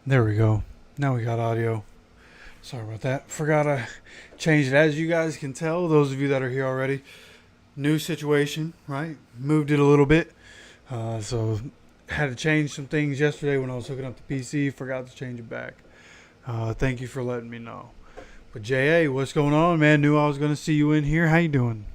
There we go. Now we got audio. Sorry about that. Forgot I changed it. As you guys can tell, those of you that are here already, new situation, right? Moved it a little bit. So had to change some things yesterday when I was hooking up the PC. Forgot to change it back. Thank you for letting me know. But JA, what's going on, man? Knew I was going to see you in here. How you doing?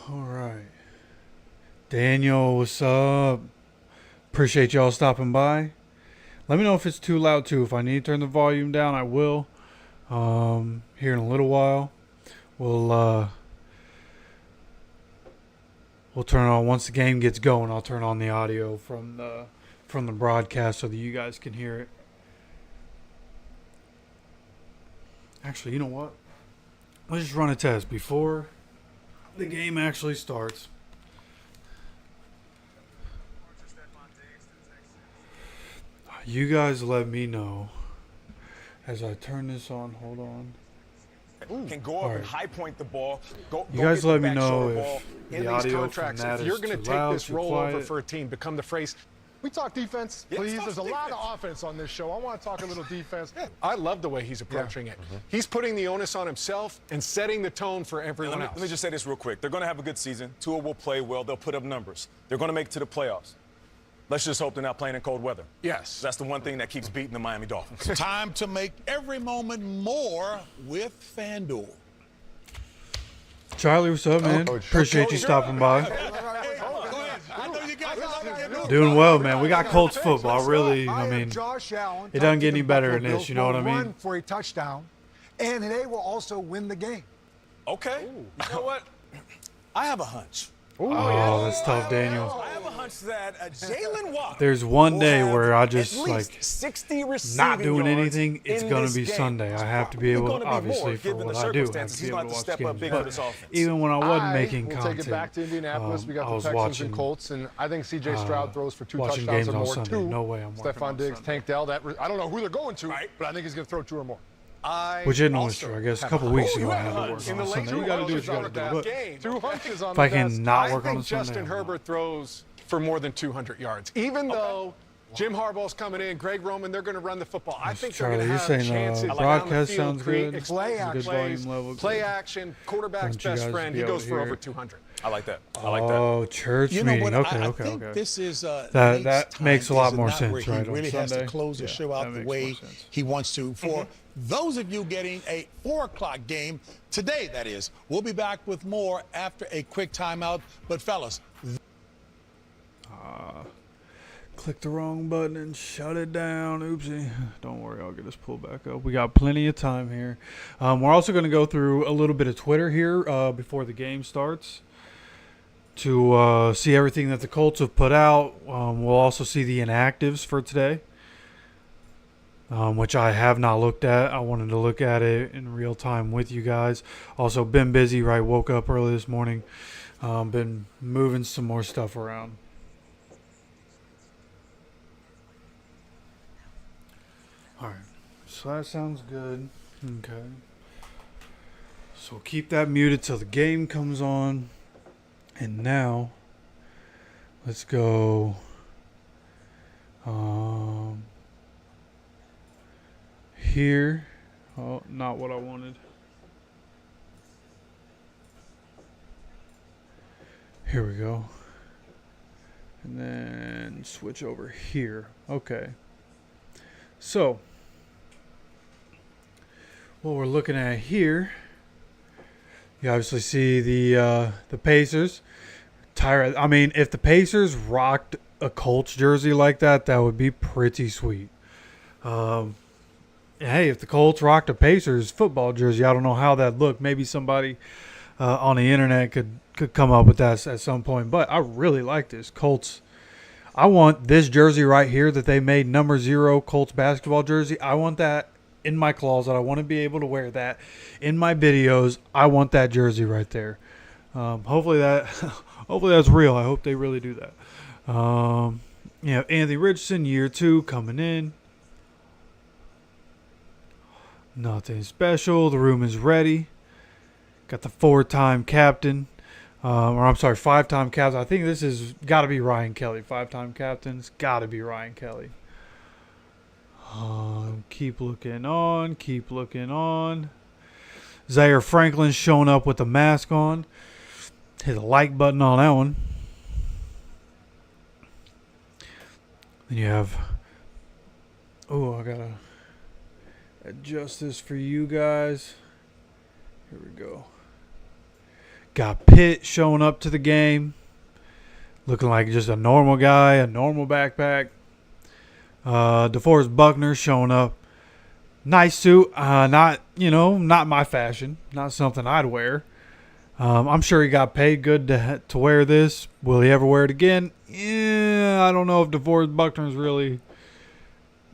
All right. Daniel, what's up? Appreciate y'all stopping by. Let me know if it's too loud too. If I need to turn the volume down, I will. Here in a little while, we'll we'll turn it on once the game gets going. I'll turn on the audio from the broadcast so that you guys can hear it. Actually, you know what? Let's just run a test before the game actually starts. You guys let me know as I turn this on. Hold on. Can go up and high point the ball. You guys let me know if in the these audio contracts, from that if you're is going to too take loud, this too rollover quiet. for a team, become the phrase. We talk defense, Yeah, please. let's talk There's a lot defense. of offense on this show. I want to talk a little defense. I love the way he's approaching it. He's putting the onus on himself and setting the tone for everyone else. Let me just say this real quick. They're going to have a good season. Tua will play well. They'll put up numbers. They're going to make it to the playoffs. Let's just hope they're not playing in cold weather. Yes. That's the one thing that keeps beating the Miami Dolphins. Time to make every moment more with FanDuel. Charlie, what's up, man? Appreciate you stopping by. Doing well, man. We got Colts football. Really, I mean, Josh Allen it doesn't get any better than this. You know what I mean? Run for a touchdown, and they will also win the game. Okay. You know what? I have a hunch. Oh, that's tough, Daniel. I have a hunch that Jalen Walker. There's one day will have where I just at like least 60 receiving not doing yards anything. It's in gonna this be game. Sunday. I have to be It's able, gonna be more, obviously, for given what the I do, I have circumstances. to be He's able gonna to have to watch step up games. big for But this offense. even when I wasn't making We'll content, take it back to Indianapolis. We I got the was Texans watching and Colts, and I think CJ Stroud throws for 2 watching touchdowns games or on more. Sunday. 2. No way I'm working Stephon on Diggs, Sunday. Tank Dell. I don't know who they're going to, Right. but I think he's going to throw 2 or more. which isn't always true. I guess a couple weeks ago I had to work In the on late Sunday. You got to do what you got to do. But game. 2 hunches on if I the best. can not I work on think a Sunday, Justin I'm Herbert not. throws for more than 200 yards. Even though Jim Harbaugh's coming in, Greg Roman, they're going to run the football. I think they're Charlie, going to you're have saying chances down the broadcast field, sounds create good. explosive Good plays, volume level. play good. action, quarterback's Want you best guys to friend. be He able goes to for hear over it. 200. I like that. I like that. Oh, church You know meeting. what? Okay, I okay, think okay. this is That makes a lot more not where sense, he right, on really has to Sunday. close the Yeah, show that out the makes more way sense. he wants to. For those of you getting a 4:00 game today, that is, we'll be back with more after a quick timeout. But fellas, Click the wrong button and shut it down. Oopsie. Don't worry, I'll get this pulled back up. We got plenty of time here. We're also going to go through a little bit of Twitter here before the game starts to see everything that the Colts have put out. We'll also see the inactives for today, which I have not looked at. I wanted to look at it in real time with you guys. Also been busy, right? Woke up early this morning. Been moving some more stuff around. All right, so that sounds good. Okay. So keep that muted till the game comes on. And now, let's go. Here. Oh, not what I wanted. Here we go. And then switch over here. Okay. So, what we're looking at here, you obviously see the Pacers. I mean, if the Pacers rocked a Colts jersey like that, that would be pretty sweet. Hey, if the Colts rocked a Pacers football jersey, I don't know how that'd look. Maybe somebody on the internet could come up with that at some point. But I really like this Colts. I want this jersey right here that they made, number 0 Colts basketball jersey. I want that in my closet. I want to be able to wear that in my videos. I want that jersey right there. Hopefully that's real. I hope they really do that. Anthony Richardson, year 2 coming in. Nothing special. The room is ready. Got the 4-time captain. Five-time captain. I think this has got to be Ryan Kelly. 5-time captain's got to be Ryan Kelly. Keep looking on. Zaire Franklin showing up with the mask on. Hit the like button on that one. Then you have... Oh, I got to adjust this for you guys. Here we go. Got Pitt showing up to the game. Looking like just a normal guy, a normal backpack. DeForest Buckner showing up. Nice suit. Not my fashion. Not something I'd wear. I'm sure he got paid good to wear this. Will he ever wear it again? Yeah, I don't know if DeForest Buckner is really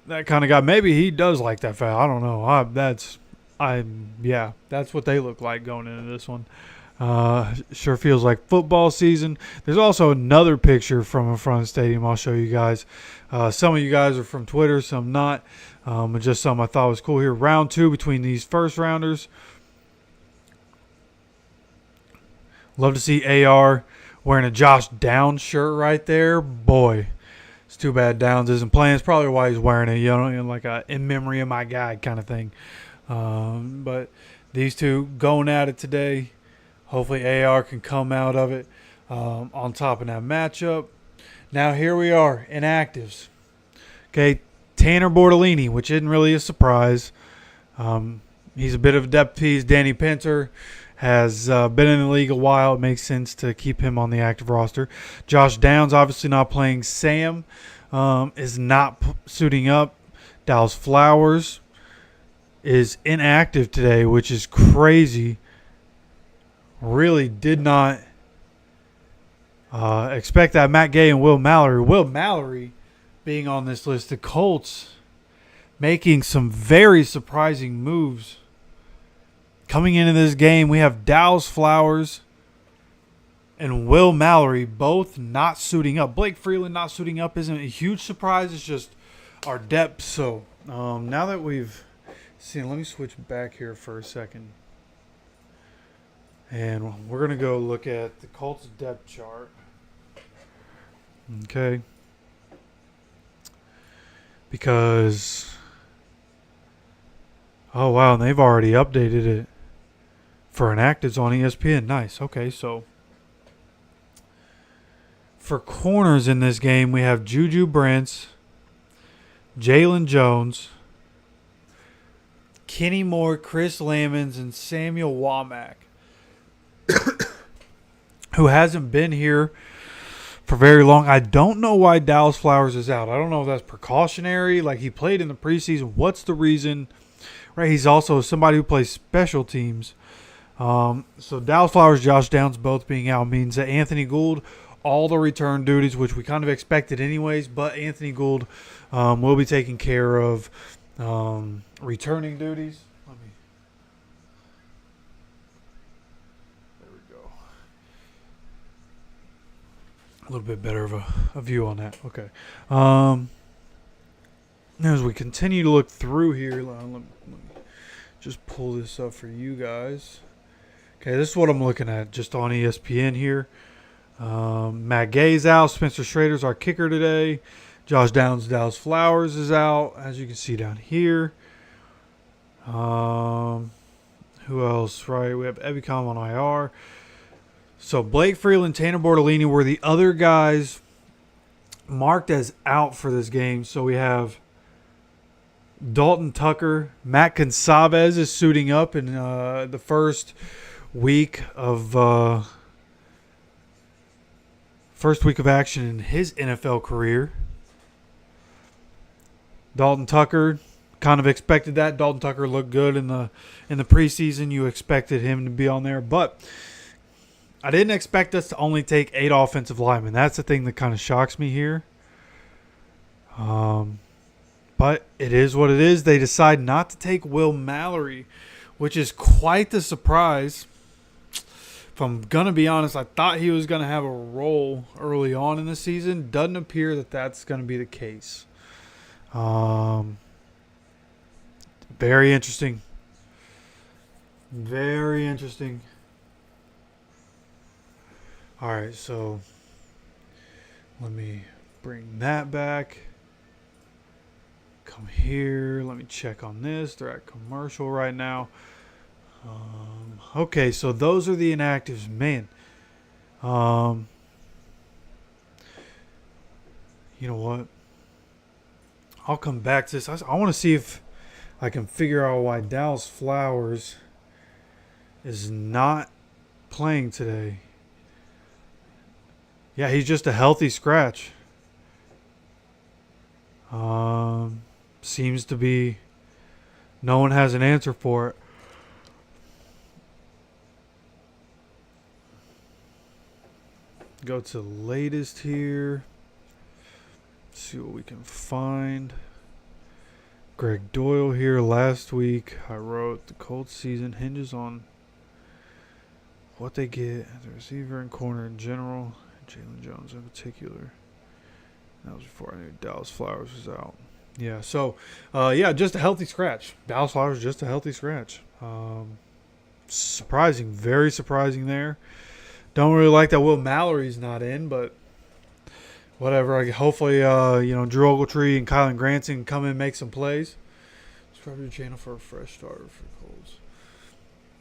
that kind of guy. Maybe he does like that foul. I don't know. That's what they look like going into this one. Sure feels like football season. There's also another picture from in front of the stadium I'll show you guys. Some of you guys are from Twitter, some not. But just something I thought was cool here. Round 2 between these first rounders. Love to see AR wearing a Josh Downs shirt right there. Boy, it's too bad Downs isn't playing. It's probably why he's wearing it, like a in memory of my guy kind of thing. But these two going at it today. Hopefully AR can come out of it on top of that matchup. Now here we are, inactives. Okay, Tanner Bortolini, which isn't really a surprise. He's a bit of a depth piece. Danny Pinter has been in the league a while. It makes sense to keep him on the active roster. Josh Downs obviously not playing. Sam is not suiting up. Dallas Flowers is inactive today, which is crazy. Really did not expect that. Matt Gay and Will Mallory. Will Mallory being on this list. The Colts making some very surprising moves. Coming into this game, we have Dallas Flowers and Will Mallory both not suiting up. Blake Freeland not suiting up isn't a huge surprise. It's just our depth. So now that we've seen, let me switch back here for a second. And we're going to go look at the Colts depth chart. Okay. Because, oh wow, and they've already updated it for inactives on ESPN. Nice. Okay, so for corners in this game, we have Juju Brents, Jalen Jones, Kenny Moore, Chris Lamons, and Samuel Womack, who hasn't been here for very long. I don't know why Dallas Flowers is out. I don't know if that's precautionary. Like, he played in the preseason. What's the reason? Right, he's also somebody who plays special teams. So Dallas Flowers, Josh Downs both being out means that Anthony Gould, all the return duties, which we kind of expected anyways, but Anthony Gould will be taking care of returning duties. There we go. A little bit better of a view on that. Okay. As we continue to look through here, let me just pull this up for you guys. Okay, this is what I'm looking at just on ESPN here. Matt Gay's out. Spencer Schrader's our kicker today. Josh Downs, Dallas Flowers is out, as you can see down here. Who else? Right, we have Ebicom on IR. So Blake Freeland, Tanner Bortolini were the other guys marked as out for this game. So we have Dalton Tucker, Matt Gonsalves is suiting up in the first week of action in his NFL career. Dalton Tucker, kind of expected that. Dalton Tucker looked good in the preseason. You expected him to be on there, but I didn't expect us to only take 8 offensive linemen. That's the thing that kind of shocks me here. But it is what it is. They decide not to take Will Mallory, which is quite the surprise. If I'm going to be honest, I thought he was going to have a role early on in the season. Doesn't appear that that's going to be the case. Very interesting. Very interesting. All right, so let me bring that back. Come here. Let me check on this. They're at commercial right now. Okay, so those are the inactives. Man, you know what? I'll come back to this. I want to see if I can figure out why Dallas Flowers is not playing today. Yeah, he's just a healthy scratch. Seems to be no one has an answer for it. Go to the latest here. See what we can find. Greg Doyle here. Last week I wrote the Colts season hinges on what they get as a receiver and corner in general. Jalen Jones in particular. That was before I knew Dallas Flowers was out. Yeah, so, just a healthy scratch. Dallas Flowers, just a healthy scratch. Surprising, very surprising there. Don't really like that Will Mallory's not in, but whatever. Hopefully, Drew Ogletree and Kylan Granson can come in and make some plays. Subscribe to the channel for a fresh starter for Colts.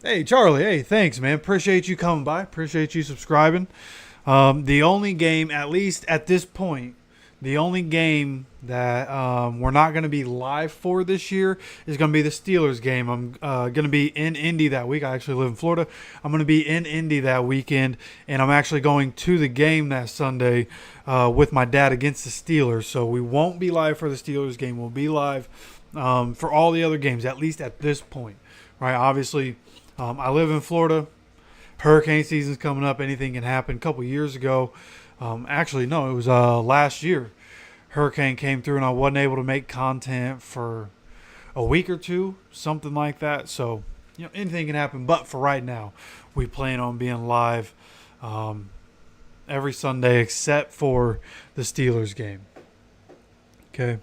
Hey, Charlie. Hey, thanks, man. Appreciate you coming by. Appreciate you subscribing. The only game, at least at this point, the only game that we're not going to be live for this year is going to be the Steelers game. I'm going to be in Indy that week. I actually live in Florida. I'm going to be in Indy that weekend, and I'm actually going to the game that Sunday with my dad against the Steelers. So we won't be live for the Steelers game. We'll be live for all the other games, at least at this point. Right? Obviously, I live in Florida. Hurricane season's coming up. Anything can happen. A couple years ago, it was last year. Hurricane came through and I wasn't able to make content for a week or two, something like that. So, anything can happen. But for right now, we plan on being live every Sunday except for the Steelers game. Okay.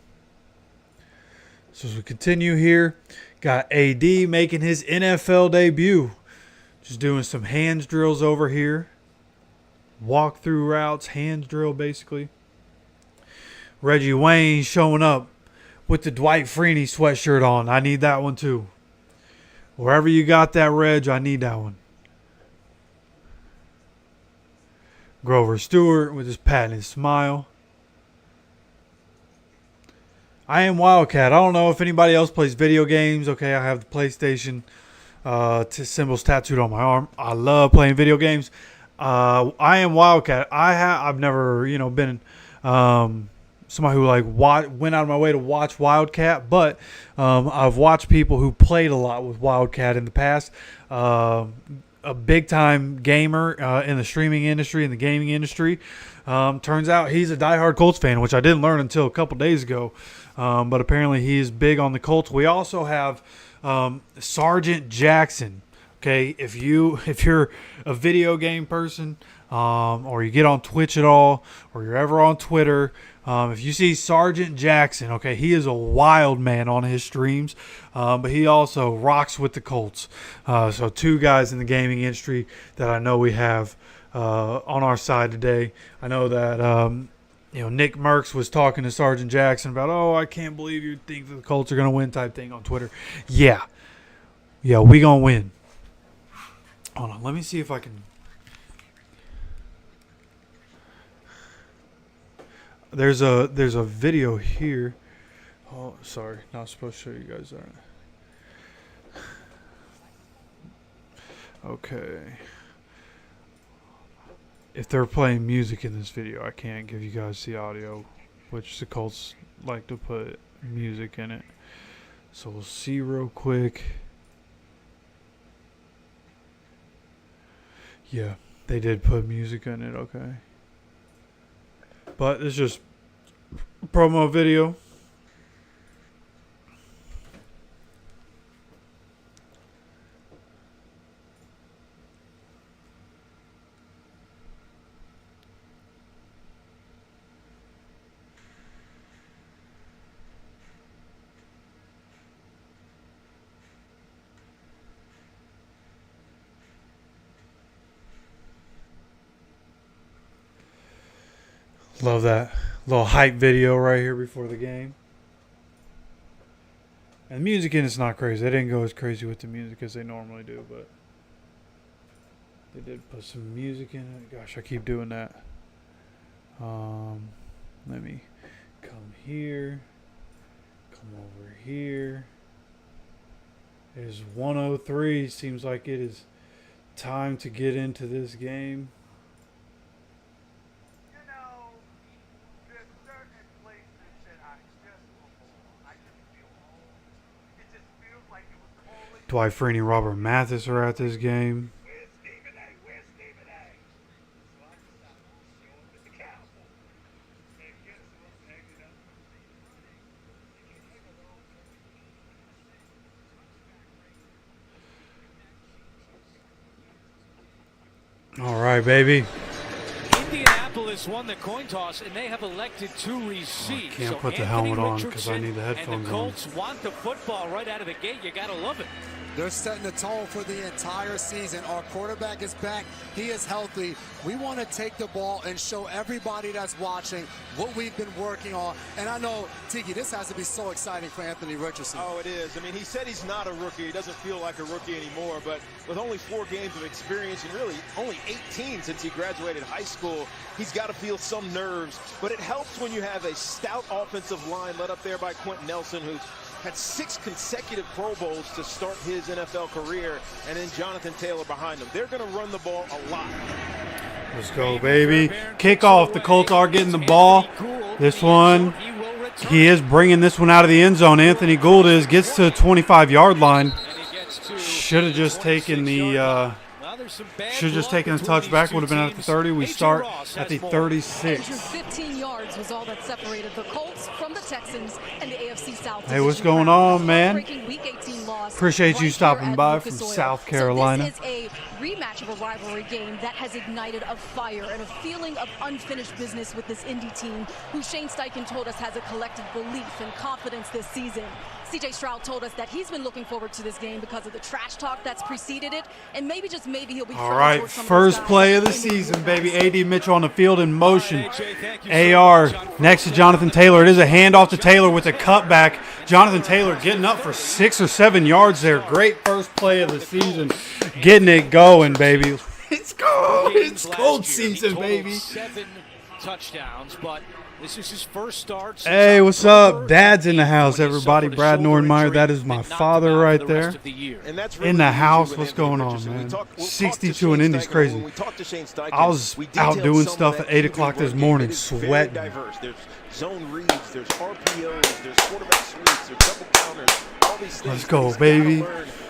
So as we continue here, got AD making his NFL debut. Just doing some hands drills over here. Walk through routes, hands drill basically. Reggie Wayne showing up with the Dwight Freeney sweatshirt on. I need that one too. Wherever you got that, Reg, I need that one. Grover Stewart with his patented smile. I am Wildcat. I don't know if anybody else plays video games. Okay, I have the PlayStation symbols tattooed on my arm. I love playing video games. I am Wildcat. I've never been somebody who went out of my way to watch Wildcat, but I've watched people who played a lot with Wildcat in the past. A big time gamer in the streaming industry, in the gaming industry. Turns out he's a diehard Colts fan, which I didn't learn until a couple days ago. But apparently he is big on the Colts. We also have Sergeant Jackson. Okay, if you're a video game person, or you get on Twitch at all, or you're ever on Twitter, if you see Sergeant Jackson, okay, he is a wild man on his streams, but he also rocks with the Colts. So two guys in the gaming industry that I know we have on our side today. I know that Nick Merckx was talking to Sergeant Jackson about, I can't believe you think that the Colts are going to win type thing on Twitter. Yeah, we going to win. Hold on, let me see if I can. There's a video here. Oh, sorry, not supposed to show you guys that. Okay. If they're playing music in this video, I can't give you guys the audio, which the Colts like to put music in it. So we'll see real quick. Yeah, they did put music in it, okay. But it's just promo video. Love that little hype video right here before the game. And the music in it's not crazy. They didn't go as crazy with the music as they normally do, but they did put some music in it. Gosh, I keep doing that. Let me come here. Come over here. It is 1:03. Seems like it is time to get into this game. Dwight Freeney and Robert Mathis are at this game. All right, baby. Indianapolis won the coin toss, and they have elected to receive. Can't put the helmet on because I need the headphones on. And the Colts want the football right out of the gate. You got to love it. They're setting the tone for the entire season. Our quarterback is back. He is healthy. We want to take the ball and show everybody that's watching what we've been working on. And I know, Tiki, this has to be so exciting for Anthony Richardson. Oh, it is. I mean, he said he's not a rookie. He doesn't feel like a rookie anymore. But with only 4 games of experience and really only 18 since he graduated high school, he's got to feel some nerves. But it helps when you have a stout offensive line led up there by Quentin Nelson, who's had 6 consecutive Pro Bowls to start his NFL career, and then Jonathan Taylor behind him. They're going to run the ball a lot. Let's go, baby. Kickoff. The Colts are getting the ball. This one, he is bringing this one out of the end zone. Anthony Gould gets to the 25-yard line. Should have just taken the touchback. Would have been at the 30. We start at the 36. 15 yards was all that separated the Colts from the Texans and the AFC South. Hey, what's going on, man? Week 18 loss Appreciate you stopping by from South Carolina. So this is a rematch of a rivalry game that has ignited a fire and a feeling of unfinished business with this Indy team, who Shane Steichen told us has a collective belief and confidence this season. CJ Stroud told us that he's been looking forward to this game because of the trash talk that's preceded it, and maybe, just maybe, he'll be all right. First play of the season, baby. A.D. Mitchell on the field in motion. AR next to Jonathan Taylor. It is a handoff to Taylor with a cutback. Jonathan Taylor getting up for 6 or 7 yards there. Great first play of the season. Getting it going, baby. Let's go. It's Colts season, baby. 7 touchdowns, but this is his first start. Hey, what's up? Dad's in the house, everybody. Brad Nordenmeyer, that is my father right there. In the house, what's going on, man? 62 and Indy's crazy. I was out doing stuff at 8 o'clock this morning, sweating. There's zone reads, there's RPOs, there's quarterback sweeps, there's double counters. All these things. Let's go, baby.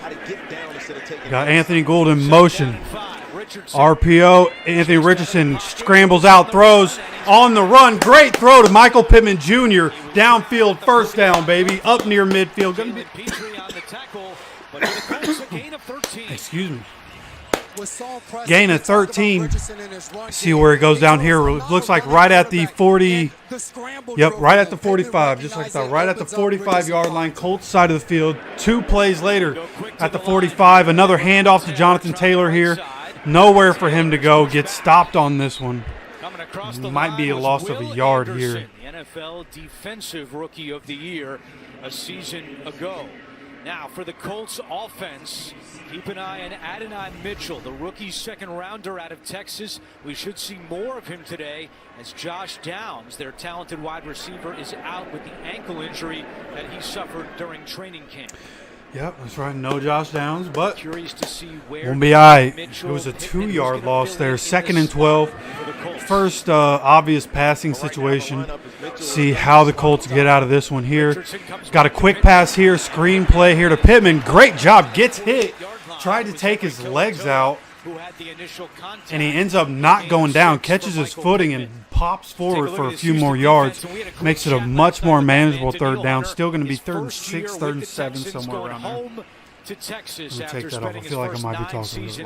How to get down instead of taking. Got Anthony Gould in motion. RPO, Anthony Richardson scrambles out, throws on the run. Great throw to Michael Pittman Jr. Downfield, first down, baby. Up near midfield. Excuse me. Gain of 13. See where it goes down here. It looks like right at the 40. Yep, right at the 45. Just like that. Right at the 45-yard line. Colts side of the field. 2 plays later at the 45. Another handoff to Jonathan Taylor here. Nowhere for him to go. Gets stopped on this one. Might be a loss of a yard here. The NFL Defensive Rookie of the Year a season ago. Now for the Colts offense, keep an eye on Adonai Mitchell, the rookie second-rounder out of Texas. We should see more of him today as Josh Downs, their talented wide receiver, is out with the ankle injury that he suffered during training camp. Yep, that's right. No Josh Downs, but curious to see where won't be all right. It was a 2-yard loss there. 2nd and 12. First obvious passing situation. See how the Colts get out of this one here. Got a quick pass here. Screen play here to Pittman. Great job. Gets hit. Tried to take his legs out. And he ends up not going down. Catches his footing and pops forward for a few more yards. Makes it a much more manageable 3rd down. Still going to be 3rd and 6, 3rd and 7, somewhere around there. To Texas. Let me take that off. I feel like I might be talking a little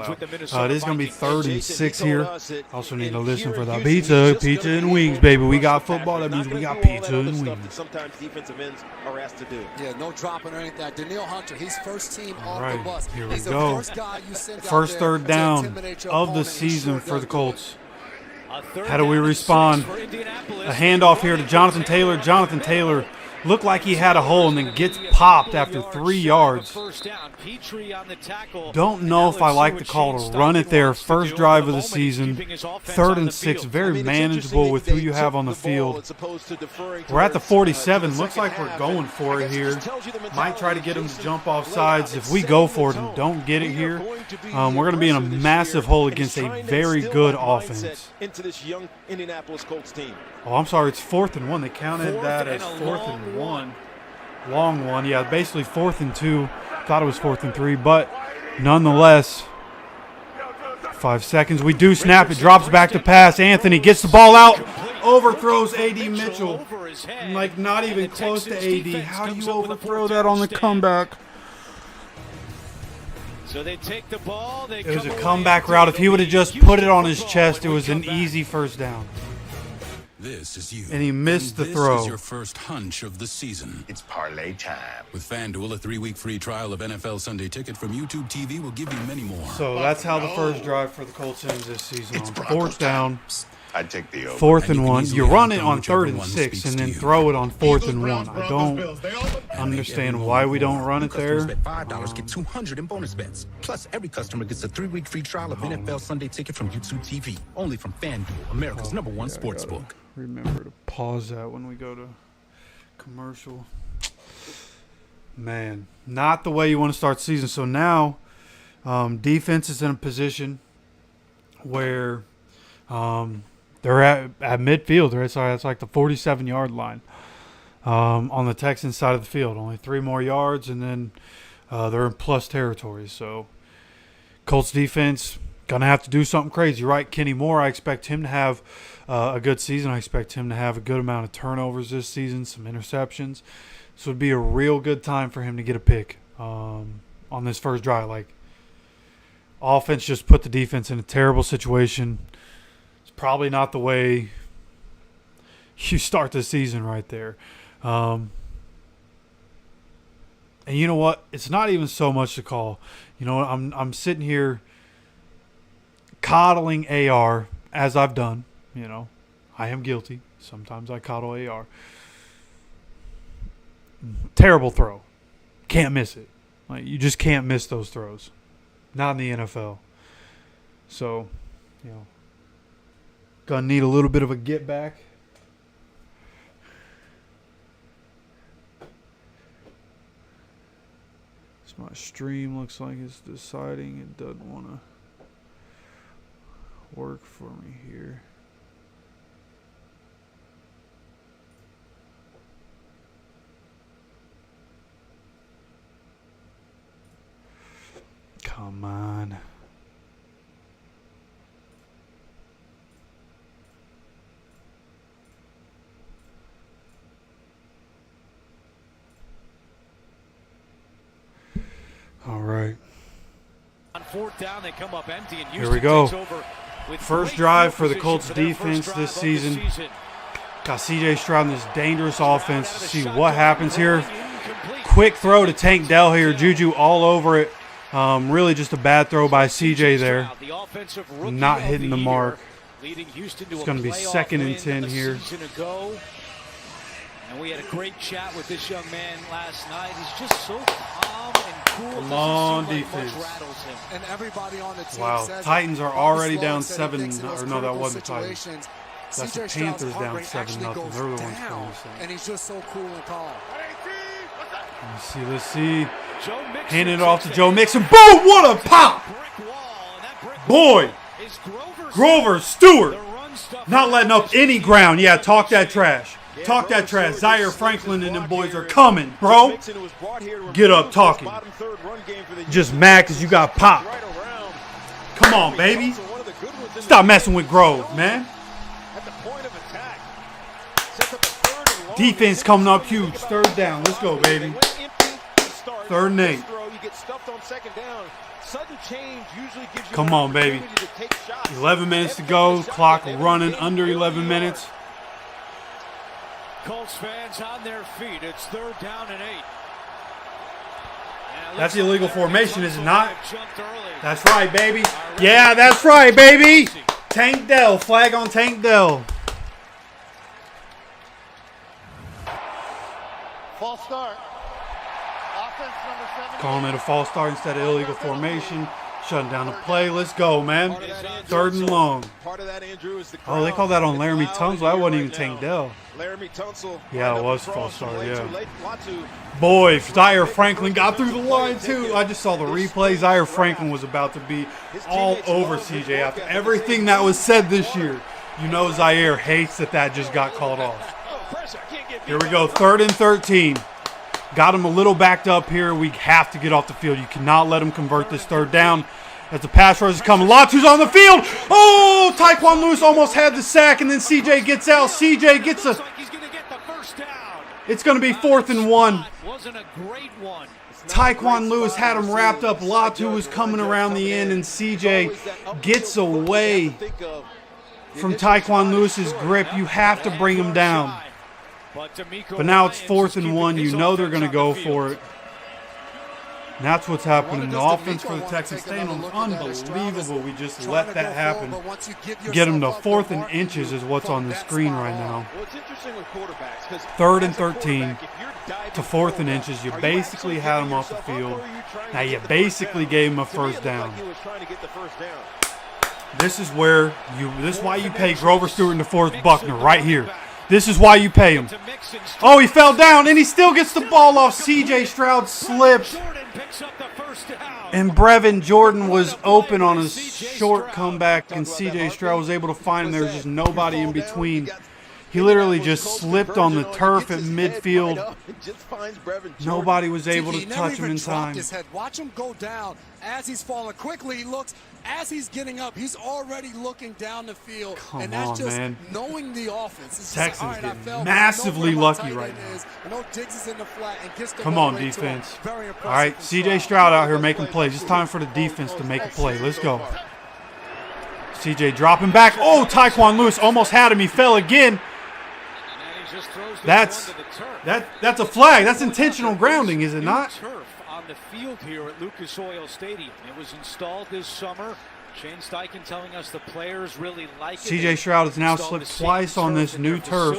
loud. It is going to be 3rd and 6 here. Also need to listen for the pizza. Pizza and wings, baby. We got football. That means we got pizza and wings. Sometimes defensive ends are asked to do. Yeah, no dropping or anything. Daniil Hunter, he's first team off right, the bus. Here we he's go. The first guy you send First out there 3rd down to of the season for the Colts. How do we respond? A handoff here to Jonathan Taylor. Jonathan Taylor looked like he had a hole and then gets popped after 3 yards. Don't know if I like the call to run it there. First drive of the season. 3rd and 6. Very manageable with who you have on the field. We're at the 47. Looks like we're going for it here. Might try to get him to jump off sides. If we go for it and don't get it here, we're going to be in a massive hole against a very good offense. Into this young Indianapolis Colts team. Oh, I'm sorry. It's 4th and 1. They counted that as 4th and 1. Long one. Yeah, basically 4th and 2. Thought it was 4th and 3, but nonetheless, 5 seconds. We do snap. It drops back to pass. Anthony gets the ball out. Overthrows A.D. Mitchell. Like not even close to A.D. How do you overthrow that on the comeback? So they take the ball. It was a comeback route. If he would have just put it on his chest, it was an easy first down. This is you. And he missed the throw. This is your first hunch of the season. It's parlay time. With FanDuel, a 3-week free trial of NFL Sunday Ticket from YouTube TV will give you many more. So that's how the first drive for the Colts ends this season. On 4th down. I'd take the over. 4th and 1. You run it on 3rd and 6 and then throw it on 4th and 1. I don't understand why we don't run it there. Bet $5, get $200 in bonus bets. Plus, every customer gets a 3-week free trial of NFL Sunday Ticket from YouTube TV. Only from FanDuel, America's #1 sportsbook. Remember to pause that when we go to commercial. Man, not the way you want to start the season. So now defense is in a position where they're at midfield. Right? So that's like the 47-yard line on the Texans side of the field. Only 3 more yards, and then they're in plus territory. So Colts defense going to have to do something crazy, right? Kenny Moore, I expect him to have a good season. I expect him to have a good amount of turnovers this season, some interceptions. This would be a real good time for him to get a pick on this first drive. Like, offense just put the defense in a terrible situation. It's probably not the way you start the season right there. And you know what? It's not even so much to call. You know, I'm sitting here coddling AR, as I've done. You know, I am guilty. Sometimes I coddle AR. Terrible throw. Can't miss it. Like, you just can't miss those throws. Not in the NFL. So, you know, gonna need a little bit of a get back. My stream looks like it's deciding it doesn't want to work for me here. Come on. All right. On 4th down, they come up empty, and here we go. First drive for the Colts defense this season. Got CJ Stroud in this dangerous offense. See what happens here. Quick throw to Tank Dell here. Juju all over it. Really just a bad throw by CJ there. Not hitting the mark. It's going to be 2nd and 10 here. And we had a great chat with this young man last night. He's just so calm and cool. Come on, defense. And everybody on the team wow, says Titans are already down 7. Or no, that wasn't the Titans. That's the Panthers down 7-0. They're the ones playing. And he's just so cool and calm. Let's see. Handing it off to Joe Mixon. Boom! What a pop! Boy! Grover Stewart. Not letting up any ground. Yeah, talk that trash. Talk that trash. Zaire Franklin and them boys are coming, bro. Get up talking. Just mad because you got popped. Come on, baby. Stop messing with Grove, man. Defense coming up huge. 3rd down. Let's go, baby. 3rd and 8. Come on, baby. 11 minutes to go. Clock running under 11 minutes. Colts fans on their feet. It's 3rd down and 8. That's illegal formation, is it not? That's right, baby. Yeah, that's right, baby. Tank Dell. Flag on Tank Dell. False start. Offense number 7. Calling it a false start instead of illegal formation. Shutting down the play. Let's go, man. Third and long. Part of that, Andrew, is the Oh, they called that on Laramie Tunsil. That wasn't even Tank Dell. Laramie Tunsil. Yeah, it was false start, yeah. Boy, Zaire Franklin got through the line, too. I just saw the replay. Zaire Franklin was about to be all over CJ after everything that was said this year. You know Zaire hates that just got called off. Here we go, 3rd and 13. Got him a little backed up here. We have to get off the field. You cannot let him convert this 3rd down. As the pass rush is coming, Latu's on the field. Oh, Tyquan Lewis almost had the sack, and then CJ gets out. CJ gets a. It's going to be 4th and 1. Wasn't a great one. Tyquan Lewis had him wrapped up. Latu was coming around the end, and CJ gets away from Tyquan Lewis's grip. You have to bring him down. But now it's 4th and 1. You know they're going to go for it. And that's what's happening. The offense for the Texans staying on unbelievable. We just let that happen. Get them to 4th and inches is what's on the screen right now. 3rd and 13 to 4th and inches. You basically had them off the field. Now you basically gave them a 1st down. This is where this is why you pay Grover Stewart and DeForest Buckner right here. This is why you pay him. Oh, he fell down, and he still gets the ball off. CJ Stroud slipped. And Brevin Jordan was open on his short comeback, and CJ Stroud was able to find him. There was just nobody in between. He literally just slipped on the turf at midfield. Nobody was able to touch him in time. Watch him go down as he's falling. Quickly, he looks. As he's getting up, he's already looking down the field. Come and that's on, just man. knowing the offense. It's Texans just, right, getting massively lucky right now. I know Diggs is in the flat and gets the Come ball on, right to him. defense. Very impressive. All right, CJ Stroud out here making plays. It's time for the defense to make a play. Let's go. CJ dropping back. Oh, Tyquan Lewis almost had him. He fell again. That's a flag. That's intentional grounding, is it not? On the field here at Lucas Oil Stadium. It was installed this summer. Shane Steichen telling us the players really like it. CJ Stroud has now slipped twice on this new turf.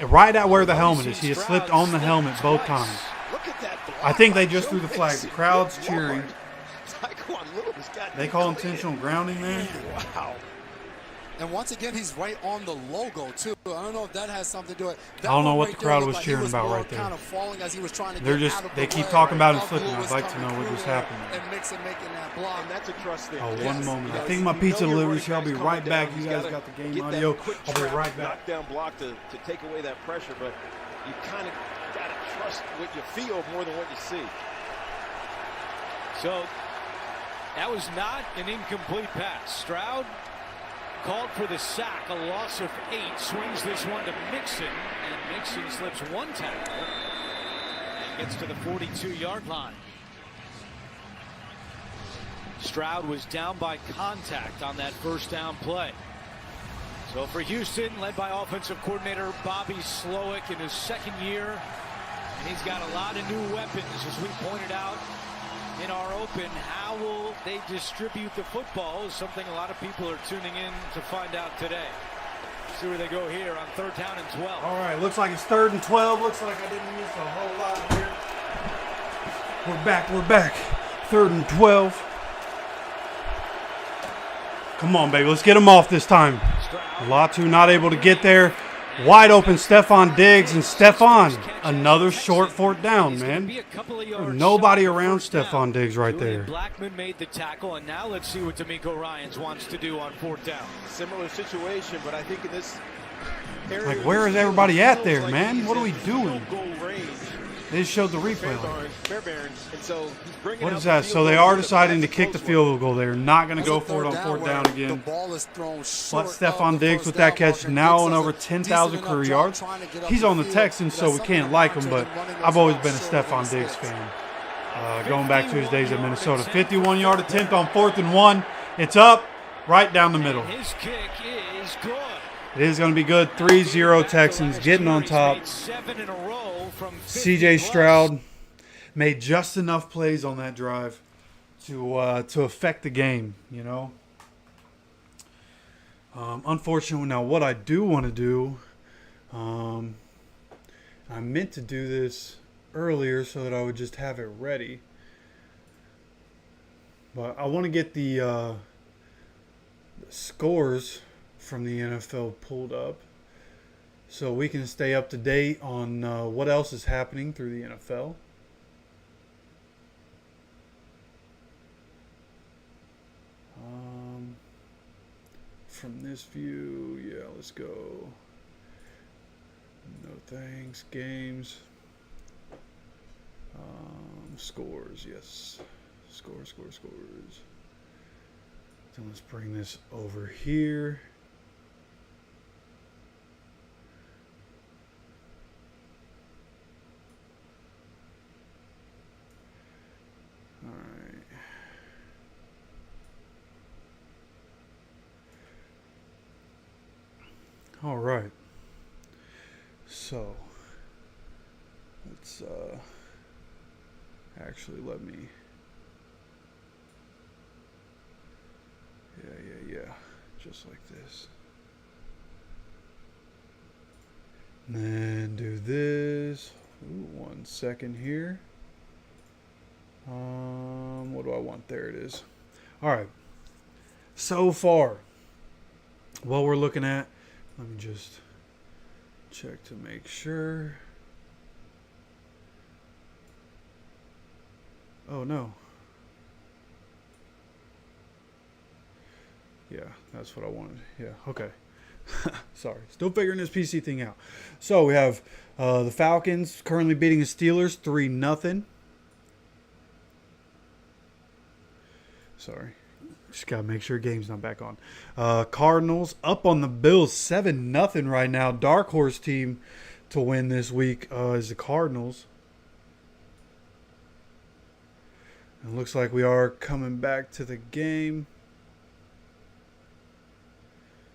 Right at where the helmet is. He has slipped on the helmet both times. I think they just threw the flag. The crowd's cheering. They call intentional grounding there. Wow. And once again, he's right on the logo, too. I don't know if that has something to do with it. I don't know what the crowd was cheering about right there. Kind of falling as he was trying to They're just, they keep talking about him slipping. I'd like to know what just happened. And Mixon making that block. And that's a trust thing. Oh, one moment. I think my pizza delivery's here. I'll be right back. You guys got the game audio. I'll be right back. Knockdown block to take away that pressure, but you kind of got to trust what you feel more than what you see. So that was not an incomplete pass. Stroud called for the sack, a loss of 8, swings this one to Mixon, and Mixon slips one tackle and gets to the 42-yard line. Stroud was down by contact on that 1st down play. So for Houston, led by offensive coordinator Bobby Slowick in his 2nd year, and he's got a lot of new weapons, as we pointed out in our open. How will they distribute the football is something a lot of people are tuning in to find out today. See where they go here on 3rd down and 12. All right, looks like it's 3rd and 12. Looks like I didn't miss a whole lot here. We're back. 3rd and 12. Come on, baby. Let's get him off this time. Latu not able to get there. Wide open Stephon Diggs, and Stephon, another short 4th down, man. Nobody around Stephon Diggs right there. Blackman made the tackle, and now let's see what D'Amico Ryans wants to do on 4th down. Similar situation, but I think in this area, like, where is everybody at there, man? What are we doing? They just showed the replay. What is that? So they are deciding to kick the field goal. They're not going to go for it on 4th down again. Let Stephon Diggs with that catch, now on over 10,000 career yards. He's on the Texans, so we can't like him, but I've always been a Stephon Diggs fan. Going back to his days at Minnesota. 51-yard attempt on 4th and 1. It's up, right down the middle. His kick is good. It is going to be good. 3-0 Texans getting on top. CJ Stroud made just enough plays on that drive to affect the game, you know. Unfortunately, now what I do want to do, I meant to do this earlier so that I would just have it ready. But I want to get the scores from the NFL pulled up so we can stay up to date on what else is happening through the NFL. From this view, yeah, let's go. No thanks, games. Scores, yes. Scores. Then let's bring this over here. All right. All right. So let's actually let me. Yeah. Just like this. And then do this. Ooh, 1 second here. What do I want? There it is. All right. So far, what we're looking at, let me just check to make sure. Oh, no. Yeah, that's what I wanted. Yeah, okay. Sorry. Still figuring this PC thing out. So we have the Falcons currently beating the Steelers 3-0. Sorry. Just got to make sure game's not back on. Cardinals up on the Bills 7-0 right now. Dark horse team to win this week is the Cardinals. It looks like we are coming back to the game.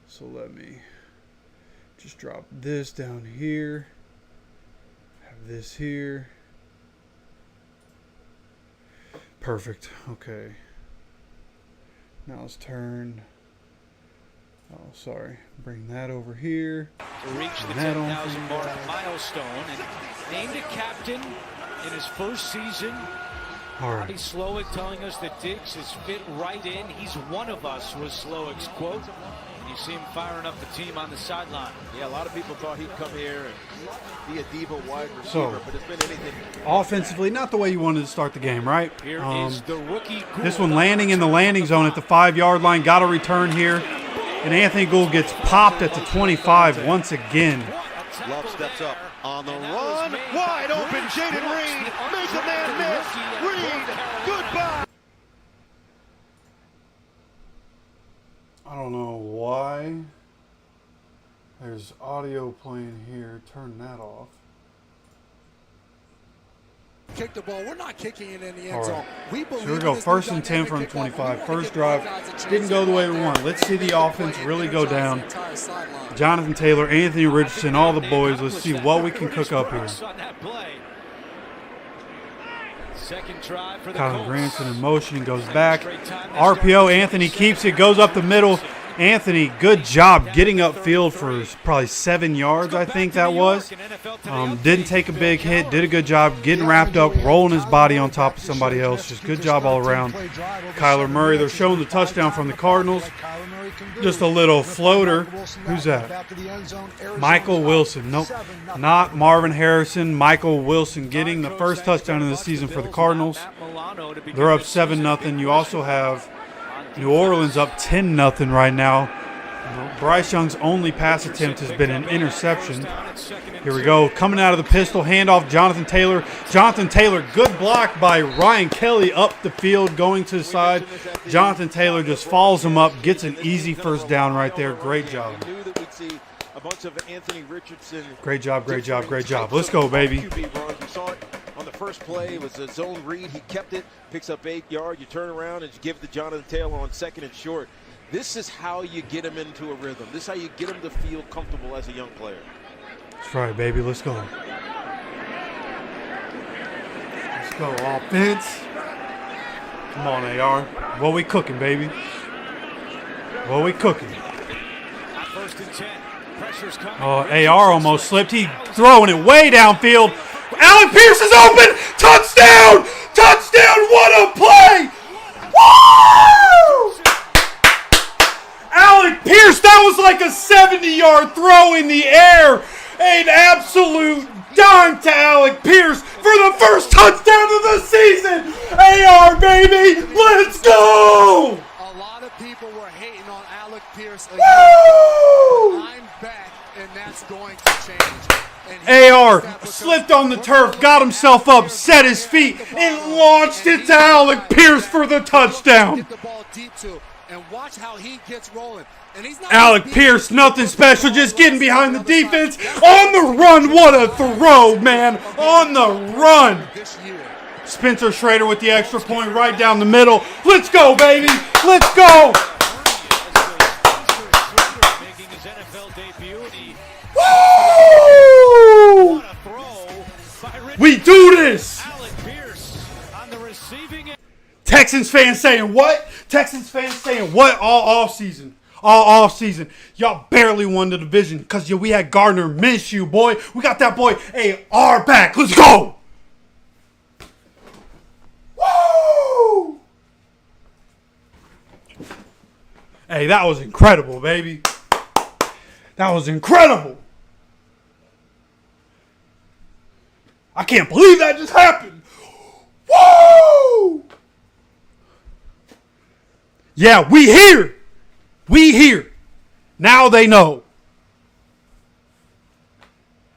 So let me just drop this down here. Have this here. Perfect. Okay. Now let's turn. Oh, sorry. Bring that over here. To reach the 10,000 mark milestone and named a captain in his first season. All right. Bobby Slowick telling us that Diggs has fit right in. He's one of us, was Slowick's quote. And you see him firing up the team on the sideline. Yeah, a lot of people thought he'd come here and be a diva wide receiver, but it's been anything. Offensively, not the way you wanted to start the game, right? Here is the rookie Gould. This one landing in the landing zone at the 5-yard line. Got a return here. And Anthony Gould gets popped at the 25 once again. Love steps up on the run. Wide open, Jaden Reed. Make the man miss. Reed, goodbye. I don't know why there's audio playing here. Turn that off. Kick the ball. We're not kicking it in the end All zone. right. We believe So here we go. 1st and 10 from 25. First drive didn't go the way we wanted. Let's see the offense really go down. Jonathan Taylor, Anthony Richardson, all the boys. Let's see what we can cook up here. Second drive for the Kylan Colts. Granson in motion, goes back. RPO, Anthony keeps it, goes up the middle. Anthony, good job getting upfield for probably 7 yards, I think that was. Didn't take a big hit, did a good job getting wrapped up, rolling his body on top of somebody else. Just good job all around. Kyler Murray, they're showing the touchdown from the Cardinals. Just a little floater. Who's that? Michael Wilson. Nope, not Marvin Harrison. Michael Wilson getting the first touchdown of the season for the Cardinals. They're up 7-0. You also have New Orleans up 10-0 right now. Bryce Young's only pass attempt has been an interception. Here we go. Coming out of the pistol, handoff, Jonathan Taylor. Jonathan Taylor, good block by Ryan Kelly up the field, going to the side. Jonathan Taylor just follows him up, gets an easy first down right there. Great job. A bunch of Anthony Richardson. Great job. Let's go, baby. You saw it on the first play. It was a zone read. He kept it, picks up 8 yards. You turn around and you give it to Jonathan Taylor on 2nd and short. This is how you get him into a rhythm. This is how you get him to feel comfortable as a young player. That's right, baby. Let's go. Let's go, offense. Come on, AR. What we cooking, baby? What we cooking? First and 10. Pressure's coming. Oh, AR almost slipped. He throwing it way downfield. Alec Pierce is open. Touchdown! Touchdown! What a play! Woo! Alec Pierce, that was like a 70-yard throw in the air. An absolute dime to Alec Pierce for the first touchdown of the season. AR, baby, let's go! A lot of people were hating on Alec Pierce. Woo! I'm back, and that's going to change. AR slipped on the turf, got himself up, set his feet, and launched it to Alec Pierce for the touchdown. Get the ball deep to, and watch how he gets rolling. And he's not Alec Pierce, nothing special, just getting behind the defense. On the run, what a throw, man. On the run. Spencer Schrader with the extra point right down the middle. Let's go, baby. Let's go. Woo! We do this. Texans fans saying what? Texans fans saying what all offseason? All offseason. Y'all barely won the division because we had Gardner Minshew, boy. We got that boy AR back. Let's go. Woo! Hey, that was incredible, baby. That was incredible. I can't believe that just happened. Woo! Yeah, we here. We here. Now they know.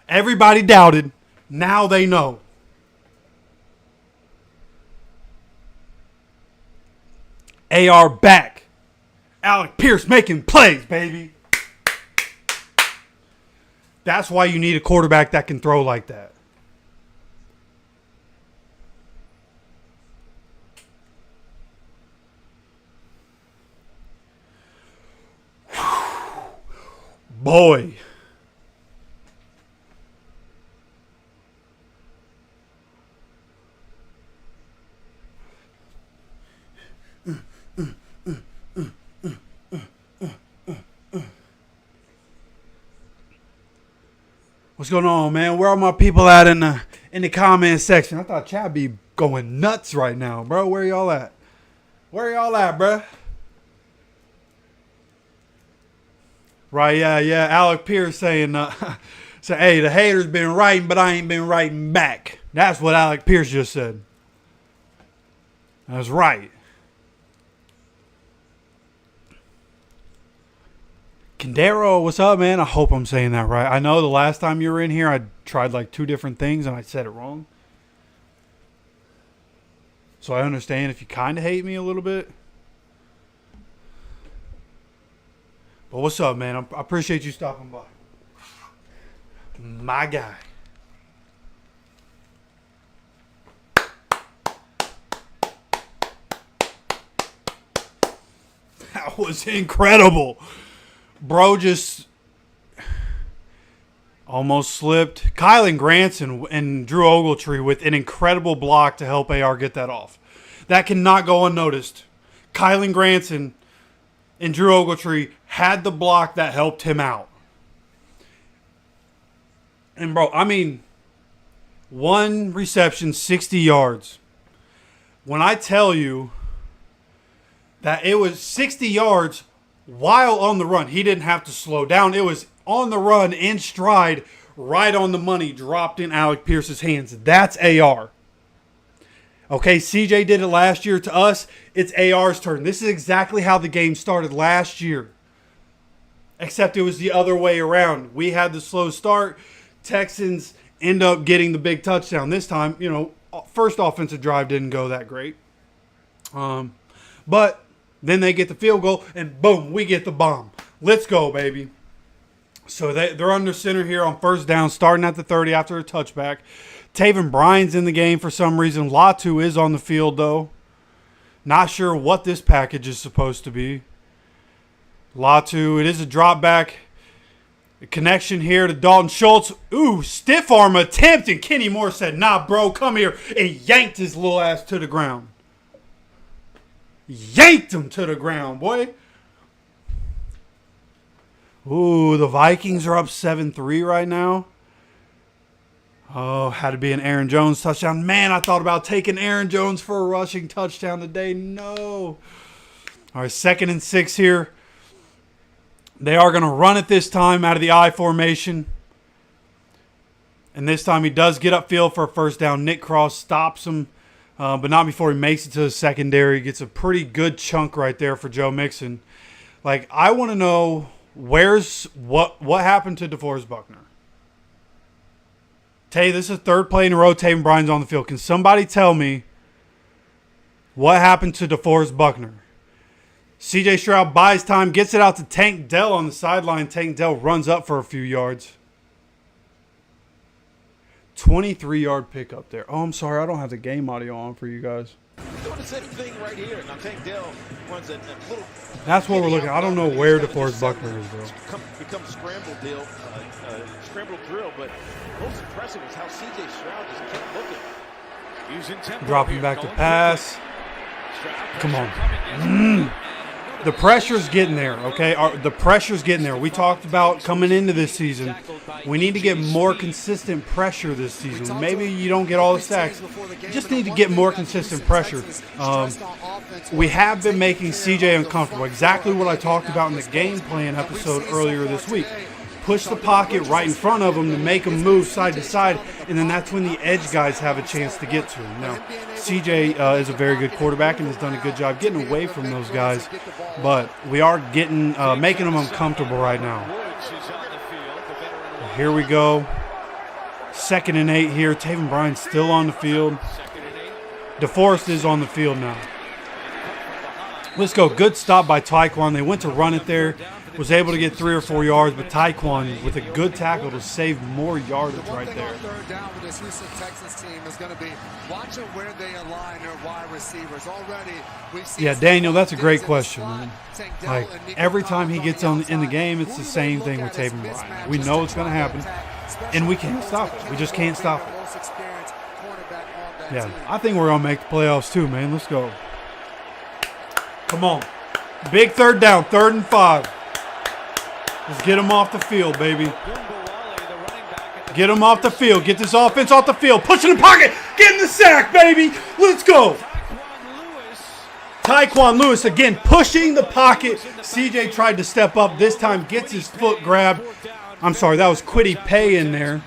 Everybody doubted. Now they know. AR back. Alec Pierce making plays, baby. That's why you need a quarterback that can throw like that. Boy. What's going on, man? Where are my people at in the comment section? I thought Chad be going nuts right now, bro. Where y'all at? Where y'all at, bro? Right, yeah. Alec Pierce saying, hey, the haters been writing, but I ain't been writing back. That's what Alec Pierce just said. That's right. Kendero, what's up, man? I hope I'm saying that right. I know the last time you were in here, I tried like 2 different things and I said it wrong. So I understand if you kind of hate me a little bit. But what's up, man? I appreciate you stopping by. My guy. That was incredible. Bro just almost slipped. Kylan Granson and Drew Ogletree with an incredible block to help AR get that off. That cannot go unnoticed. Kylan Granson and Drew Ogletree had the block that helped him out. And, bro, I mean, 1 reception, 60 yards. When I tell you that it was 60 yards while on the run, he didn't have to slow down. It was on the run, in stride, right on the money, dropped in Alec Pierce's hands. That's AR. Okay, CJ did it last year to us. It's AR's turn. This is exactly how the game started last year. Except it was the other way around. We had the slow start. Texans end up getting the big touchdown. This time, first offensive drive didn't go that great. But then they get the field goal, and boom, we get the bomb. Let's go, baby. So they're under center here on first down, starting at the 30 after a touchback. Taven Bryan's in the game for some reason. Latu is on the field, though. Not sure what this package is supposed to be. Latu, it is a drop back. A connection here to Dalton Schultz. Ooh, stiff arm attempt, and Kenny Moore said, nah, bro, come here, and yanked his little ass to the ground. Yanked him to the ground, boy. Ooh, the Vikings are up 7-3 right now. Oh, had to be an Aaron Jones touchdown. Man, I thought about taking Aaron Jones for a rushing touchdown today. No. All right, 2nd and 6 here. They are going to run it this time out of the I formation. And this time he does get upfield for a first down. Nick Cross stops him, but not before he makes it to the secondary. Gets a pretty good chunk right there for Joe Mixon. Like, I want to know what happened to DeForest Buckner. Tay, this is the 3rd play in a row Taven Bryan's on the field. Can somebody tell me what happened to DeForest Buckner? CJ Stroud buys time, gets it out to Tank Dell on the sideline. Tank Dell runs up for a few yards. 23-yard pickup there. Oh, I'm sorry. I don't have the game audio on for you guys. Doing the same thing right here. Now Tank Dell runs a little. That's what we're looking at. I don't know where DeForest Buckner is, bro. Becomes scramble drill, but most impressive is how CJ Stroud just kept looking. Dropping back to pass. Come on. The pressure's getting there, okay? The pressure's getting there. We talked about coming into this season. We need to get more consistent pressure this season. Maybe you don't get all the sacks. You just need to get more consistent pressure. We have been making CJ uncomfortable. Exactly what I talked about in the game plan episode earlier this week. Push the pocket right in front of him to make him move side to side, and then that's when the edge guys have a chance to get to him. Now, CJ is a very good quarterback and has done a good job getting away from those guys, but we are making them uncomfortable right now. Here we go. 2nd and 8 here. Taven Bryan's still on the field. DeForest is on the field now. Let's go. Good stop by Tyquan. They went to run it there. Was able to get 3 or 4 yards, but Tyquan with a good tackle to save more yardage right there. Third down with this Houston Texans team is going to be watching where they align their wide receivers. Already, we've seen. Yeah, Daniel, that's a great question, man. Like, every time he gets in the game, it's the same thing with Taven Bryan. We know it's going to happen, and we can't stop it. We just can't stop it. Yeah, I think we're going to make the playoffs too, man. Let's go. Come on. Big 3rd down, 3rd and 5. Let's get him off the field, baby. Get him off the field. Get this offense off the field. Push in the pocket. Get in the sack, baby. Let's go. Tyquan Lewis again pushing the pocket. CJ tried to step up. This time gets his foot grabbed. I'm sorry, that was Kwity Paye in there.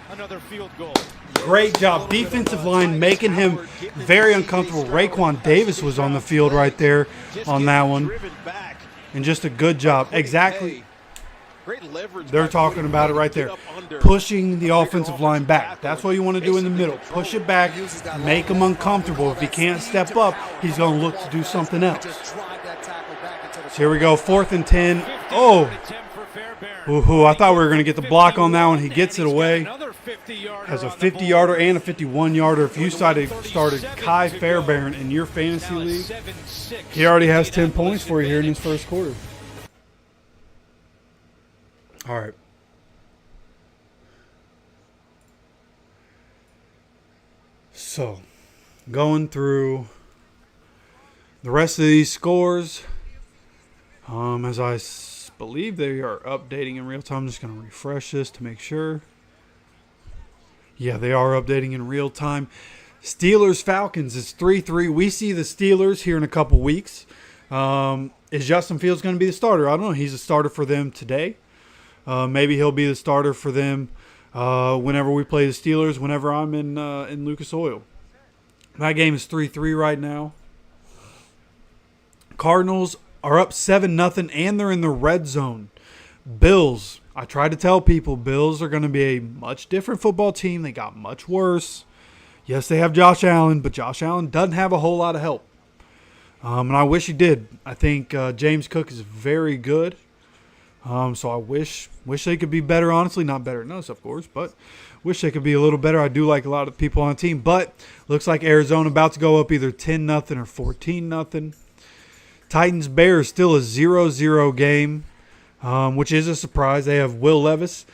Great job. Defensive line making him very uncomfortable. Raekwon Davis was on the field right there on that one. And just a good job. Exactly. They're talking about it right there. Pushing the offensive line back. That's what you want to do in the middle. Push it back. Make him uncomfortable. If he can't step up, he's going to look to do something else. So here we go. 4th and 10. Oh. Ooh, I thought we were going to get the block on that one. He gets it away. Has a 50-yarder and a 51-yarder. If you started Kai Fairbairn in your fantasy league, he already has 10 points for you here in his first quarter. All right. So, going through the rest of these scores, as I believe they are updating in real time. I'm just going to refresh this to make sure. Yeah, they are updating in real time. Steelers-Falcons is 3-3. We see the Steelers here in a couple weeks. Is Justin Fields going to be the starter? I don't know. He's a starter for them today. Maybe he'll be the starter for them whenever we play the Steelers, whenever I'm in Lucas Oil. That game is 3-3 right now. Cardinals are up 7-0, and they're in the red zone. Bills, I tried to tell people, Bills are going to be a much different football team. They got much worse. Yes, they have Josh Allen, but Josh Allen doesn't have a whole lot of help. And I wish he did. I think James Cook is very good. So I wish they could be better, honestly. Not better than us, of course, but wish they could be a little better. I do like a lot of people on the team, but looks like Arizona about to go up either 10-0 or 14-0. Titans-Bears still a 0-0 game, which is a surprise. They have Will Levis,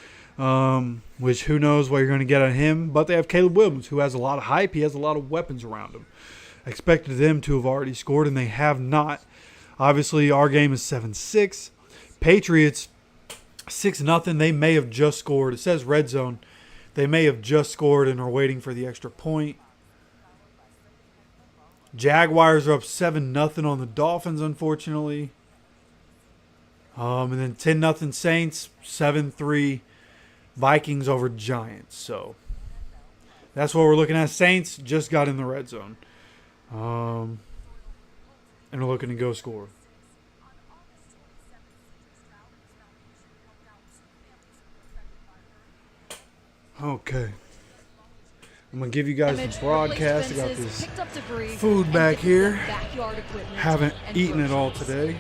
which who knows what you're going to get on him, but they have Caleb Williams, who has a lot of hype. He has a lot of weapons around him. Expected them to have already scored, and they have not. Obviously, our game is 7-6. Patriots 6-0. They may have just scored. It says red zone. They may have just scored and are waiting for the extra point. Jaguars are up 7-0 on the Dolphins, unfortunately. And then 10-0 Saints, 7-3 Vikings over Giants. So that's what we're looking at. Saints just got in the red zone. And are looking to go score. Okay. I'm going to give you guys the broadcast. I got this food back here. Haven't eaten it all today.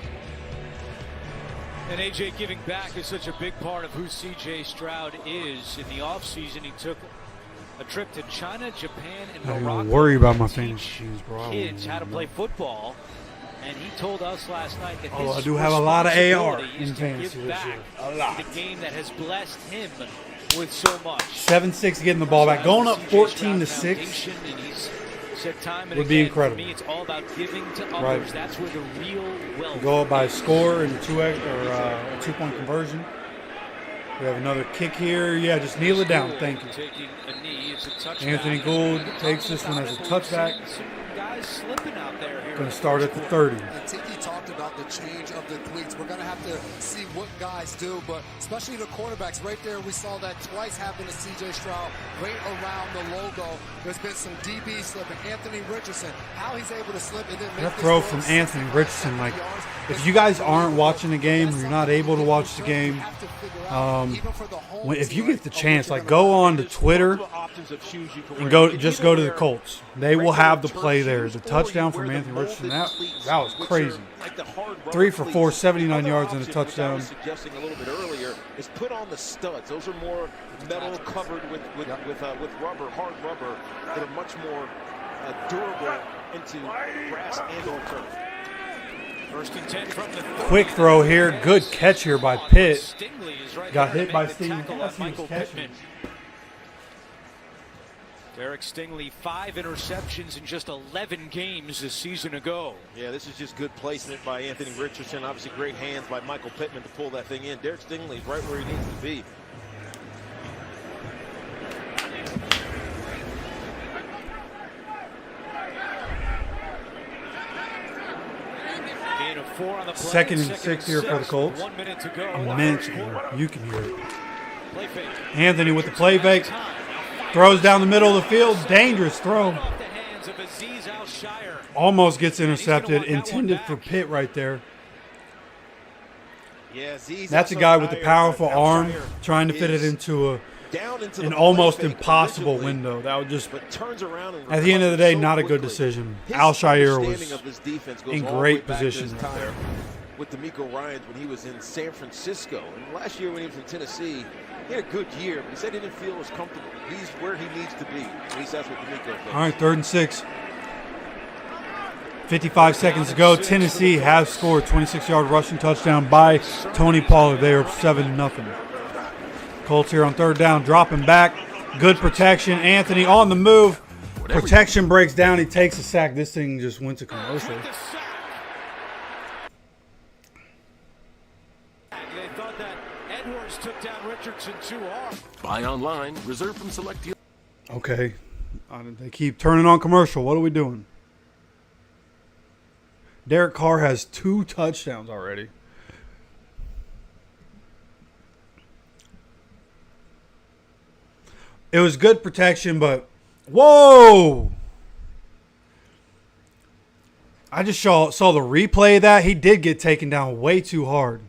And AJ, giving back is such a big part of who CJ Stroud is. In the offseason, he took a trip to China, Japan, and Morocco. I don't worry about my fantasy teams, bro. Kids how to play football. And he told us last night that his I do have a lot of AR is in to fantasy give this back year. A lot. the game that has blessed him with so much. 7-6 getting the ball back. Going up 14-6 Said time and would be again, incredible. For me, it's all about giving to others. Right. That's where the real wealth. Go up by a score and a 2-point conversion. We have another kick here. Yeah, just kneel it down. Thank you. Taking a knee. It's a touchback. Anthony Gould takes this one as a touchback. Some guys slipping out there. Going to start at the 30. And Tiki talked about the change of the tweaks. We're going to have to see what guys do, but especially the quarterbacks. Right there, we saw that twice happen to CJ Stroud right around the logo. There's been some DB slipping. Anthony Richardson, how he's able to slip and then make That throw from Anthony Richardson, like, if you guys aren't watching the game or you're not able to watch the game, if you get the chance, like, go on to Twitter and go to the Colts. They will have the play there. The touchdown from Anthony Richardson, that was crazy. 3 for 4, 79 yards and a touchdown. Suggesting a little bit earlier is put on the studs. Those are more metal covered with rubber, hard rubber, that are much more durable into grass and or turf. First and 10 from the Quick throw here. Good catch here by Pitt. Got hit by Steve. Derek Stingley, 5 interceptions in just 11 games this season ago. Yeah, this is just good placement by Anthony Richardson. Obviously great hands by Michael Pittman to pull that thing in. Derek Stingley is right where he needs to be. Gain of 4 on the play. Second and 6 here for the Colts. 1 minute to go. A minute. You can hear it. Anthony with the play fake. Throws down the middle of the field. Dangerous throw. Almost gets intercepted. Intended for Pitt right there. That's a guy with the powerful arm trying to fit it into an almost impossible window. That would just, at the end of the day, not a good decision. Al-Shire was in great position right there. With D'Amico Ryans when he was in San Francisco. And last year when he was in Tennessee, he had a good year, but he said he didn't feel as comfortable. He's where he needs to be. At least that's what D'Amico thinks. All right, 3rd and 6. 55 seconds to go. Tennessee has scored 26-yard rushing touchdown by Tony Pollard. They are up 7-0. Colts here on 3rd down, dropping back. Good protection. Anthony on the move. Protection breaks down. He takes a sack. This thing just went to commercial. They thought that Edwards took down Richardson too hard. Buy online, reserve from select dealers. Okay. They keep turning on commercial. What are we doing? Derek Carr has 2 touchdowns already. It was good protection, but whoa! I just saw the replay of that. He did get taken down way too hard.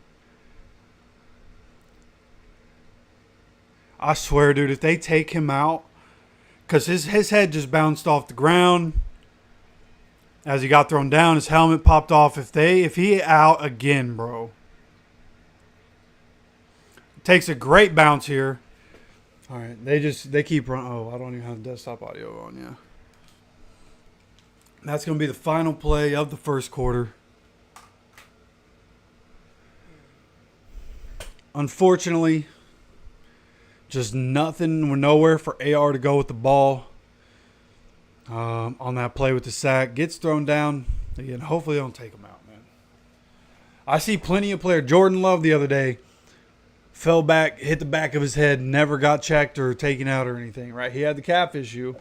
I swear, dude, if they take him out, because his head just bounced off the ground as he got thrown down, his helmet popped off. If he out again, bro. Takes a great bounce here. All right, they keep running. Oh, I don't even have desktop audio on, yeah. That's going to be the final play of the first quarter. Unfortunately, just nothing. We're nowhere for AR to go with the ball on that play with the sack. Gets thrown down. Again, hopefully they don't take him out, man. I see plenty of players. Jordan Love the other day fell back, hit the back of his head, never got checked or taken out or anything, right? He had the calf issue.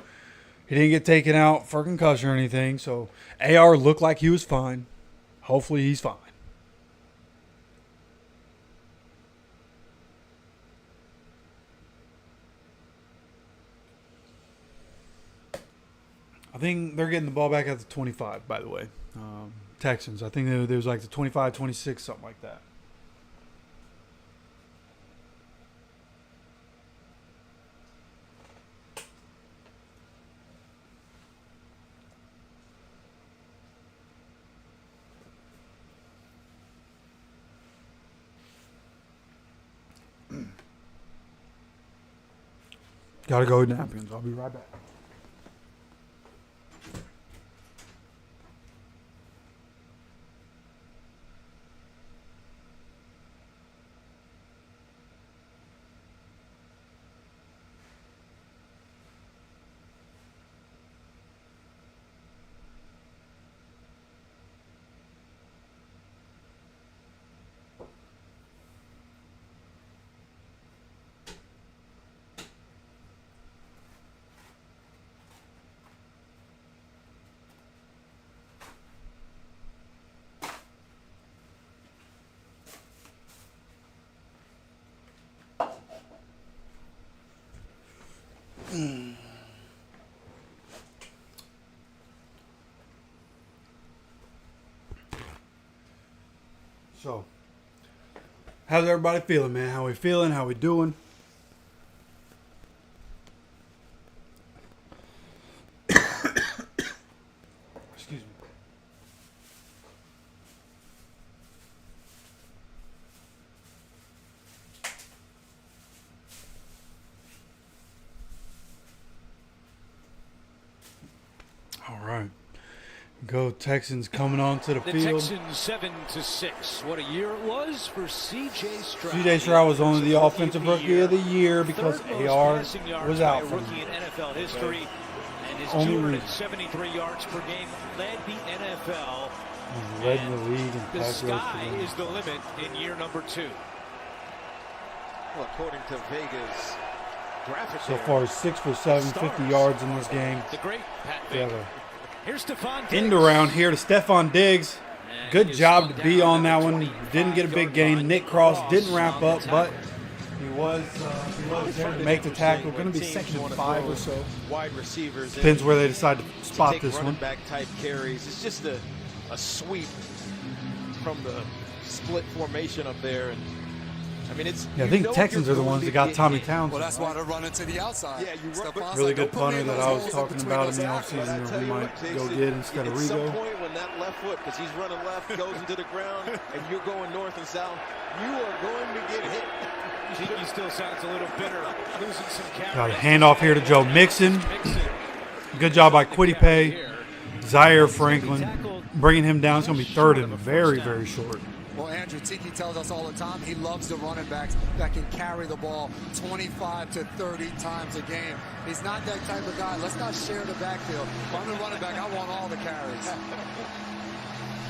He didn't get taken out for concussion or anything. So AR looked like he was fine. Hopefully he's fine. I think they're getting the ball back at the 25, by the way. Texans. I think there was like the 25, 26, something like that. Gotta go with napkins. I'll be right back. So, how's everybody feeling, man? How we feeling? How we doing? Excuse me. All right. Go Texans coming onto the field. Texans 7-6. What a year it was for CJ Stroud. CJ Stroud was only the offensive rookie of the year because AR was out for rookie in NFL history, and his only 273 yards per game led the NFL. Led the league in The pass rush sky per game. is the limit in year number 2. Well, according to Vegas graphic, So far, 6 for 7, 50 yards in this game. The great Pat Yeah, Baker. Here's Stephon Diggs. end around here to Stephon Diggs. Good job to be on that one. Didn't get a big gain. Nick Cross didn't wrap up, but he was there to make the tackle. Going to be second and 5 or so. Wide receivers. Depends where they decide to spot take this running one. back type carries. It's just a sweep from the split formation up there, and I mean it's. Yeah, I think Texans are the ones that got Tommy Townsend. Well, that's why they're running to the outside. Yeah, you Really good punter that I was talking about in the offseason that we might go get instead of At some Rigo. point when that left foot, because he's running left, goes into the ground, and you're going north and south, you are going to get hit. He still sounds a little bitter, losing some carries. Got a handoff here to Joe Mixon. Good job by Quiddy Zaire Franklin. Bringing him down. It's going to be third and very, very short. Well, Andrew Tiki tells us all the time he loves the running backs that can carry the ball 25 to 30 times a game. He's not that type of guy. Let's not share the backfield. If I'm the running back, I want all the carries.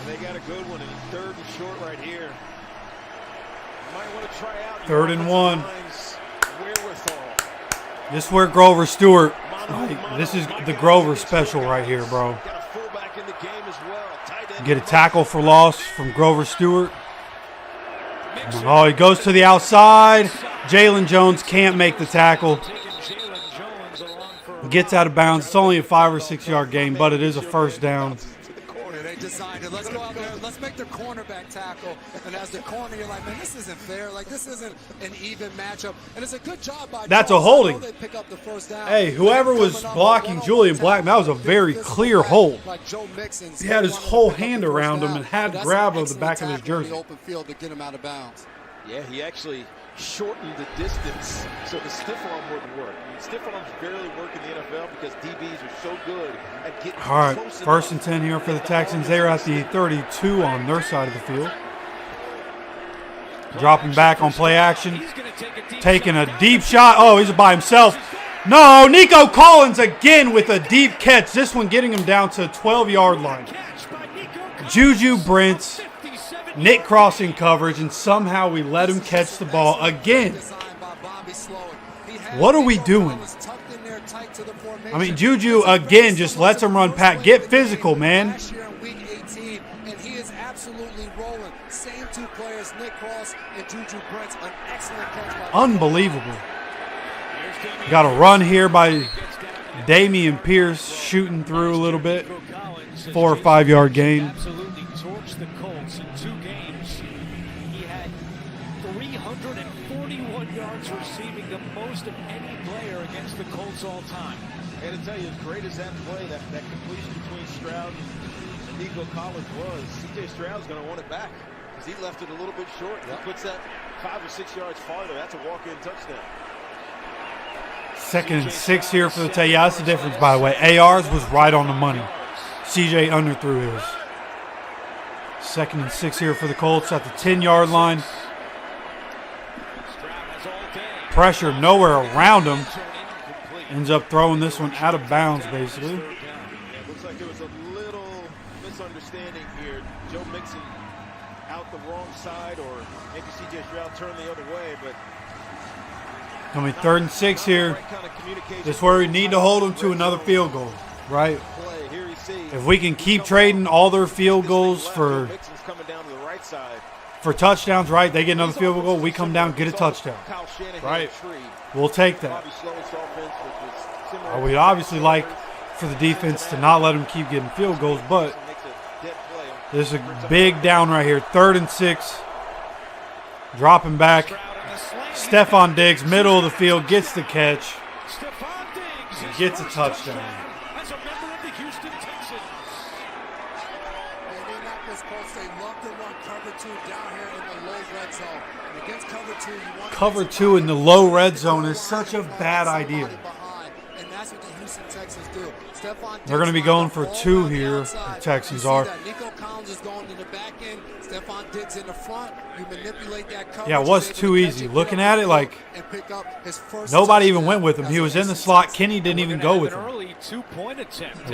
They got a good one in third and short right here. Might want to try out. Third and 1. Wherewithal. This is where Grover Stewart. This is the Grover special right here, bro. Got a fullback in the game as well. Tight end. Get a tackle for loss from Grover Stewart. Oh, he goes to the outside. Jalen Jones can't make the tackle. Gets out of bounds. It's only a 5 or 6 yard gain, but it is a first down. They decided, let's go out there, let's make the cornerback tackle. And as the corner, you're like, man, this isn't fair. Like, this isn't an even matchup. And it's a good job by That's Jones. a holding. They pick up the first down. Hey, whoever was blocking Julian Black, that was a very clear hold. Like Joe Mixon's, He had his whole hand around him and had That's grab an of the back of his excellent tackle in jersey. the open field to get him out of bounds. Yeah, he actually shortened the distance so the stiff arm wouldn't work. I mean, stiff arms barely work in the NFL because DBs are so good at getting All right, close first enough. and 10 here for the Texans. They're at the 32 on their side of the field. Dropping back on play action. Taking a deep shot. Oh, he's by himself. No, Nico Collins again with a deep catch. This one getting him down to the 12-yard line. Juju Brents Nick crossing coverage, and somehow we let him catch the ball again. What are we doing? I mean, Juju, again, just lets him run pat. Get physical, man. And he is absolutely rolling. Same two players, Nick Cross and Juju Brents. An excellent catch. Unbelievable. Got a run here by Dameon Pierce, shooting through a little bit. 4 or 5 yard gain. Absolutely torched the Colts in 2 games. He had 341 yards receiving, the most of any player against the Colts all time. And to tell you, as great as that play, that completion between Stroud and Nico Collins was, CJ Stroud's going to want it back because he left it a little bit short. He puts that 5 or 6 yards farther. That's a walk-in touchdown. 2nd and 6 here for the Tay. Yeah, that's the difference, by the way. AR's was right on the money. CJ underthrew his. 2nd and 6 here for the Colts at the 10-yard line. Pressure nowhere around him. Ends up throwing this one out of bounds, basically. Yeah, it looks like there was a little misunderstanding here. Joe Mixon out the wrong side, or maybe CJ Stroud turned the other way, but Coming 3rd and 6 here. This is where we need to hold them to another field goal, right? If we can keep trading all their field goals for touchdowns, right? They get another field goal. We come down, get a touchdown, right? We'll take that. We'd obviously like for the defense to not let them keep getting field goals, but there's a big down right here. 3rd and 6. Dropping back. Stephon Diggs, middle of the field, gets the catch. Gets a touchdown. As a member of the Houston Texans. The Indianapolis Colts, they love to run cover 2 down here in the low red zone. And against cover 2, you want Cover 2 in the low red zone is such a bad idea. and that's what the Houston Texans do. They're going to be going for 2 here. The Texans are. Nico Collins is going to the back end. Stephon Diggs in the front. You manipulate that coverage. Yeah, it was too easy. Looking at it, like nobody even went with him. He was in the slot. Kenny didn't even go with him.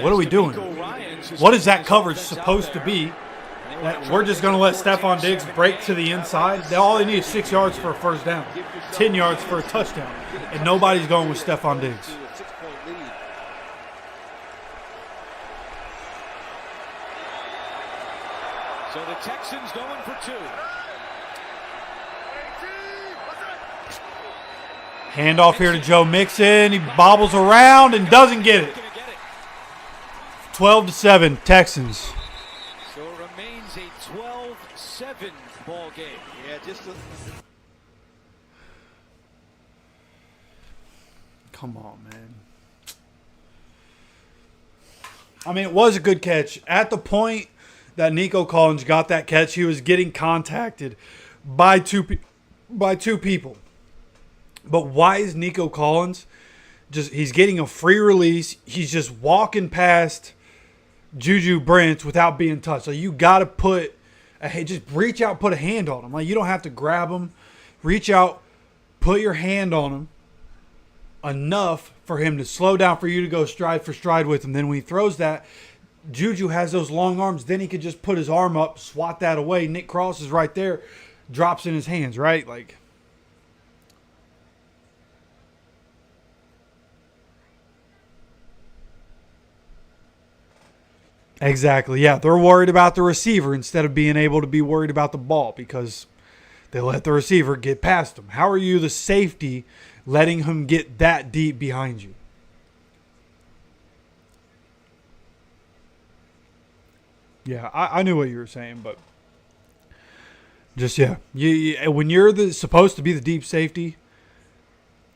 What are we doing? What is that coverage supposed to be? We're just going to let Stephon Diggs break to the inside. All they need is 6 yards for a first down, 10 yards for a touchdown, and nobody's going with Stephon Diggs. So the Texans going for 2. Handoff here to Joe Mixon. He bobbles around and doesn't get it. 12-7, Texans. So it remains a 12-7 ball game. Yeah, just Come on, man. I mean, it was a good catch. At the point that Nico Collins got that catch, he was getting contacted by two people. But why is Nico Collins he's getting a free release. He's just walking past Juju Brents without being touched. So you got to just reach out, put a hand on him. Like, you don't have to grab him. Reach out, put your hand on him enough for him to slow down, for you to go stride for stride with him. Then when he throws that, Juju has those long arms. Then he could just put his arm up, swat that away. Nick Cross is right there, drops in his hands, right? Like, exactly. Yeah, they're worried about the receiver instead of being able to be worried about the ball because they let the receiver get past them. How are you, the safety, letting him get that deep behind you? Yeah, I knew what you were saying, but just, yeah. When you're supposed to be the deep safety,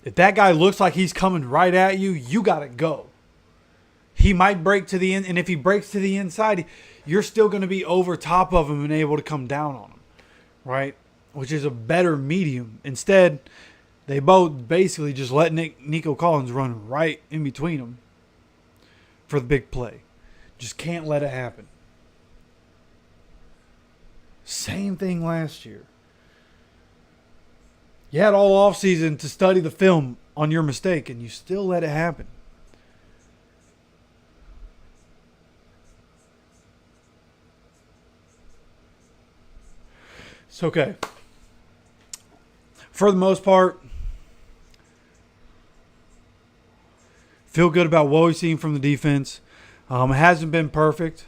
if that guy looks like he's coming right at you, you got to go. He might break to the end, and if he breaks to the inside, you're still going to be over top of him and able to come down on him, right? Which is a better medium. Instead, they both basically just let Nico Collins run right in between them for the big play. Just can't let it happen. Same thing last year. You had all offseason to study the film on your mistake, and you still let it happen. It's okay. For the most part, feel good about what we've seen from the defense. It hasn't been perfect,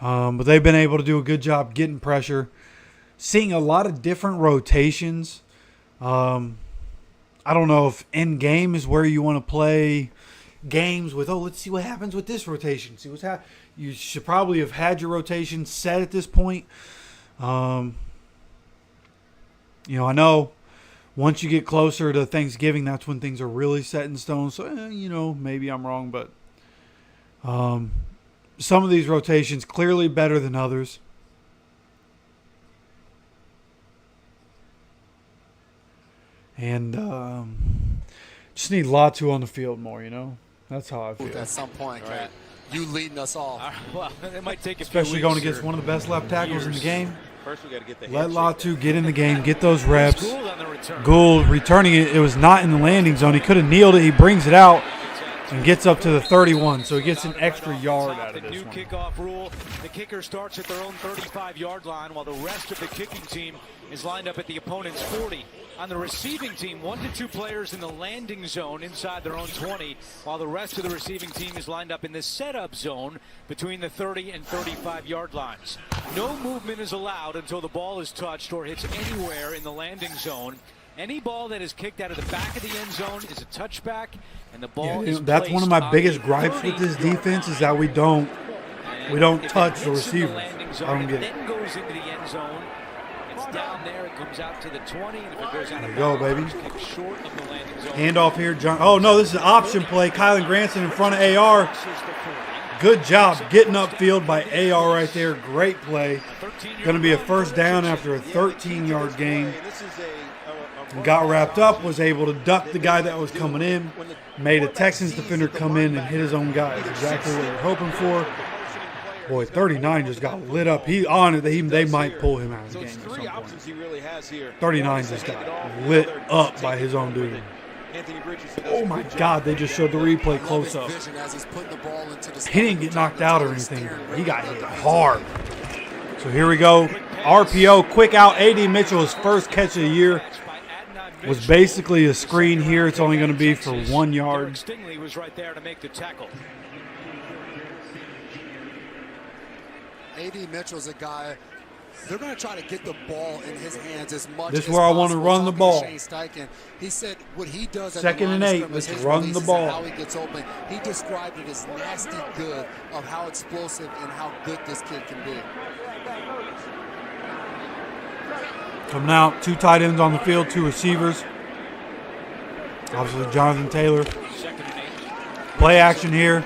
but they've been able to do a good job getting pressure. Seeing a lot of different rotations. I don't know if end game is where you want to play games with, let's see what happens with this rotation. See what's happening. You should probably have had your rotation set at this point. I know once you get closer to Thanksgiving, that's when things are really set in stone. So, maybe I'm wrong, but some of these rotations clearly better than others. And just need Latu on the field more, That's how I feel. At some point, Kat, you leading us all. Well, it might take especially going against one of the best left tackles in the game. First, we got to get the Let Latu get in the game, get those reps. Gould returning it. It was not in the landing zone. He could have kneeled it. He brings it out and gets up to the 31, so he gets an extra yard out of this one. The new kickoff rule, the kicker starts at their own 35-yard line while the rest of the kicking team is lined up at the opponent's 40. On the receiving team, 1 to 2 players in the landing zone inside their own 20, while the rest of the receiving team is lined up in the setup zone between the 30 and 35-yard lines. No movement is allowed until the ball is touched or hits anywhere in the landing zone. Any ball that is kicked out of the back of the end zone is a touchback, and the ball is that's one of my biggest gripes with this defense is that we don't touch the receivers. I don't get it. Then goes into the end zone. It's down there. It comes out to the 20, and if it goes out There of you go, bounds, baby. kick short of the landing zone. Handoff here, John. Oh no, this is an option play. Kylan Granson in front of AR. Good job getting upfield by AR right there. Great play. Going to be a first down after a 13-yard gain. And got wrapped up, was able to duck the guy that was coming in, made a Texans defender come in and hit his own guy. That's exactly what you're hoping for. Boy, 39 just got lit up. He on it. They might pull him out of the game at some point. 39 just got lit up by his own dude. Oh my God, they just showed the replay close up. He didn't get knocked out or anything. He got hit hard. So here we go. RPO, quick out. A.D. Mitchell's first catch of the year. Was basically a screen here. It's only going to be for 1 yard. Stingley was right there to make the tackle. A.D. Mitchell's a guy, they're going to try to get the ball in his hands as much This is as where I want to possible. run the ball. Shane Steichen, he said what he does at Second the and line 8. of Let's scrimmage, his run the releases ball. and how he gets open. He described it as nasty good of how explosive and how good this kid can be. Coming out, 2 tight ends on the field, 2 receivers. Obviously, Jonathan Taylor. Play action here.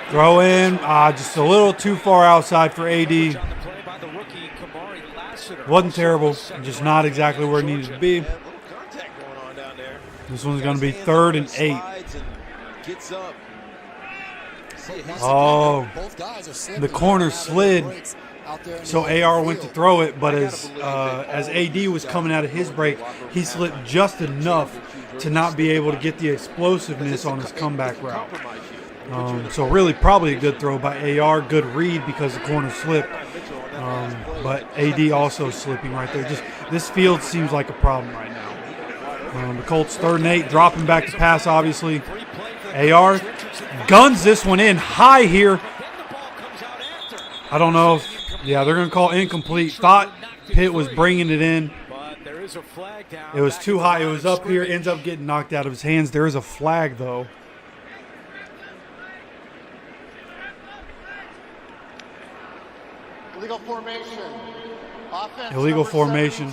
Throw in. Just a little too far outside for AD. Wasn't terrible. Just not exactly where it needed to be. This one's going to be 3rd and 8. Oh, the corner slid. So AR went to throw it, but as AD was coming out of his break, he slipped just enough to not be able to get the explosiveness on his comeback route. So really probably a good throw by AR, good read because the corner slipped. But AD also slipping right there. Just this field seems like a problem right now. The Colts 3rd and 8, dropping back to pass obviously. AR guns this one in high here. I don't know if, they're going to call incomplete. Thought Pitt was bringing it in. It was too high. It was up here. Ends up getting knocked out of his hands. There is a flag, though. Illegal formation. Offense Illegal formation.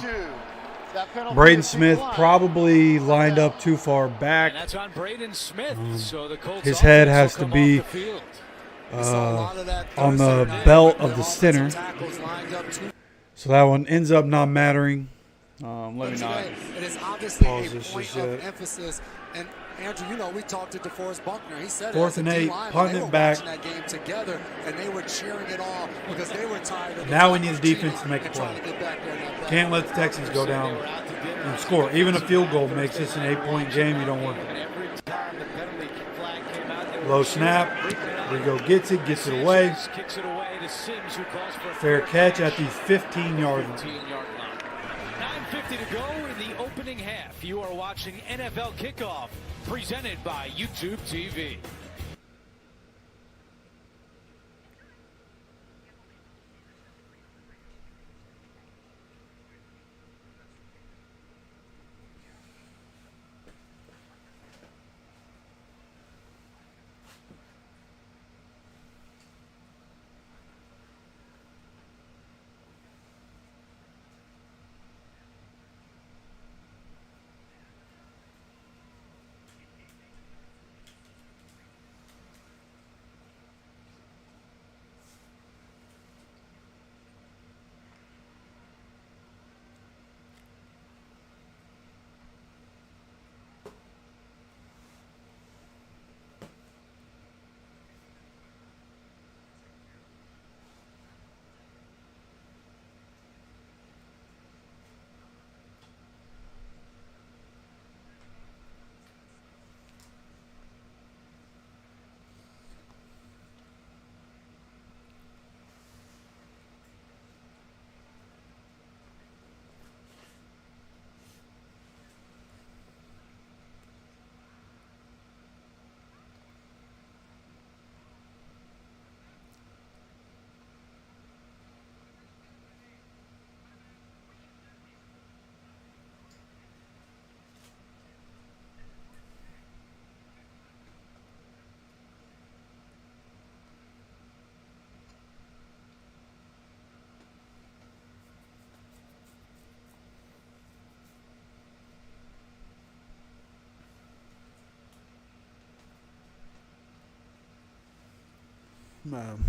Braden Smith probably lined up too far back. And that's on Braden Smith. So the Colts His head has to come be off the field. on the belt of the center. So that one ends up not mattering. Let me not It is obviously pause a this point just of yet. emphasis. And Andrew, we talked to DeForest Buckner. He said 4th and 8, punting it back. That game together, and they were cheering it on because they were tired of Now we need the defense to make a play. Can't let the Texans go down and score. Even a field goal makes this an 8-point game. You don't want it. Low snap. Rigo gets it away. Kicks it away. to Sims, who calls for a Fair catch at the 15-yard line. 15-yard line. 9:50 to go in the opening half. You are watching NFL Kickoff, presented by YouTube TV. Man.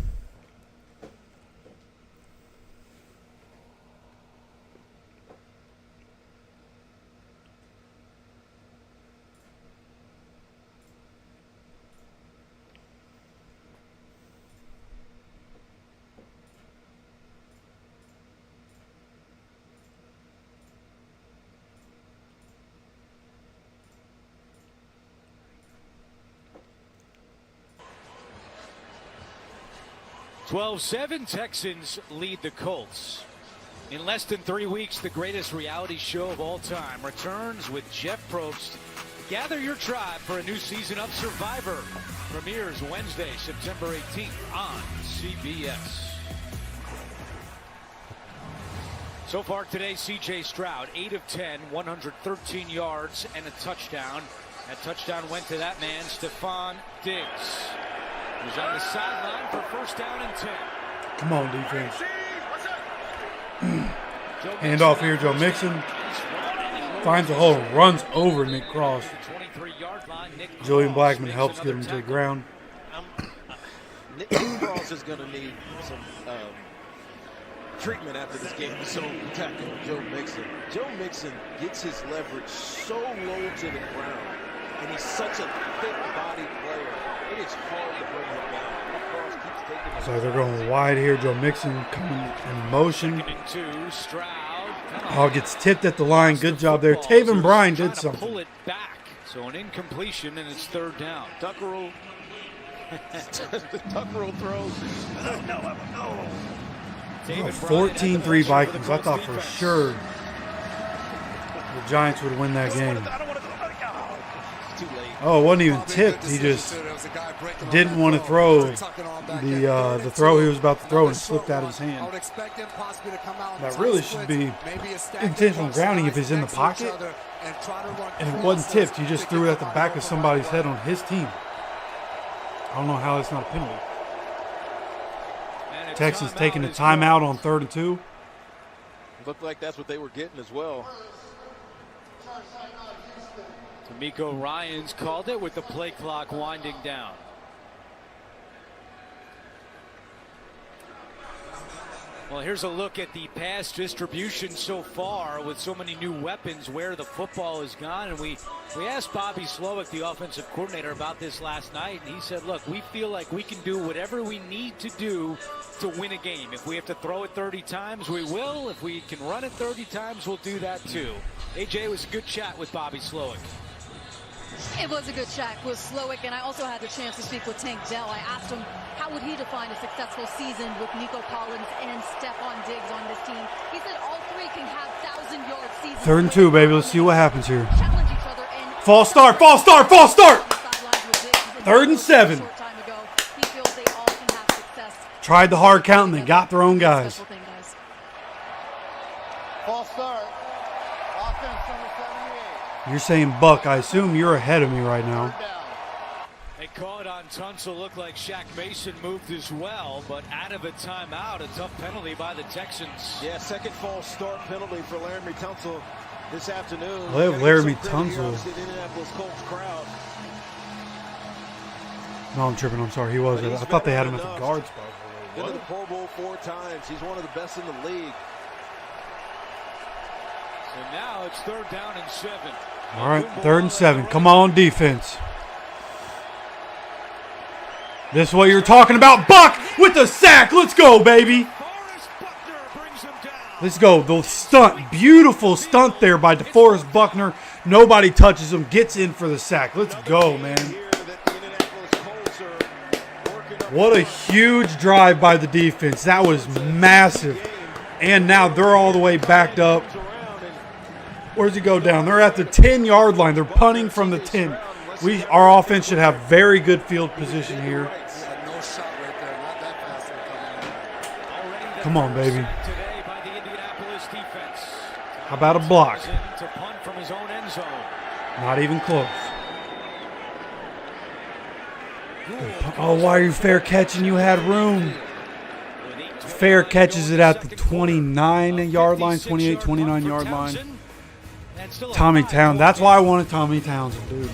(12-7) Texans lead the Colts. In less than 3 weeks, the greatest reality show of all time returns with Jeff Probst. Gather your tribe for a new season of Survivor. Premieres Wednesday, September 18th on CBS. So far today, CJ Stroud, 8 of 10, 113 yards and a touchdown. That touchdown went to that man, Stephon Diggs. He's on the sideline for first down and 10. Come on, defense. Hand off here, Joe Mixon. Finds a hole, runs over Nick Cross. Julian Blackman helps get him to the ground. Nick Cross is going to need some treatment after this game. So tackling Joe Mixon. Joe Mixon gets his leverage so low to the ground, and he's such a thick-bodied player. It is hard to bring him down. Nick Cross keeps taking the So they're going wide here. Joe Mixon coming in motion. Oh, gets tipped at the line. Good job there. Taven Bryan did something. Pull it back. So an incompletion, and it's third down. Tuckerell. The Tuckerell throw. No. 14-3 Vikings. I thought for sure the Giants would win that game. Oh, it wasn't even tipped. He just didn't want to throw the throw he was about to throw and slipped out of his hand. That really should be intentional grounding if he's in the pocket. And it wasn't tipped. He just threw it at the back of somebody's head on his team. I don't know how that's not a penalty. Texans taking a timeout on 3rd and 2. Looked like that's what they were getting as well. D'Amico Ryans called it with the play clock winding down. Well, here's a look at the pass distribution so far with so many new weapons, where the football has gone. And we asked Bobby Slowick, the offensive coordinator, about this last night, and he said, look, we feel like we can do whatever we need to do to win a game. If we have to throw it 30 times, we will. If we can run it 30 times, we'll do that too. AJ, was a good chat with Bobby Slowick. It was a good chat with Slowick, and I also had the chance to speak with Tank Dell. I asked him how would he define a successful season with Nico Collins and Stephon Diggs on this team? He said all three can have 1,000-yard seasons. 3rd and 2, baby. Let's see what happens here. Challenge each other and False start, false start, false start. 3rd and 7. He feels they all can have success. Tried the hard count and they got their own guys. False start. Offense number 78. You're saying Buck. I assume you're ahead of me right now. They call it on Tunsil. Looked like Shaq Mason moved as well, but out of a timeout. A tough penalty by the Texans. Yeah, second false start penalty for Laramie Tunsil this afternoon. Well, they have Laramie Tunsil. The Indianapolis Colts crowd. No, I'm tripping. I'm sorry. He was. I thought they had him at the guard spot. Been to the Pro Bowl 4 times. He's one of the best in the league. So now it's 3rd down and 7. All right, 3rd and 7. Come on, defense. This is what you're talking about. Buck with the sack. Let's go, baby. Let's go. The stunt. Beautiful stunt there by DeForest Buckner. Nobody touches him. Gets in for the sack. Let's go, man. What a huge drive by the defense. That was massive. And now they're all the way backed up. Where's he go down? They're at the 10-yard line. They're punting from the 10. Our offense should have very good field position here. Come on, baby. How about a block? Not even close. Oh, why are you fair catching? You had room. Fair catches it at the 29-yard line, 28, 29-yard line. Tommy Townsend. That's why I wanted Tommy Townsend, dude.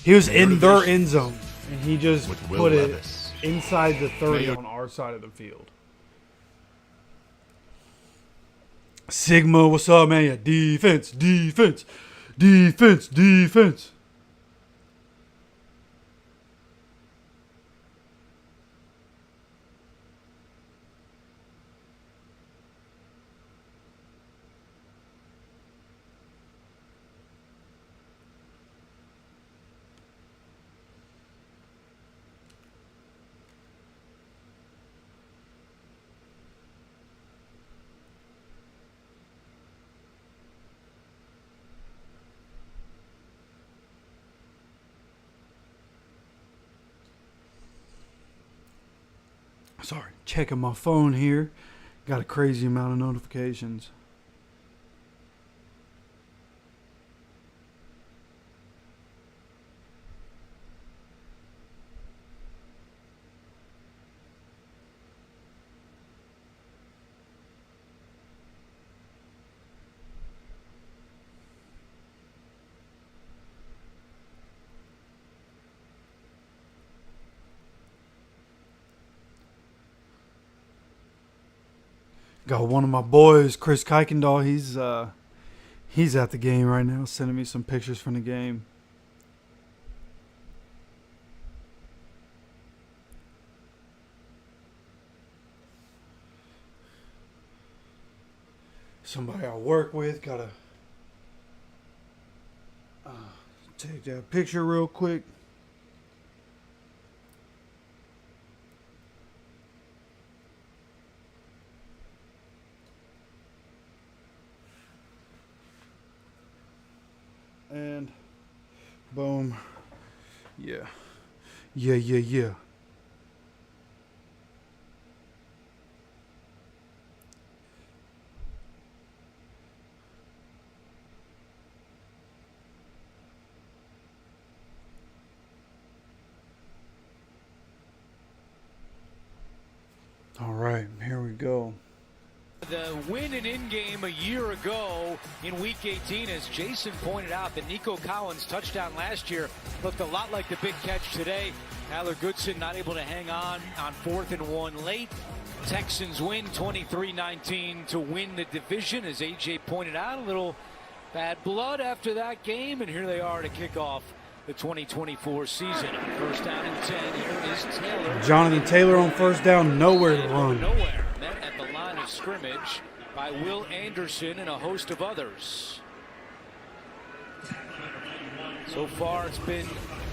He was in their end zone, and he just put it inside the 30 on our side of the field. Sigma, what's up, man? Yeah, defense, defense, defense, defense. Sorry, checking my phone here. Got a crazy amount of notifications. Got one of my boys, Chris Kuykendall. He's at the game right now, sending me some pictures from the game. Somebody I work with, gotta take that picture real quick. And boom. Yeah. Yeah. All right, here we go. The win and in-game a year ago in Week 18, as Jason pointed out, the Nico Collins touchdown last year looked a lot like the big catch today. Tyler Goodson not able to hang on 4th and 1 late. Texans win 23-19 to win the division. As AJ pointed out, a little bad blood after that game, and here they are to kick off the 2024 season. 1st down and 10. Here is Taylor. Jonathan Taylor on 1st down, nowhere to run. Nowhere. Met at the line of scrimmage by Will Anderson and a host of others. So far, it's been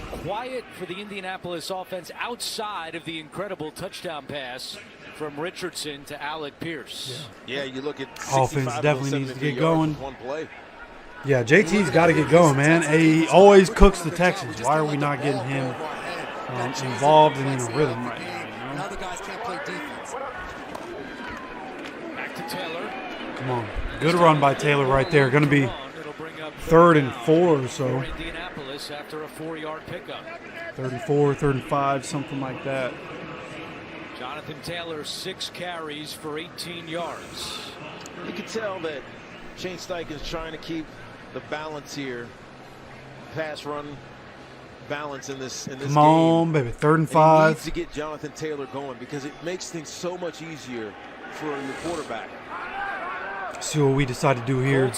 quiet for the Indianapolis offense outside of the incredible touchdown pass from Richardson to Alec Pierce. Yeah, you look at Offense definitely needs to get going. One play. Yeah, JT's got to get going, man. He always cooks the Texans. Why are we not getting him involved and in a rhythm right now? Now the guys can't play defense. Back to Taylor. Come on. Good run by Taylor right there. Going to be 3rd and 4 or so. Indianapolis after a 4-yard pickup. 34, 3rd and 5, something like that. Jonathan Taylor, 6 carries for 18 yards. You can tell that Shane Steichen is trying to keep the balance here. Pass run balance in this game. Come on, baby. 3rd and 5. He needs to get Jonathan Taylor going because it makes things so much easier for your quarterback. See what we decide to do here.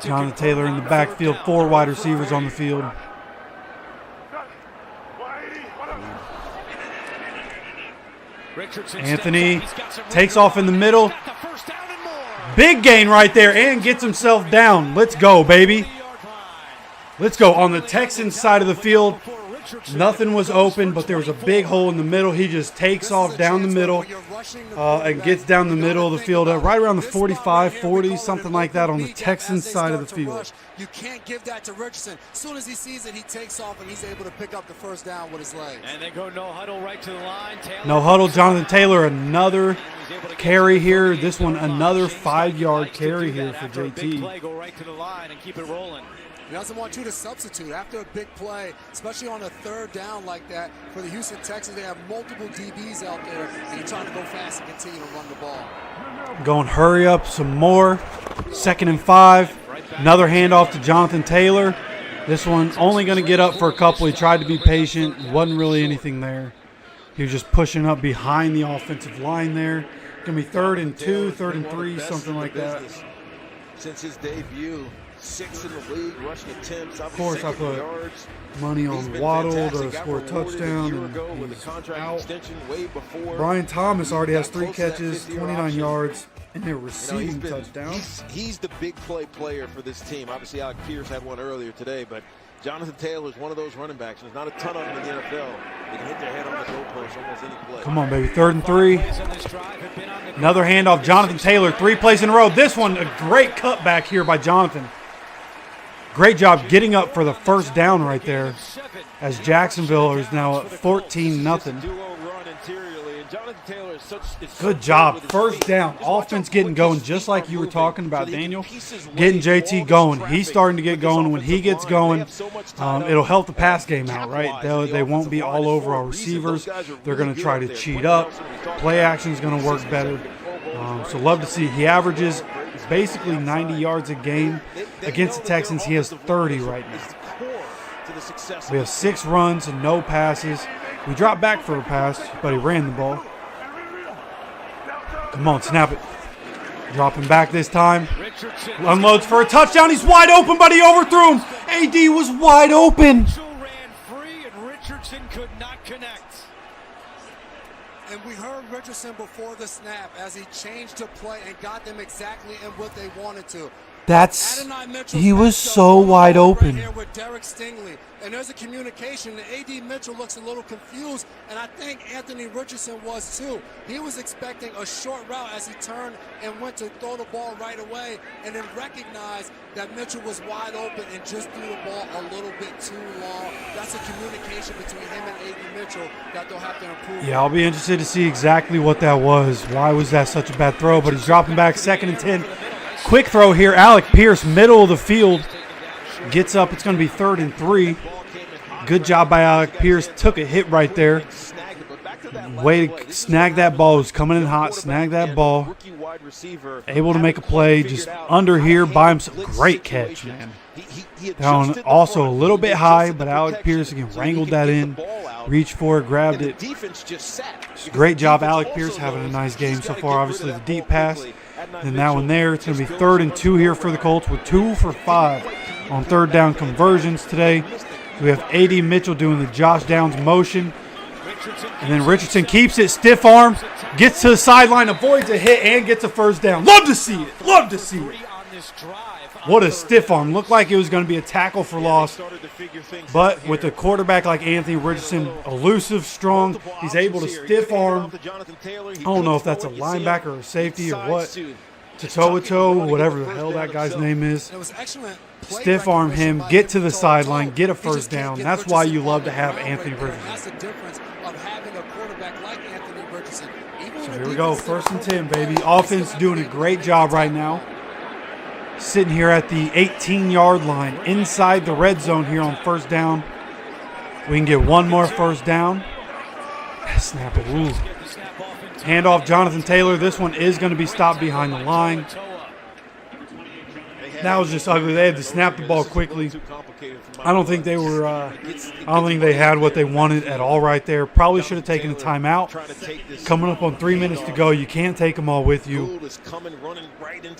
Jonathan Taylor in the backfield, 4 wide receivers on the field. Anthony takes off in the middle. Big gain right there and gets himself down. Let's go, baby. Let's go. On the Texans side of the field, nothing was open, but there was a big hole in the middle. He just takes off down the middle and gets down the middle of the field, right around the 45, 40, something like that on the Texans side of the field. You can't give that to Richardson. As soon as he sees it, he takes off and he's able to pick up the first down with his legs. And they go no huddle right to the line. No huddle. Jonathan Taylor, another carry here. This one, another 5-yard carry here for JT. Go right to the line and keep it rolling. He doesn't want you to substitute after a big play, especially on a 3rd down like that. For the Houston Texans, they have multiple DBs out there, and you're trying to go fast and continue to run the ball. Going hurry up some more. 2nd and 5. Another handoff to Jonathan Taylor. This one only going to get up for a couple. He tried to be patient. Wasn't really anything there. He was just pushing up behind the offensive line there. Going to be 3rd and 2, 3rd and 3, something like that. Since his debut. 6 in the league, rushing attempts. Of course, I put money on Waddle to score a touchdown. And he's out. Brian Thomas already has 3 catches, 29 yards, and they're receiving touchdowns. He's the big play player for this team. Obviously, Alec Pierce had one earlier today, but Jonathan Taylor is one of those running backs. There's not a ton of them in the NFL. They can hit their head on the goalpost almost any play. Come on, baby. 3rd and 3. Another handoff. Jonathan Taylor, 3 plays in a row. This one, a great cutback here by Jonathan. Great job getting up for the first down right there as Jacksonville is now at 14-0. Good job. First down. Offense getting going just like you were talking about, Daniel. Getting JT going. He's starting to get going. When he gets going, it'll help the pass game out, right? They won't be all over our receivers. They're going to try to cheat up. Play action is going to work better. So love to see. He averages basically 90 yards a game. Against the Texans, he has 30 right now. We have 6 runs and no passes. We dropped back for a pass, but he ran the ball. Come on, snap it. Dropping back this time. Unloads for a touchdown. He's wide open, but he overthrew him. AD was wide open. Ran free, and Richardson could not connect. And we heard Richardson before the snap as he changed to play and got them exactly in what they wanted to. He was so wide open. Here with Derek Stingley, and there's a communication. AD Mitchell looks a little confused, and I think Anthony Richardson was too. He was expecting a short route as he turned and went to throw the ball right away, and then recognized that Mitchell was wide open and just threw the ball a little bit too long. That's a communication between him and AD Mitchell that they'll have to improve. Yeah, I'll be interested to see exactly what that was. Why was that such a bad throw? But he's dropping back, 2nd and 10. Quick throw here. Alec Pierce, middle of the field. Gets up. It's going to be 3rd and 3. Good job by Alec Pierce. Took a hit right there. Way to snag that ball. Was coming in hot. Snag that ball. Able to make a play. Just under here by himself. Great catch, man. Down also a little bit high, but Alec Pierce again wrangled that in. Reached for it, grabbed it. Great job, Alec Pierce, having a nice game so far. Obviously, the deep pass. And that one there. It's going to be 3rd and 2 here for the Colts with 2 for 5 on 3rd down conversions today. We have A.D. Mitchell doing the Josh Downs motion. And then Richardson keeps it, stiff arm, gets to the sideline, avoids a hit, and gets a first down. Love to see it. Love to see it. this drive. What a stiff arm. Looked like it was going to be a tackle for loss. But with a quarterback like Anthony Richardson, elusive, strong, he's able to stiff arm. I don't know if that's a linebacker or a safety or what. To toe-to-toe, whatever the hell that guy's name is. Stiff arm him, get to the sideline, get a first down. That's why you love to have Anthony Richardson. That's the difference of having a quarterback like Anthony Richardson. So here we go, 1st and 10, baby. Offense doing a great job right now. Sitting here at the 18-yard line, inside the red zone here on 1st down. We can get one more 1st down. Snap it. Ooh. Handoff, Jonathan Taylor. This one is going to be stopped behind the line. That was just ugly. They had to snap the ball quickly. I don't think they were. I don't think they had what they wanted at all right there. Probably should have taken a timeout. Coming up on 3 minutes to go. You can't take them all with you.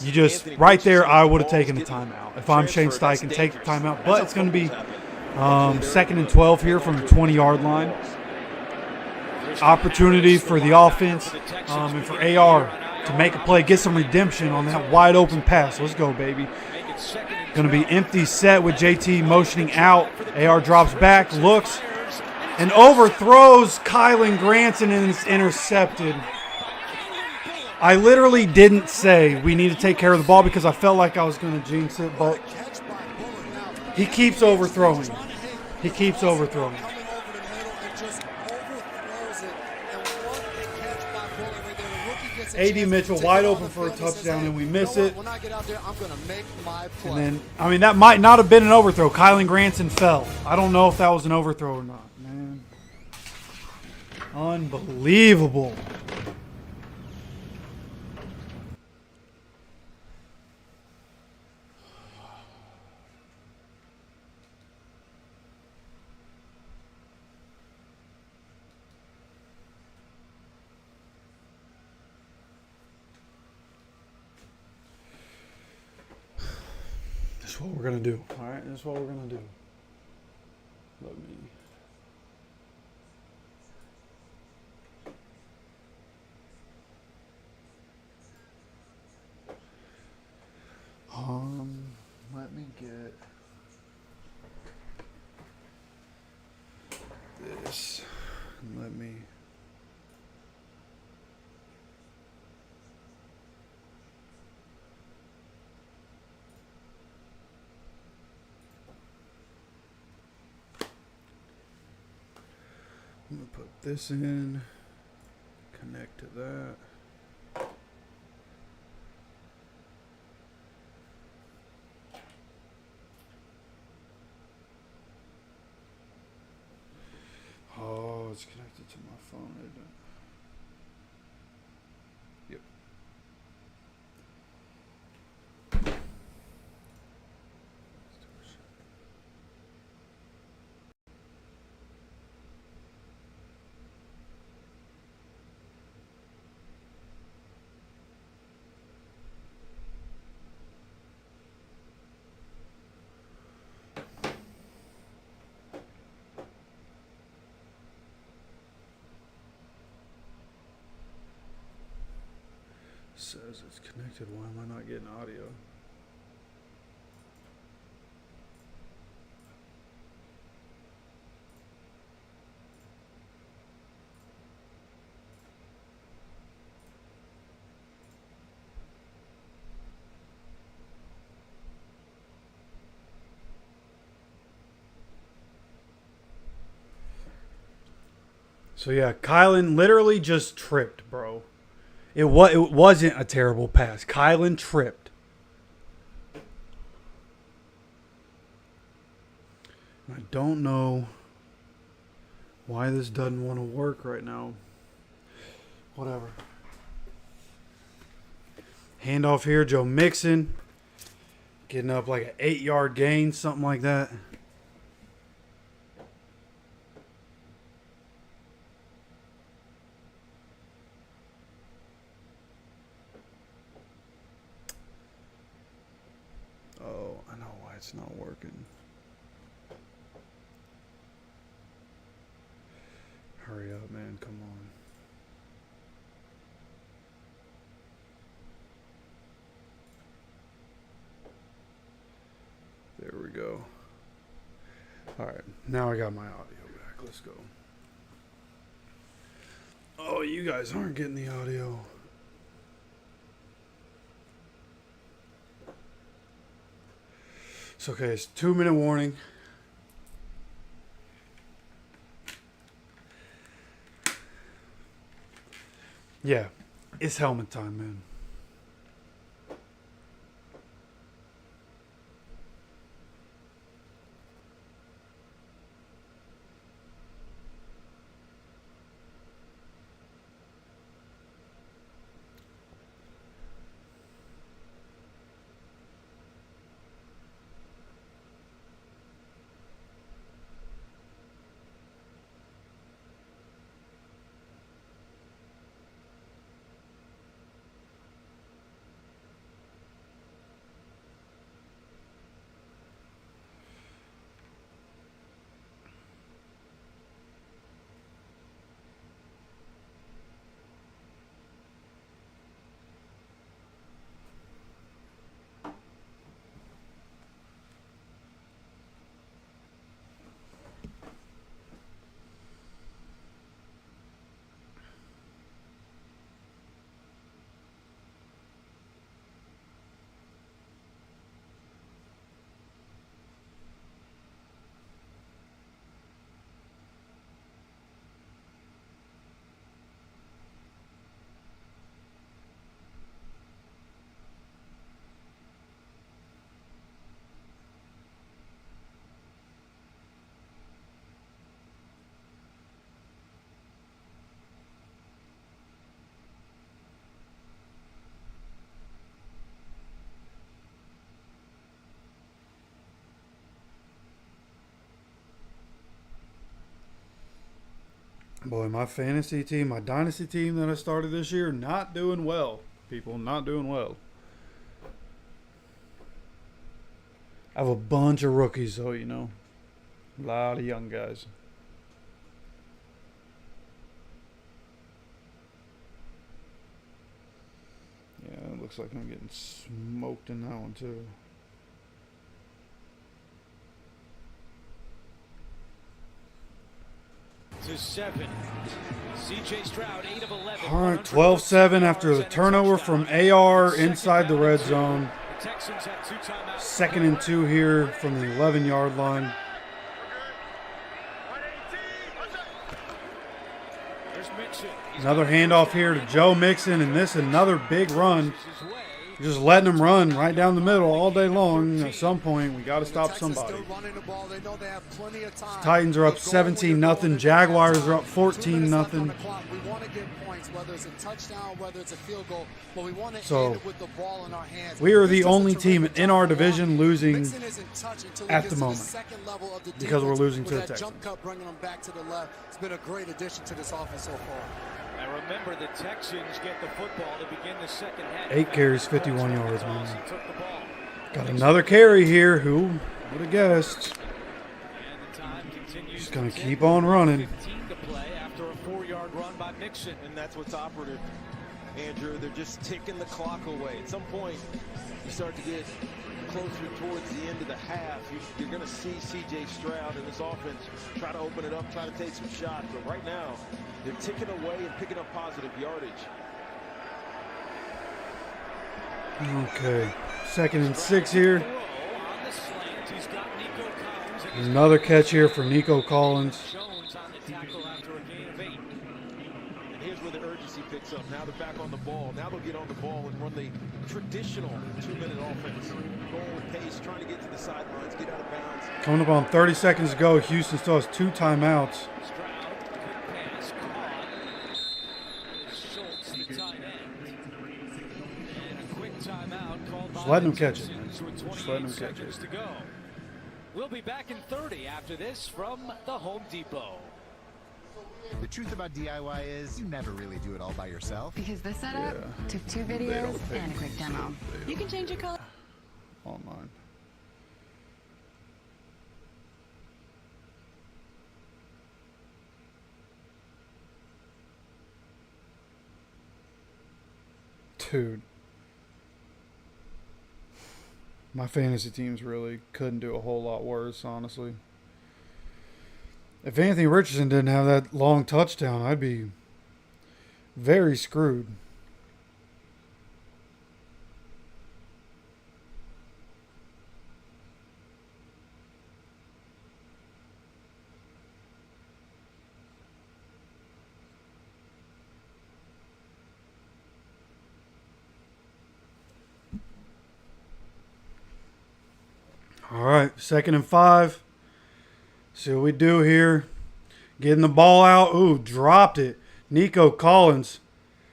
You just right there. I would have taken a timeout if I'm Shane Steichen. Take the timeout, but it's going to be 2nd and 12 here from the 20-yard line. Opportunity for the offense and for AR to make a play, get some redemption on that wide open pass. Let's go, baby. Going to be empty set with JT motioning out. AR drops back, looks, and overthrows Kylan Granson, and it's intercepted. I literally didn't say we need to take care of the ball because I felt like I was going to jinx it, but he keeps overthrowing. He keeps overthrowing. A.D. Mitchell wide open for a touchdown, and we miss it. And then, I mean, that might not have been an overthrow. Kylan Granson fell. I don't know if that was an overthrow or not, man. Unbelievable. That's what we're going to do. All right, that's what we're going to do. Let me... let me get this. Let me... I'm going to put this in, connect to that. Oh, it's connected to my phone, isn't it? Yep. Says it's connected. Why am I not getting audio? So yeah, Kylan literally just tripped, bro. It wasn't a terrible pass. Kylan tripped. I don't know why this doesn't want to work right now. Whatever. Handoff here, Joe Mixon. Getting up like an 8-yard gain, something like that. It's not working. Hurry up, man. Come on. All right, now I got my audio back. Let's go. Oh, you guys aren't getting the audio. It's okay. It's 2-minute warning. Yeah, it's helmet time, man. Boy, my fantasy team, my dynasty team that I started this year, not doing well. People, not doing well. I have a bunch of rookies, though, you know. A lot of young guys. Yeah, it looks like I'm getting smoked in that one, too. To 7. CJ Stroud, 8 of 11. All right, 12-7 after the turnover from AR inside the red zone. Second and 2 here from the 11-yard line. Another handoff here to Joe Mixon, and this another big run. Just letting them run right down the middle all day long. At some point, we got to stop somebody. Titans are up 17-0. Jaguars are up 14-0. So we are the only team in our division losing at the moment because we're losing to the Texans. It's been a great addition to this offense so far. And remember, the Texans get the football to begin the second half. 8 carries, 51 yards, man. Got another carry here. Who would have guessed? Just going to keep on running. 15 to play after a 4-yard run by Mixon. And that's what's operative, Andrew. They're just ticking the clock away. At some point, you start to get closer towards the end of the half. You're going to see CJ Stroud and this offense try to open it up, try to take some shots. But right now, they're ticking away and picking up positive yardage. Okay, 2nd and 6 here. Another catch here for Nico Collins. And here's where the urgency picks up. Now they're back on the ball. Now they'll get on the ball and run the traditional 2-minute offense. Going with pace, trying to get to the sidelines, get out of bounds. Coming up on 30 seconds to go. Houston still has 2 timeouts. Just letting them catch it. Just letting them catch it. We'll be back in 30 after this from the Home Depot. The truth about DIY is you never really do it all by yourself. Because this setup took 2 videos and a quick demo. You can change your color. Online. Dude. My fantasy teams really couldn't do a whole lot worse, honestly. If Anthony Richardson didn't have that long touchdown, I'd be very screwed. All right, 2nd and 5. See what we do here. Getting the ball out. Ooh, dropped it. Nico Collins.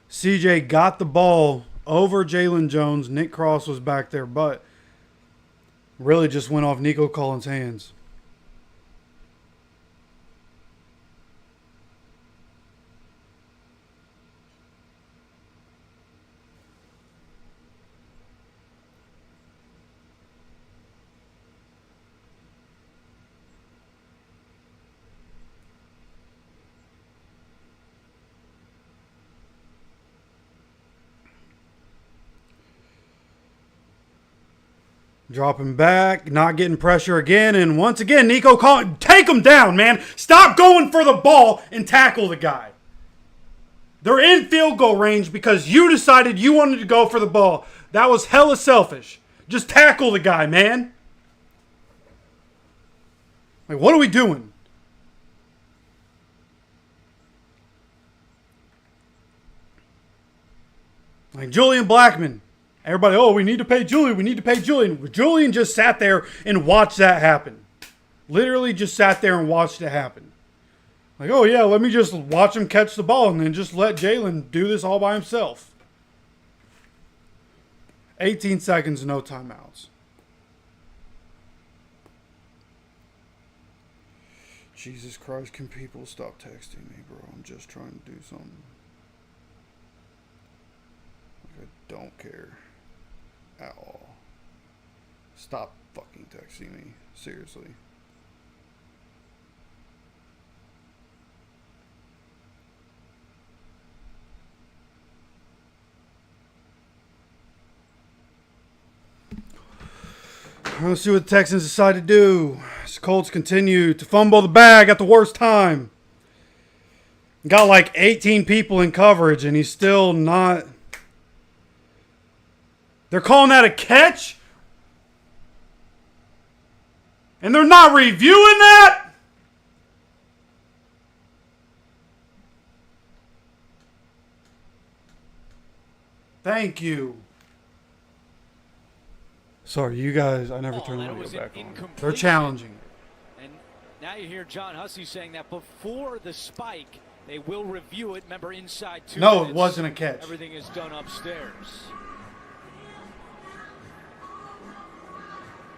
CJ got the ball over Jalen Jones. Nick Cross was back there, but really just went off Nico Collins' hands. Dropping back, not getting pressure again, and once again, Nico Collins, take him down, man. Stop going for the ball and tackle the guy. They're in field goal range because you decided you wanted to go for the ball. That was hella selfish. Just tackle the guy, man. Like, what are we doing? Like Julian Blackman. Everybody, oh, we need to pay Julian. We need to pay Julian. Julian just sat there and watched that happen. Literally just sat there and watched it happen. Like, oh, yeah, let me just watch him catch the ball and then just let Jalen do this all by himself. 18 seconds, no timeouts. Jesus Christ, can people stop texting me, bro? I'm just trying to do something. Like, I don't care. At all. Stop fucking texting me. Seriously. Let's see what the Texans decide to do. The Colts continue to fumble the bag at the worst time. Got like 18 people in coverage and he's still not... They're calling that a catch? And they're not reviewing that? Thank you. Sorry, you guys, I never turned the audio back on. They're challenging. And now you hear John Hussey saying that before the spike, they will review it. Remember, inside 2 minutes. No, it wasn't a catch. Everything is done upstairs.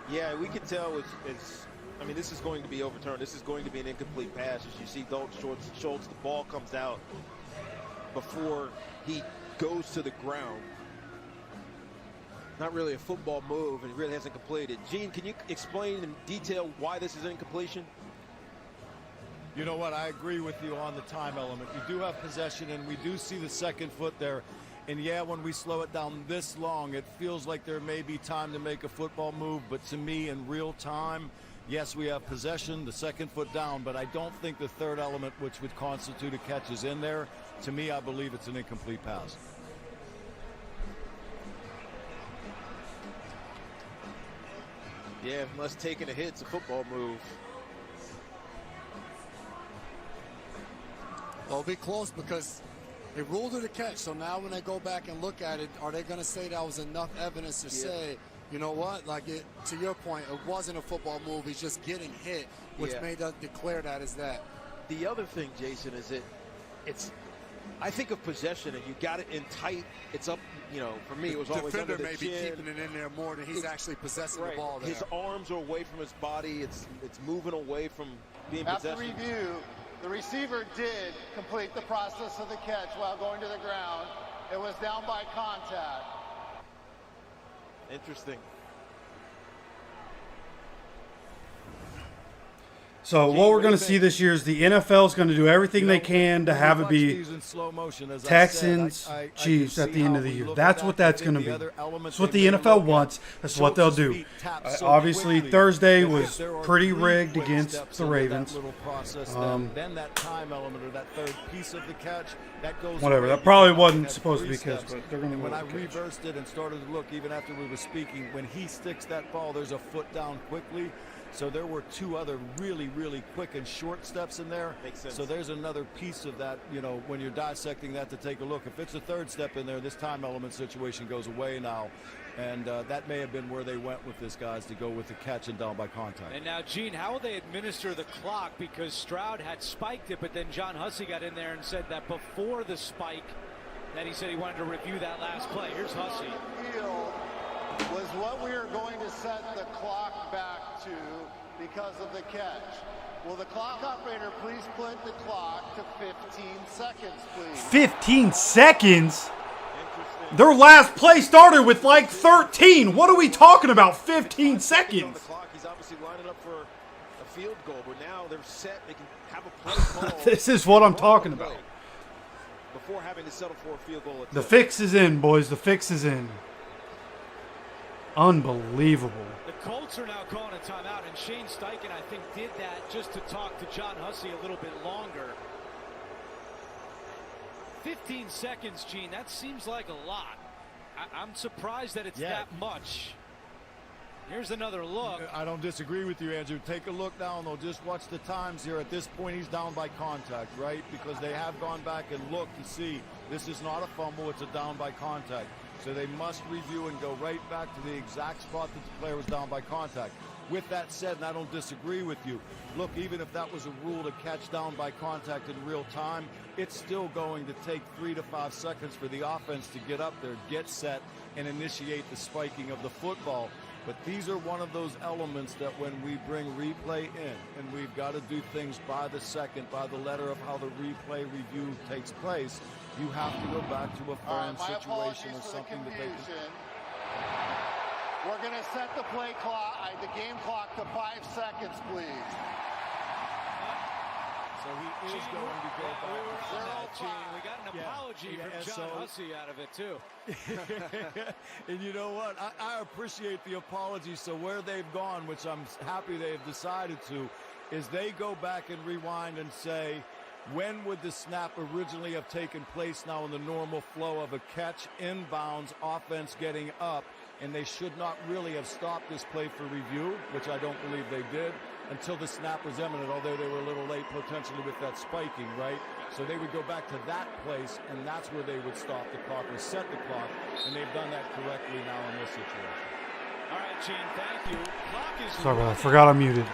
Yeah, we can tell I mean, this is going to be overturned. This is going to be an incomplete pass. As you see Dalton Schultz, the ball comes out before he goes to the ground. Not really a football move, and he really hasn't completed. Gene, can you explain in detail why this is an incompletion? You know what? I agree with you on the time element. We do have possession, and we do see the second foot there. And yeah, when we slow it down this long, it feels like there may be time to make a football move. But to me, in real time, yes, we have possession, the second foot down, but I don't think the third element, which would constitute a catch, is in there. To me, I believe it's an incomplete pass. Yeah, unless taking a hit's a football move. Well, it'll be close because they ruled it a catch. So now when they go back and look at it, are they going to say that was enough evidence to say, you know what, like it, to your point, it wasn't a football move. He's just getting hit, which made us declare that as that. The other thing, Jason, is I think of possession and you got it in tight. It's up, you know, for me, it was always under the may be chin. keeping it in there more than he's actually possessing the ball there. His arms are away from his body. It's moving away from being After possession. review, the receiver did complete the process of the catch while going to the ground. It was down by contact. Interesting. So what we're going to see this year is the NFL is going to do everything they can to have it be Texans, Chiefs at the end of the year. That's what that's going to be. That's what the NFL wants. That's what they'll do. Obviously, Thursday was pretty rigged against the Ravens. Then that time element or that third piece of the catch, that goes Whatever. away That probably because wasn't that supposed to be three catch, steps. but they're going to When I catch. reversed it and started to look, even after we were speaking, when he sticks that ball, there's a foot down quickly. So there were two other really, really quick and short steps in there. Makes sense. So there's another piece of that, you know, when you're dissecting that to take a look. If it's a third step in there, this time element situation goes away now. And that may have been where they went with this, guys, to go with the catch and down by contact. And now, Gene, how will they administer the clock? Because Stroud had spiked it, but then John Hussey got in there and said that before the spike, that he said he wanted to review that last play. Here's Hussey. Field was what we are going to set the clock back to because of the catch. Will the clock operator please put the clock to 15 seconds, please? 15 seconds? Their last play started with like 13. What are we talking about? 15 seconds. He's obviously lining up for a field goal, but now they're set. They can have a play call. This is what I'm talking about. Before having to settle for a field goal. The fix is in, boys. The fix is in. Unbelievable. The Colts are now calling a timeout, and Shane Steichen, I think, did that just to talk to John Hussey a little bit longer. 15 seconds, Gene, that seems like a lot. I'm surprised that it's that much. Here's another look. I don't disagree with you, Andrew. Take a look down, though. Just watch the times here. At this point, he's down by contact, right? Because they have gone back and looked to see this is not a fumble, it's a down by contact. So they must review and go right back to the exact spot that the player was down by contact. With that said, and I don't disagree with you, look, even if that was a rule to catch down by contact in real time, it's still going to take 3 to 5 seconds for the offense to get up there, get set, and initiate the spiking of the football. But these are one of those elements that when we bring replay in, and we've got to do things by the second, by the letter of how the replay review takes place, you have to go back to a firm situation or something that they can. We're going to set the play clock, the game clock to 5 seconds, please. So he is going to go back. Gene, we got an apology from John Hussey out of it, too. And you know what? I appreciate the apology. So where they've gone, which I'm happy they've decided to, is they go back and rewind and say, when would the snap originally have taken place now in the normal flow of a catch, inbounds, offense getting up, and they should not really have stopped this play for review, which I don't believe they did, until the snap was imminent, although they were a little late potentially with that spiking, right? So they would go back to that place, and that's where they would stop the clock or set the clock, and they've done that correctly now in this situation. All right, Gene, thank you. Clock is Sorry about that. I forgot I'm muted.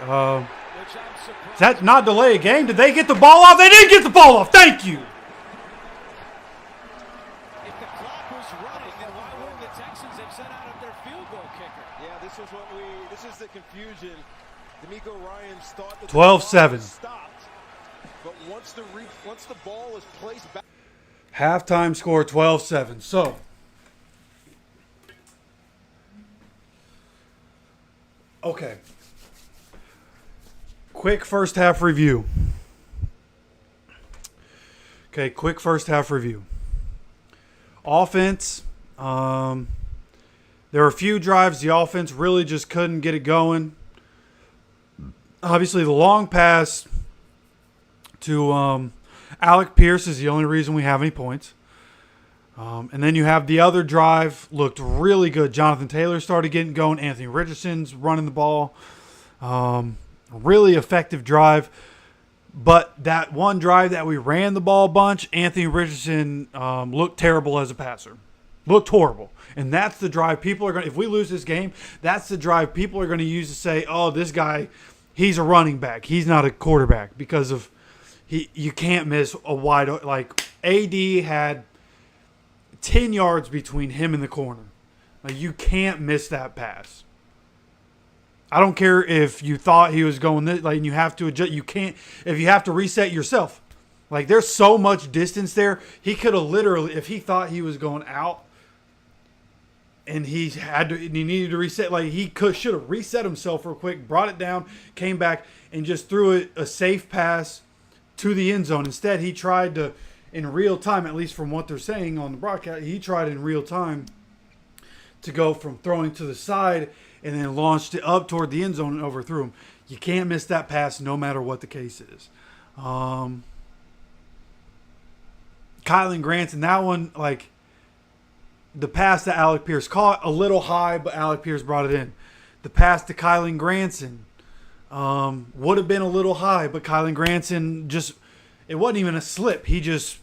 Is that not delay a game? Did they get the ball off? They didn't get the ball off. Thank you. If the clock was running, then why wouldn't the Texans have sent out their field goal kicker? Yeah, this is the confusion. D'Amico Ryans thought that 12-7. stopped, but once the ball is placed back. Halftime score 12-7. So, okay. Quick first half review. Okay, quick first half review. Offense. There were a few drives the offense really just couldn't get it going. Obviously, the long pass to Alec Pierce is the only reason we have any points. And then you have the other drive, looked really good. Jonathan Taylor started getting going. Anthony Richardson's running the ball. Really effective drive. But that one drive that we ran the ball a bunch, Anthony Richardson looked terrible as a passer. Looked horrible. And that's the drive people are going to, if we lose this game, that's the drive people are going to use to say, oh, this guy, he's a running back. He's not a quarterback because of, you can't miss a wide, like AD had 10 yards between him and the corner. Like, you can't miss that pass. I don't care if you thought he was going this, like, you have to adjust. You can't, if you have to reset yourself. Like, there's so much distance there. He could have literally, if he thought he was going out, and he needed to reset. Like, he should have reset himself real quick, brought it down, came back, and just threw it a safe pass to the end zone. Instead, he tried to, in real time, at least from what they're saying on the broadcast, he tried in real time to go from throwing to the side and then launched it up toward the end zone and overthrew him. You can't miss that pass no matter what the case is. Kylan Granson, that one, like, the pass that Alec Pierce caught, a little high, but Alec Pierce brought it in. The pass to Kylan Granson would have been a little high, but Kylan Granson it wasn't even a slip. He just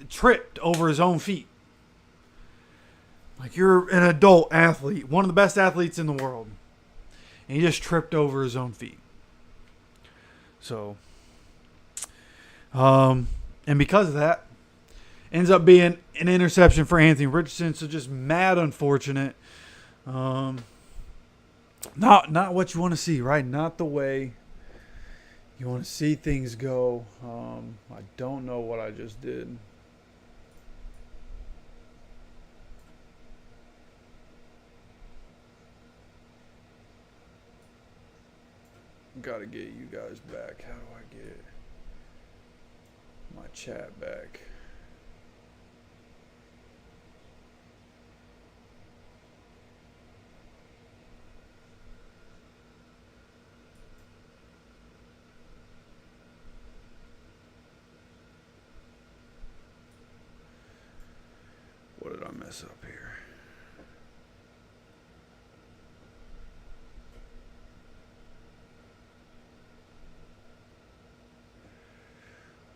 tripped over his own feet. Like, you're an adult athlete, one of the best athletes in the world, and he just tripped over his own feet. So, and because of that, ends up being an interception for Anthony Richardson. So just mad unfortunate. Not what you want to see, right? Not the way you want to see things go. I don't know what I just did. Gotta get you guys back. How do I get my chat back? What did I mess up here?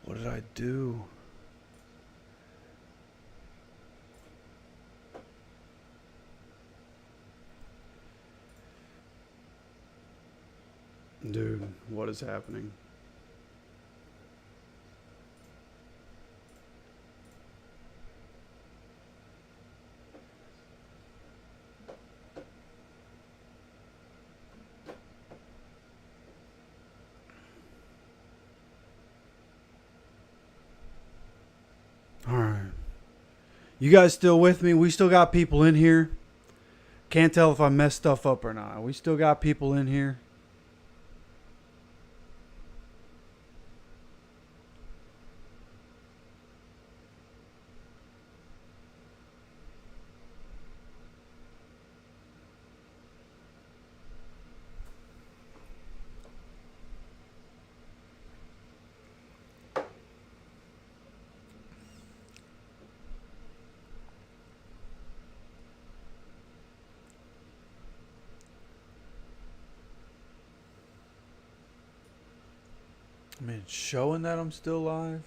What did I do? Dude, what is happening? You guys still with me? We still got people in here. Can't tell if I messed stuff up or not. We still got people in here. I mean, it's showing that I'm still live.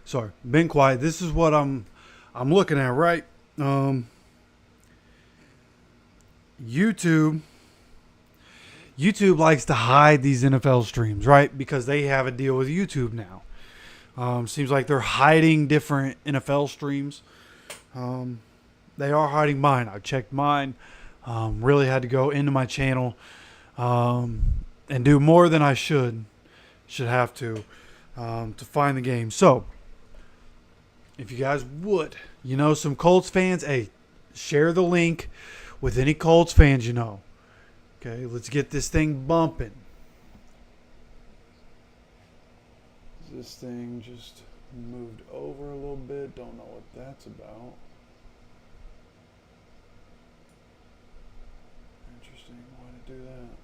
Sorry, been quiet. This is what I'm looking at, right? YouTube likes to hide these NFL streams, right? Because they have a deal with YouTube now. Seems like they're hiding different NFL streams. They are hiding mine. I checked mine. Really had to go into my channel and do more than I should have to find the game. So, if you guys would, some Colts fans, hey, share the link with any Colts fans you know. Okay, let's get this thing bumping. This thing just moved over a little bit. Don't know what that's about. Interesting. Why did it do that?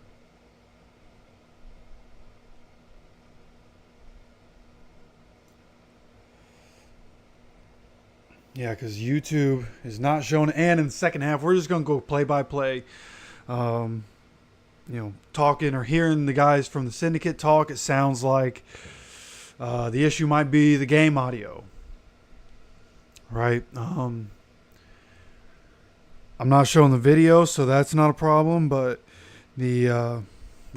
Yeah, because YouTube is not showing. And in the second half, we're just going to go play by play. Talking or hearing the guys from the Syndicate talk, it sounds like the issue might be the game audio. Right? I'm not showing the video, so that's not a problem. But the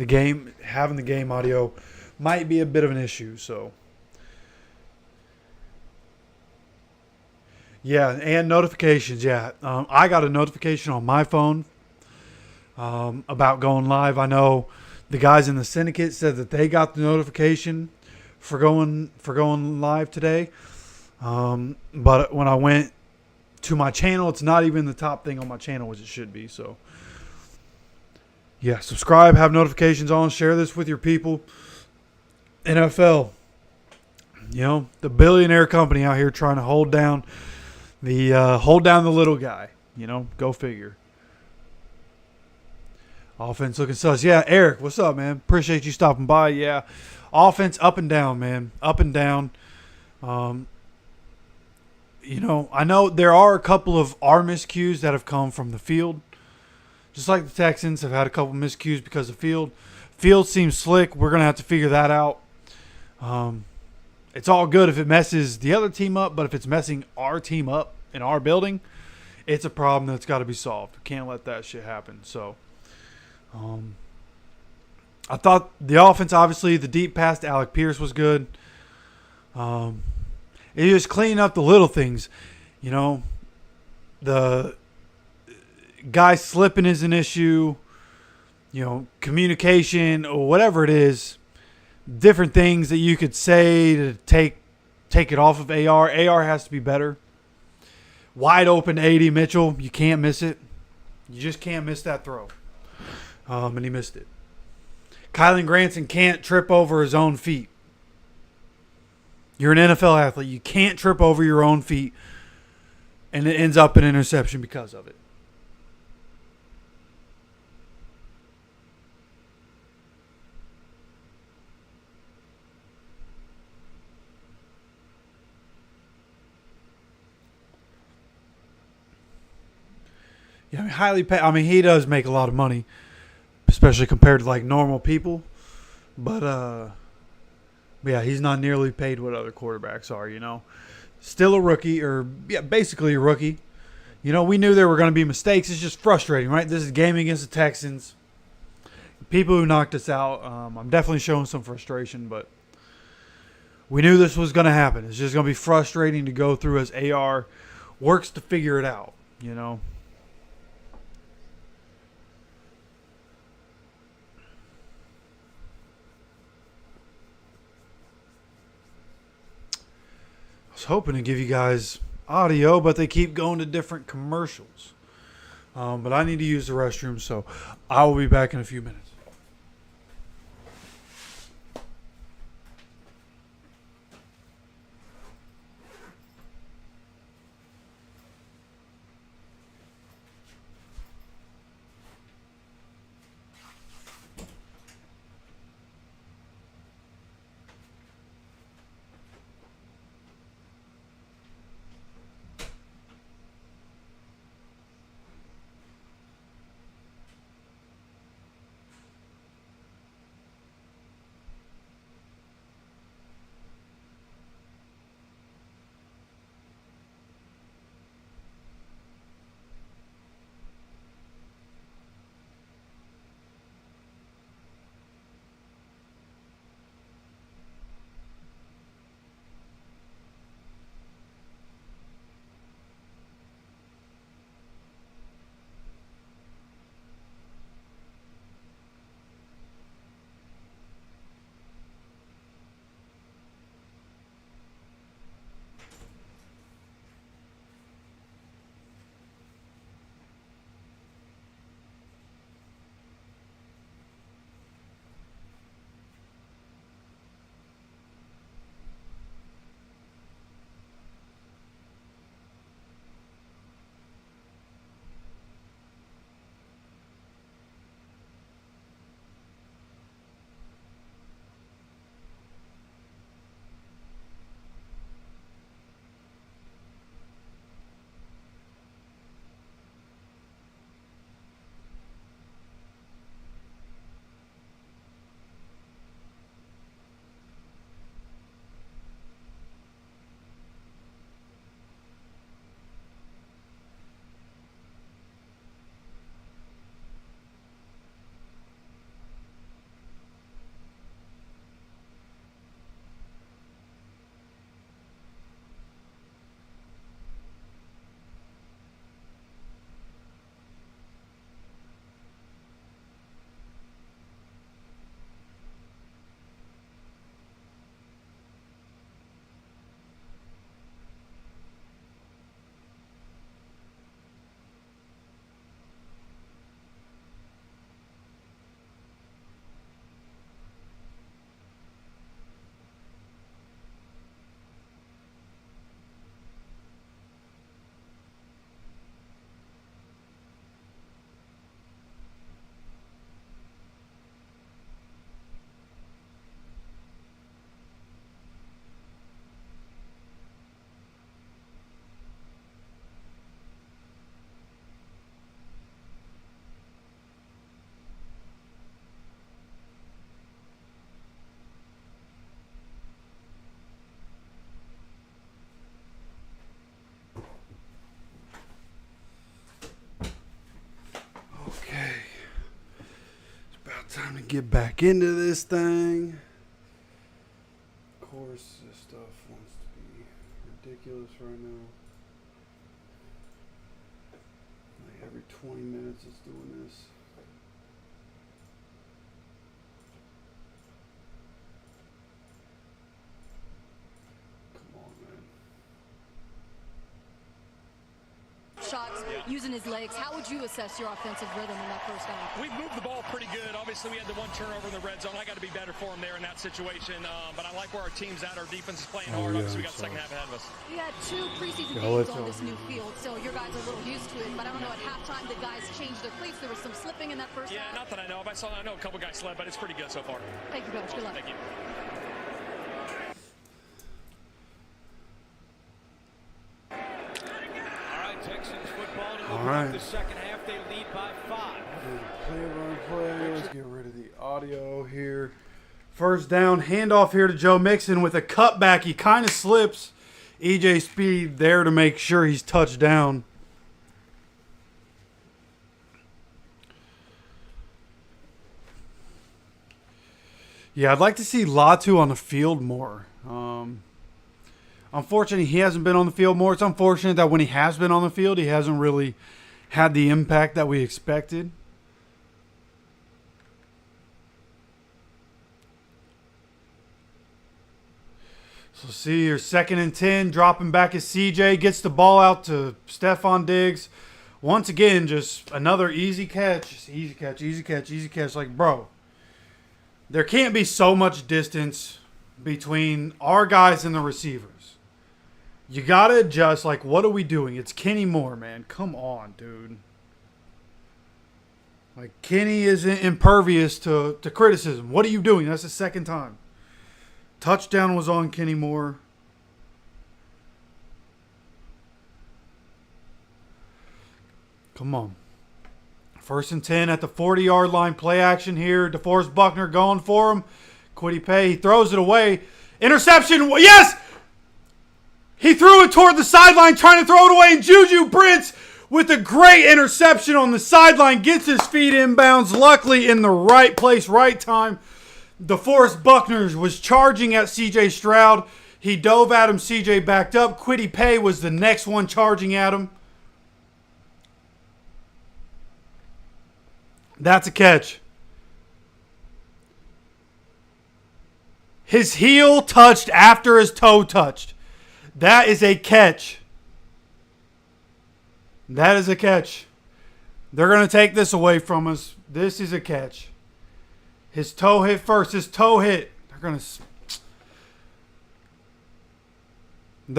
game, having the game audio might be a bit of an issue. So. Yeah, and notifications, yeah. I got a notification on my phone about going live. I know the guys in the Syndicate said that they got the notification for going live today. But when I went to my channel, it's not even the top thing on my channel, which it should be. So, yeah, subscribe, have notifications on, share this with your people. NFL, the billionaire company out here trying to hold down the little guy. Go figure. Offense looking sus. Yeah, Eric, what's up, man? Appreciate you stopping by. Yeah, offense up and down, man. Up and down. I know there are a couple of our miscues that have come from the field. Just like the Texans have had a couple miscues because of field. Field seems slick. We're going to have to figure that out. It's all good if it messes the other team up, but if it's messing our team up in our building, it's a problem that's got to be solved. We can't let that shit happen. So, I thought the offense, obviously, the deep pass to Alec Pierce was good. It just cleaning up the little things. The guy slipping is an issue. Communication or whatever it is. Different things that you could say to take it off of AR. AR has to be better. Wide open 80 Mitchell. You can't miss it. You just can't miss that throw. And he missed it. Kylan Granson can't trip over his own feet. You're an NFL athlete. You can't trip over your own feet. And it ends up an interception because of it. Yeah, highly paid. He does make a lot of money, especially compared to like normal people. But yeah, he's not nearly paid what other quarterbacks are. Still a rookie, or basically a rookie. We knew there were going to be mistakes. It's just frustrating, right? This is a game against the Texans. People who knocked us out. I'm definitely showing some frustration, but we knew this was going to happen. It's just going to be frustrating to go through as AR works to figure it out. I was hoping to give you guys audio, but they keep going to different commercials. But I need to use the restroom, so I will be back in a few minutes. Time to get back into this thing. Of course, this stuff wants to be ridiculous right now. Like every 20 minutes it's doing this. Come on, man. Shots using his legs. How would you assess your offensive rhythm in that first half? We moved the ball pretty good. Obviously, we had the one turnover in the red zone. I got to be better for him there in that situation. But I like where our team's at. Our defense is playing hard. Obviously, we got the second half ahead of us. We had 2 preseason games on this new field, so your guys are a little used to it. But I don't know, at halftime, the guys changed their cleats. There was some slipping in that first half. Not that I know of. I know a couple guys slid, but it's pretty good so far. Thank you, Coach. Good luck. Thank you. Texans football to All open right. up the second half. They lead by 5. Play. Let's get rid of the audio here. First down, handoff here to Joe Mixon with a cutback. He kind of slips. EJ Speed there to make sure he's touched down. Yeah, I'd like to see Latu on the field more. Unfortunately, he hasn't been on the field more. It's unfortunate that when he has been on the field, he hasn't really had the impact that we expected. So see here, 2nd and 10, dropping back as CJ, gets the ball out to Stephon Diggs. Once again, just another easy catch. Just easy catch, easy catch, easy catch. Like, bro, there can't be so much distance between our guys and the receivers. You got to adjust. Like, what are we doing? It's Kenny Moore, man. Come on, dude. Like, Kenny is impervious to criticism. What are you doing? That's the second time. Touchdown was on Kenny Moore. Come on. 1st and 10 at the 40-yard line. Play action here. DeForest Buckner going for him. Kwity Paye, he throws it away. Interception. Yes! He threw it toward the sideline, trying to throw it away. And Juju Brents with a great interception on the sideline. Gets his feet inbounds. Luckily in the right place, right time. DeForest Buckner was charging at CJ Stroud. He dove at him. CJ backed up. Kwity Paye was the next one charging at him. That's a catch. His heel touched after his toe touched. That is a catch. That is a catch. They're going to take this away from us. This is a catch. His toe hit first. His toe hit. They're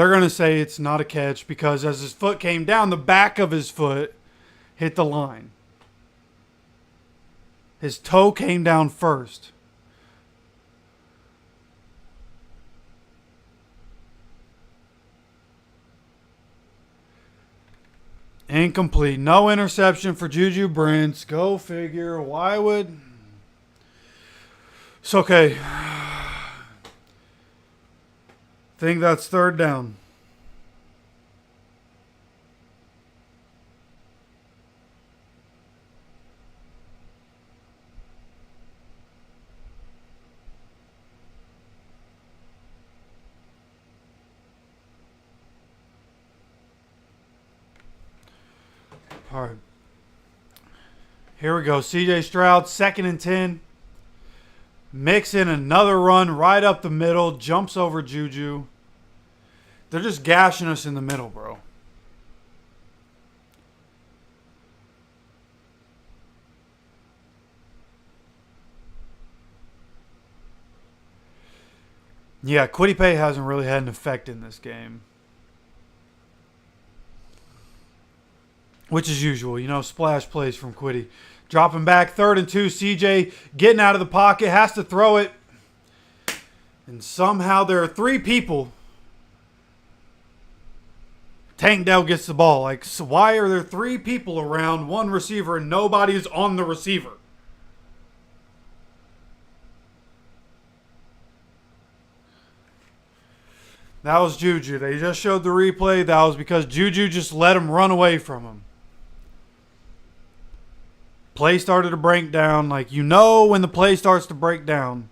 going to say it's not a catch because as his foot came down, the back of his foot hit the line. His toe came down first. Incomplete. No interception for Juju Brents. Go figure. Why would... It's okay. Think that's 3rd down. All right. Here we go. CJ Stroud, 2nd and 10. Mixing another run right up the middle. Jumps over Juju. They're just gashing us in the middle, bro. Yeah, Kwity Paye hasn't really had an effect in this game. Which is usual, you know, splash plays from Kwity. Dropping back, 3rd and 2. CJ getting out of the pocket, has to throw it. And somehow there are 3 people. Tank Dell gets the ball. Like, so why are there 3 people around one receiver and nobody is on the receiver? That was Juju. They just showed the replay. That was because Juju just let him run away from him. Play started to break down. Like, you know when the play starts to break down,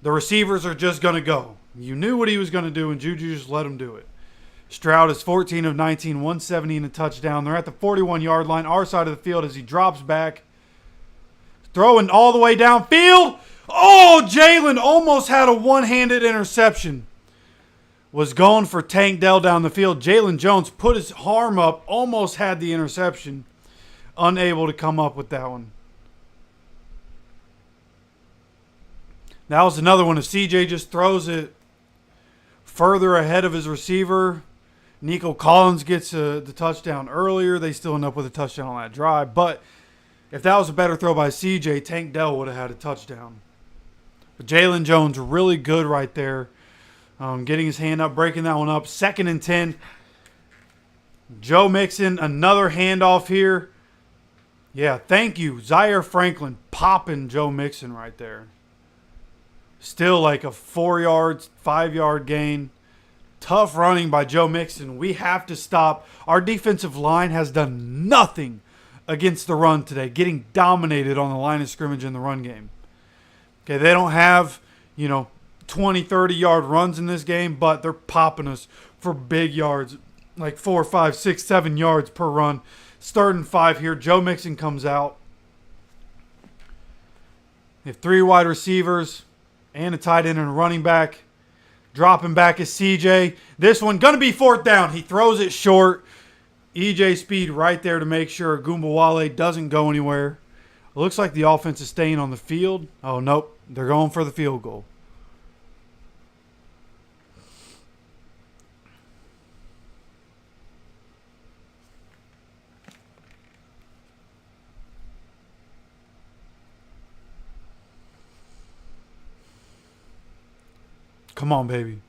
the receivers are just going to go. You knew what he was going to do, and Juju just let him do it. Stroud is 14 of 19, 170 and a touchdown. They're at the 41-yard line, our side of the field, as he drops back. Throwing all the way downfield. Oh, Jalen almost had a one-handed interception. Was going for Tank Dell down the field. Jalen Jones put his arm up, almost had the interception. Unable to come up with that one. That was another one. If CJ just throws it further ahead of his receiver, Nico Collins gets the touchdown earlier. They still end up with a touchdown on that drive. But if that was a better throw by CJ, Tank Dell would have had a touchdown. But Jalen Jones really good right there. Getting his hand up, breaking that one up. 2nd and 10. Joe Mixon, another handoff here. Yeah, thank you. Zaire Franklin popping Joe Mixon right there. Still like a 4-yard, 5-yard gain. Tough running by Joe Mixon. We have to stop. Our defensive line has done nothing against the run today, getting dominated on the line of scrimmage in the run game. Okay, they don't have, 20, 30-yard runs in this game, but they're popping us for big yards, like 4, 5, 6, 7 yards per run. 3rd and 5 here. Joe Mixon comes out. They have 3 wide receivers and a tight end and a running back. Dropping back is CJ. This one going to be 4th down. He throws it short. EJ Speed right there to make sure Gumbawale doesn't go anywhere. It looks like the offense is staying on the field. Oh, nope. They're going for the field goal. Come on, baby.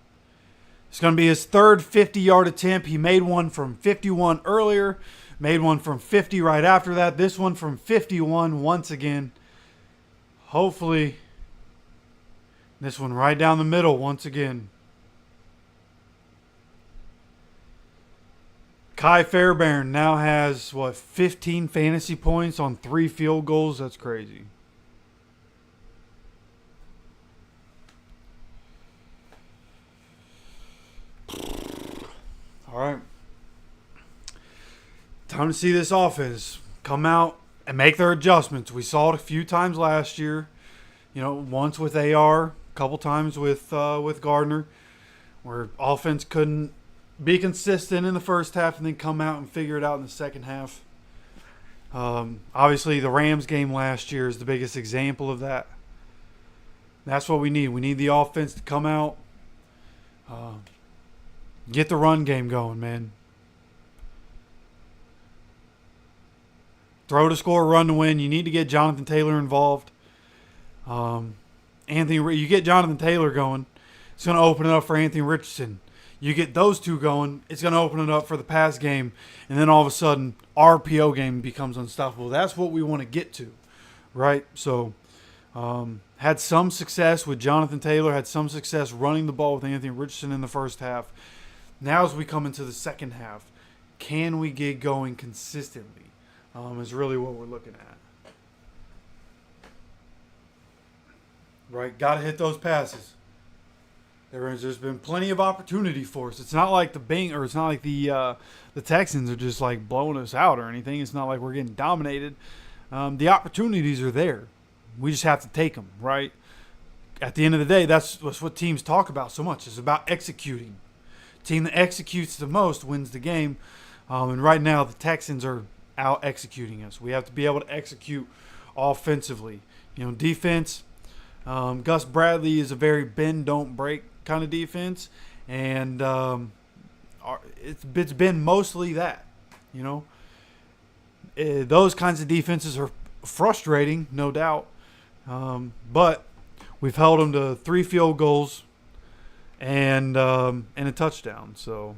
It's going to be his 3rd 50-yard attempt. He made one from 51 earlier. Made one from 50 right after that. This one from 51 once again. Hopefully, this one right down the middle once again. Kai Fairbairn now has, 15 fantasy points on 3 field goals? That's crazy. All right. Time to see this offense come out and make their adjustments. We saw it a few times last year. Once with AR, a couple times with Gardner, where offense couldn't be consistent in the first half and then come out and figure it out in the second half. Obviously, the Rams game last year is the biggest example of that. That's what we need. We need the offense to come out, get the run game going, man. Throw to score, run to win. You need to get Jonathan Taylor involved. You get Jonathan Taylor going, it's going to open it up for Anthony Richardson. You get those two going, it's going to open it up for the pass game. And then all of a sudden, RPO game becomes unstoppable. That's what we want to get to, right? So, had some success with Jonathan Taylor, had some success running the ball with Anthony Richardson in the first half. Now as we come into the second half, can we get going consistently is really what we're looking at. Right? Got to hit those passes. There's been plenty of opportunity for us. It's not like the Texans are just like blowing us out or anything. It's not like we're getting dominated. The opportunities are there. We just have to take them, right? At the end of the day, that's what teams talk about so much. It's about executing. Team that executes the most wins the game. And right now, the Texans are out executing us. We have to be able to execute offensively. Defense. Gus Bradley is a very bend, don't break kind of defense. And it's been mostly that. Those kinds of defenses are frustrating, no doubt. But we've held them to 3 field goals and a touchdown. So,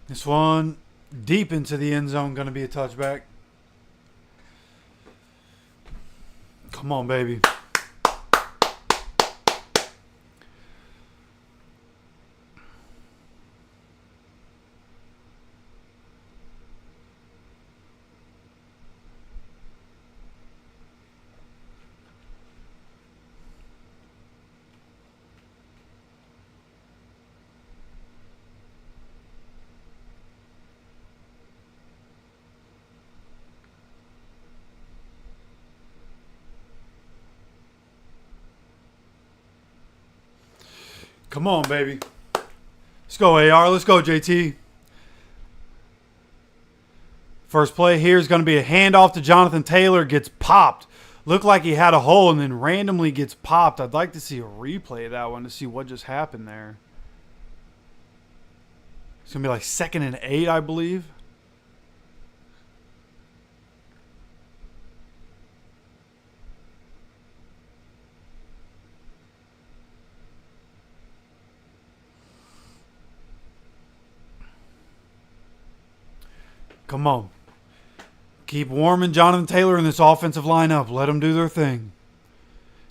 This one deep into the end zone, going to be a touchback. Come on, baby. Come on, baby. Let's go, AR. Let's go, JT. First play here is going to be a handoff to Jonathan Taylor. Gets popped. Looked like he had a hole and then randomly gets popped. I'd like to see a replay of that one to see what just happened there. It's going to be like 2nd and 8, I believe. Come on. Keep warming Jonathan Taylor in this offensive lineup. Let them do their thing.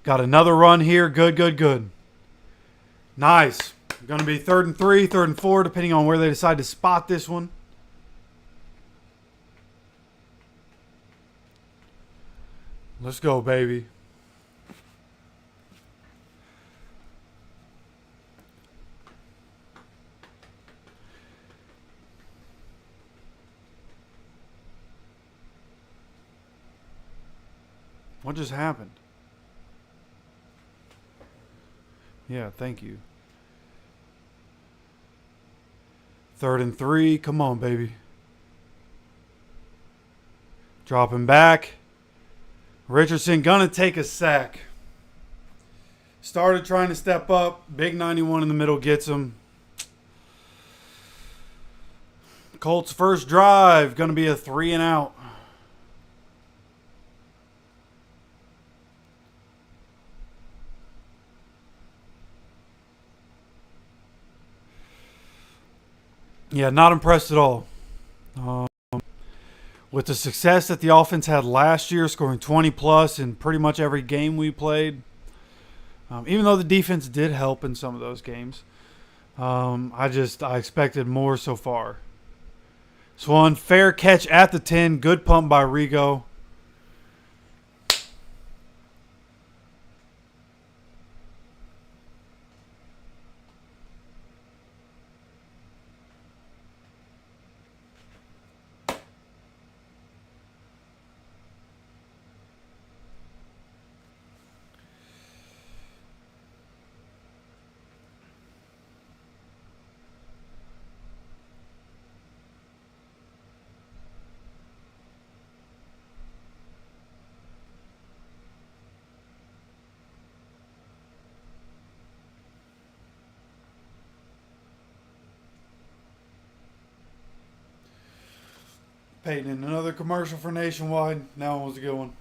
Got another run here. Good, good, good. Nice. Going to be 3rd and 3, 3rd and 4, depending on where they decide to spot this one. Let's go, baby. What just happened? Yeah, thank you. 3rd and 3. Come on, baby. Dropping back. Richardson gonna take a sack. Started trying to step up. Big 91 in the middle gets him. Colts first drive. Gonna be a 3 and out. Yeah, not impressed at all. With the success that the offense had last year, scoring 20 plus in pretty much every game we played, even though the defense did help in some of those games, I expected more so far. This one, fair catch at the 10, good pump by Rigo. Peyton in another commercial for Nationwide. That one was a good one.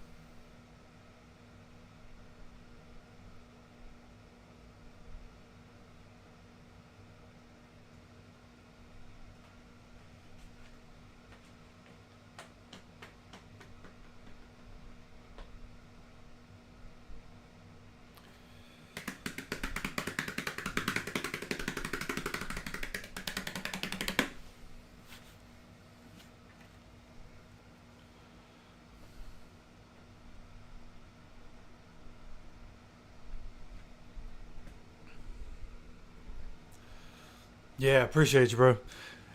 Yeah, appreciate you, bro.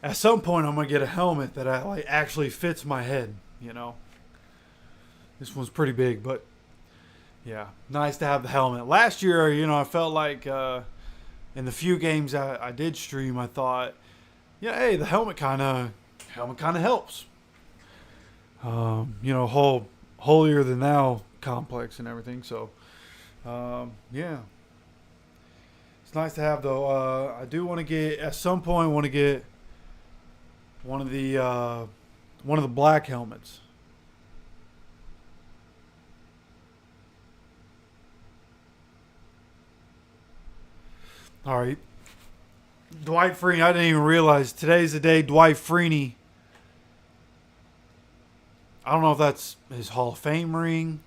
At some point, I'm gonna get a helmet that actually fits my head. You know, this one's pretty big, but yeah, nice to have the helmet. Last year, I felt like in the few games I did stream, I thought, yeah, hey, the helmet kind of helps. Holier than thou complex and everything. So, yeah. It's nice to have, though. I do want to get, at some point, one of the black helmets. All right. Dwight Freeney. I didn't even realize today's the day Dwight Freeney. I don't know if that's his Hall of Fame ring.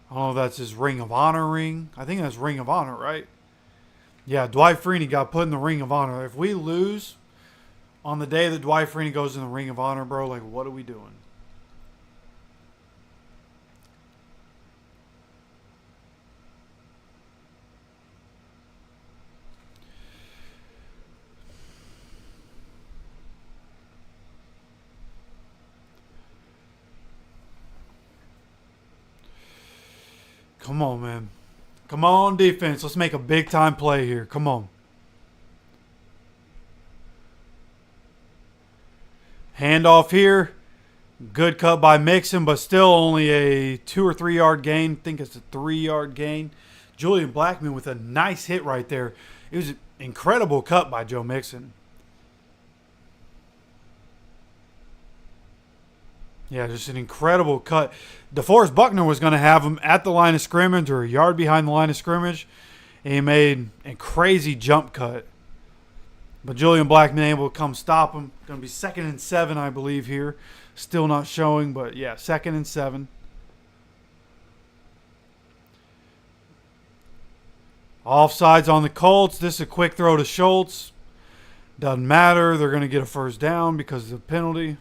I don't know if that's his Ring of Honor ring. I think that's Ring of Honor, right? Yeah, Dwight Freeney got put in the Ring of Honor. If we lose on the day that Dwight Freeney goes in the Ring of Honor, bro, like, what are we doing? Come on, man. Come on, defense. Let's make a big-time play here. Come on. Handoff here. Good cut by Mixon, but still only a 2 or 3 yard gain. I think it's a 3-yard gain. Julian Blackmon with a nice hit right there. It was an incredible cut by Joe Mixon. Yeah, just an incredible cut. DeForest Buckner was going to have him at the line of scrimmage or a yard behind the line of scrimmage. And he made a crazy jump cut. But Julian Blackmon able to come stop him. Going to be 2nd and 7, I believe, here. Still not showing, but yeah, 2nd and 7. Offsides on the Colts. This is a quick throw to Schultz. Doesn't matter. They're going to get a first down because of the penalty.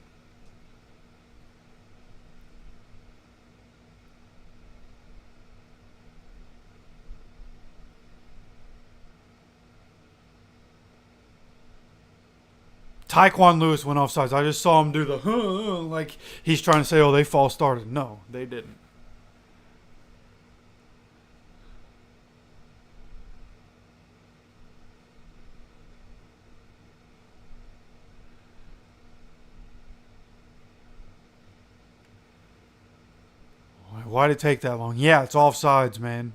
Tyquan Lewis went offsides. I just saw him do the like he's trying to say, oh, they false started. No, they didn't. Why did it take that long? Yeah, it's offsides, man.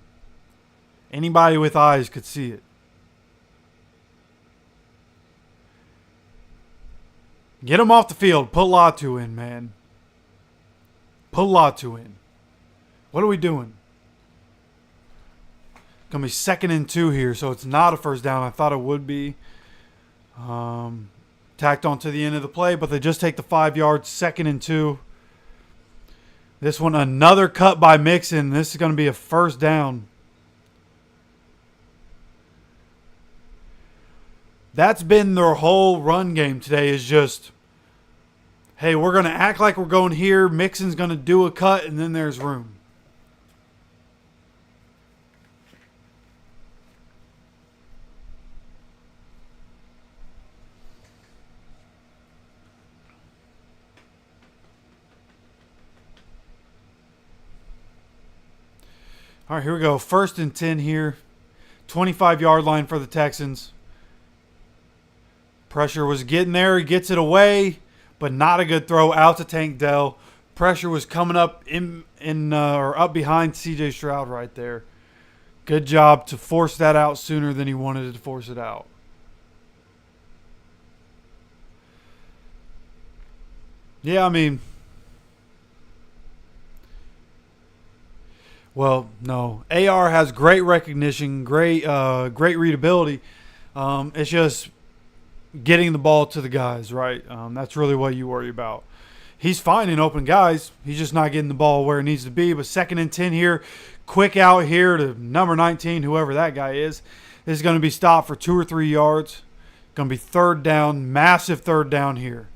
Anybody with eyes could see it. Get him off the field. Put Latu in, man. Put Latu in. What are we doing? Going to be 2nd and 2 here, so it's not a first down. I thought it would be. Tacked on to the end of the play, but they just take the 5 yards. 2nd and 2. This one, another cut by Mixon. This is going to be a first down. That's been their whole run game today is just, hey, we're going to act like we're going here. Mixon's going to do a cut, and then there's room. All right, here we go. 1st and 10 here. 25-yard line for the Texans. Pressure was getting there. He gets it away, but not a good throw out to Tank Dell. Pressure was coming up or up behind CJ Stroud right there. Good job to force that out sooner than he wanted to force it out. Yeah, I mean, well, no. AR has great recognition, great readability. It's just getting the ball to the guys, right? That's really what you worry about. He's finding open guys. He's just not getting the ball where it needs to be. But 2nd and 10 here. Quick out here to number 19, whoever that guy is. This is going to be stopped for 2 or 3 yards. Going to be 3rd down. Massive 3rd down here.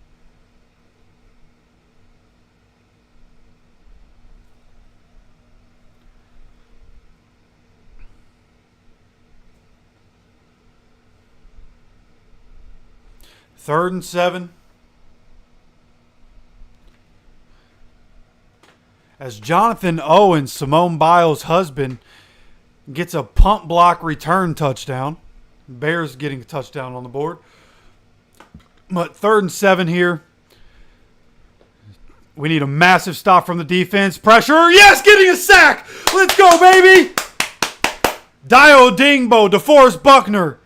Third and 7. As Jonathan Owens, Simone Biles' husband, gets a pump block return touchdown. Bears getting a touchdown on the board. But 3rd and 7 here. We need a massive stop from the defense. Pressure. Yes, getting a sack. Let's go, baby. Dio Dingbo, DeForest Buckner,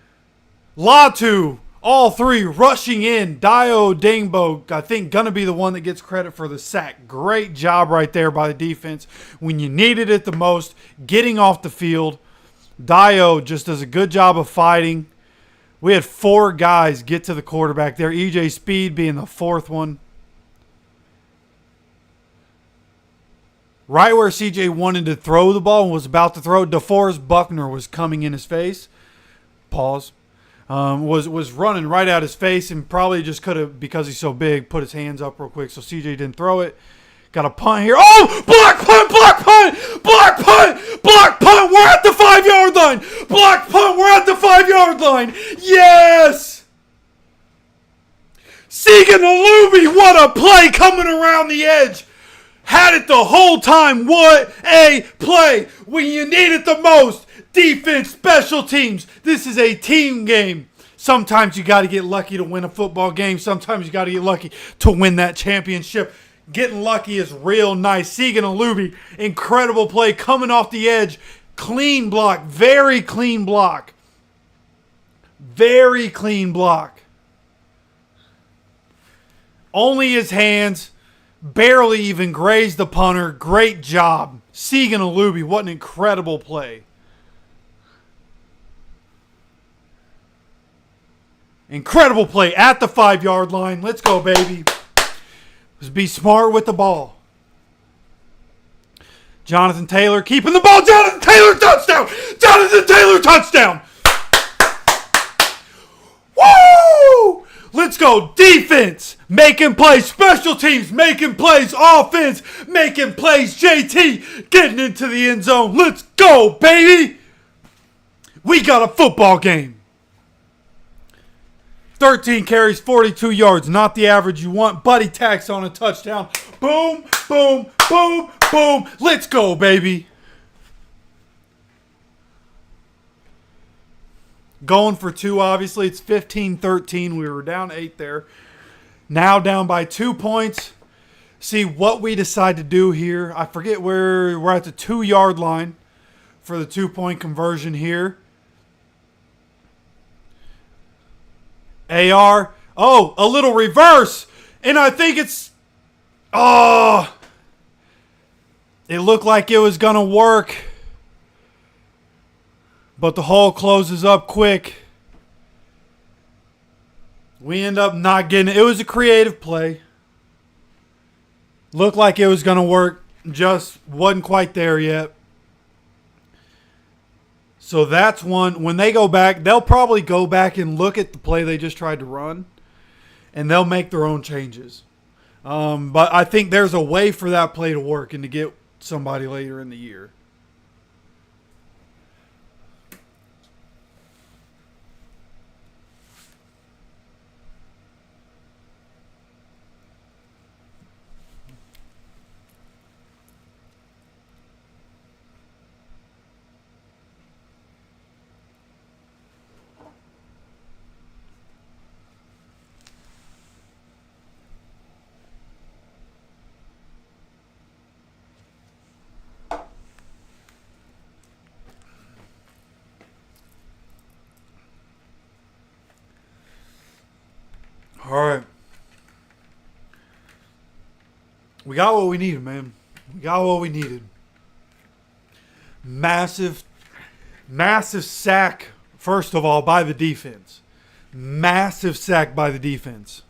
Latu. All 3 rushing in. Dio Dingbo, I think, going to be the one that gets credit for the sack. Great job right there by the defense. When you needed it the most, getting off the field. Dio just does a good job of fighting. We had 4 guys get to the quarterback there. E.J. Speed being the 4th one. Right where CJ wanted to throw the ball and was about to throw, DeForest Buckner was coming in his face. Pause. Was running right at his face and probably just could have, because he's so big, put his hands up real quick so CJ didn't throw it. Got a punt here. Oh! Block punt! Block punt! Block punt! Block punt! We're at the 5-yard line! Block punt! We're at the 5-yard line! Yes! Segan Alubi, what a play coming around the edge! Had it the whole time. What a play when you need it the most. Defense, special teams. This is a team game. Sometimes you got to get lucky to win a football game. Sometimes you got to get lucky to win that championship. Getting lucky is real nice. Segan Alubi, incredible play coming off the edge. Clean block. Very clean block. Very clean block. Only his hands. Barely even grazed the punter. Great job. Segan Alubi, what an incredible play. Incredible play at the 5-yard line. Let's go, baby. Let's be smart with the ball. Jonathan Taylor keeping the ball. Jonathan Taylor touchdown. Jonathan Taylor touchdown. Woo! Let's go. Defense making plays. Special teams making plays. Offense making plays. JT getting into the end zone. Let's go, baby. We got a football game. 13 carries, 42 yards. Not the average you want. Buddy tacks on a touchdown. Boom, boom, boom, boom. Let's go, baby. Going for 2, obviously. It's 15-13. We were down 8 there. Now down by 2 points. See what we decide to do here. I forget where we're at the 2-yard line for the 2-point conversion here. AR. Oh, a little reverse. And I think it's... Oh. It looked like it was going to work. But the hole closes up quick. We end up not getting it. It was a creative play. Looked like it was going to work. Just wasn't quite there yet. So that's one. When they go back, they'll probably go back and look at the play they just tried to run. And they'll make their own changes. But I think there's a way for that play to work and to get somebody later in the year. All right. We got what we needed, man. We got what we needed. Massive sack, first of all, by the defense. Massive sack by the defense.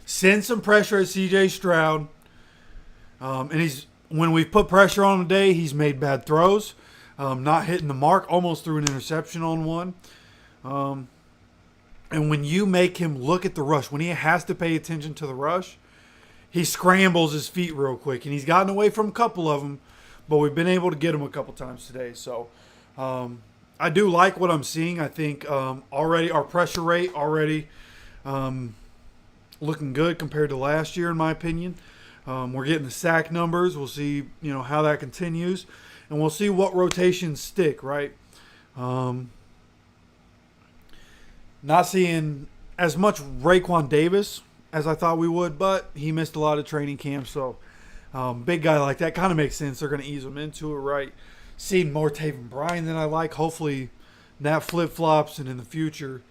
Send some pressure at CJ Stroud. And when we put pressure on him today, he's made bad throws. Not hitting the mark. Almost threw an interception on one. And when you make him look at the rush, when he has to pay attention to the rush, he scrambles his feet real quick. And he's gotten away from a couple of them, but we've been able to get him a couple times today. So I do like what I'm seeing. I think already our pressure rate already looking good compared to last year, in my opinion. We're getting the sack numbers. We'll see, how that continues. And we'll see what rotations stick, right? Not seeing as much Raekwon Davis as I thought we would, but he missed a lot of training camp. So big guy like that kind of makes sense. They're going to ease him into it, right? Seeing more Taven Bryan than I like. Hopefully that flip-flops, and in the future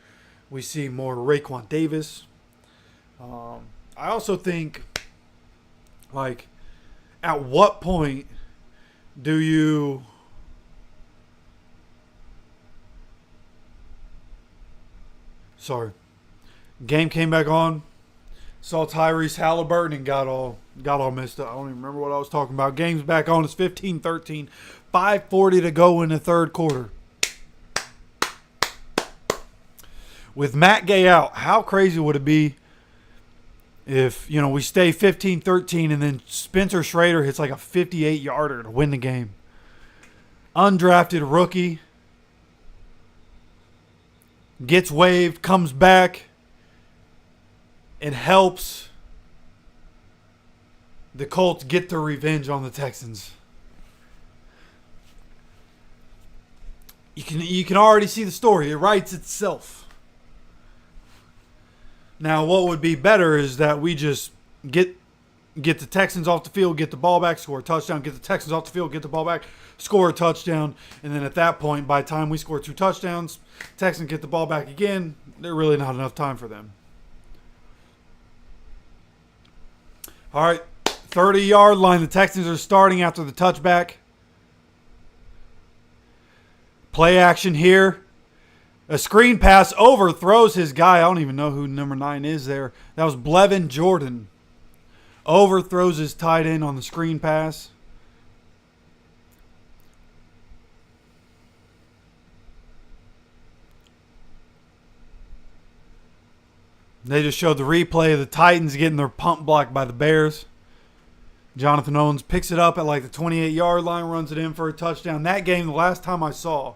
we see more Raekwon Davis. I also think, at what point do you sorry. Game came back on. Saw Tyrese Halliburton and got all messed up. I don't even remember what I was talking about. Game's back on. It's 15-13. 5:40 to go in the third quarter. With Matt Gay out, how crazy would it be if, we stay 15-13 and then Spencer Schrader hits like a 58-yarder to win the game? Undrafted rookie. Gets waived, comes back, and helps the Colts get their revenge on the Texans. You can already see the story. It writes itself. Now, what would be better is that we just get the Texans off the field, get the ball back, score a touchdown, get the Texans off the field, get the ball back, score a touchdown, and then at that point, by the time we score 2 touchdowns, Texans get the ball back again. There's really not enough time for them. All right, 30-yard line. The Texans are starting after the touchback. Play action here. A screen pass overthrows his guy. I don't even know who number 9 is there. That was Blevin Jordan. Overthrows his tight end on the screen pass. They just showed the replay of the Titans getting their pump blocked by the Bears. Jonathan Owens picks it up at like the 28-yard line, runs it in for a touchdown. That game, the last time I saw,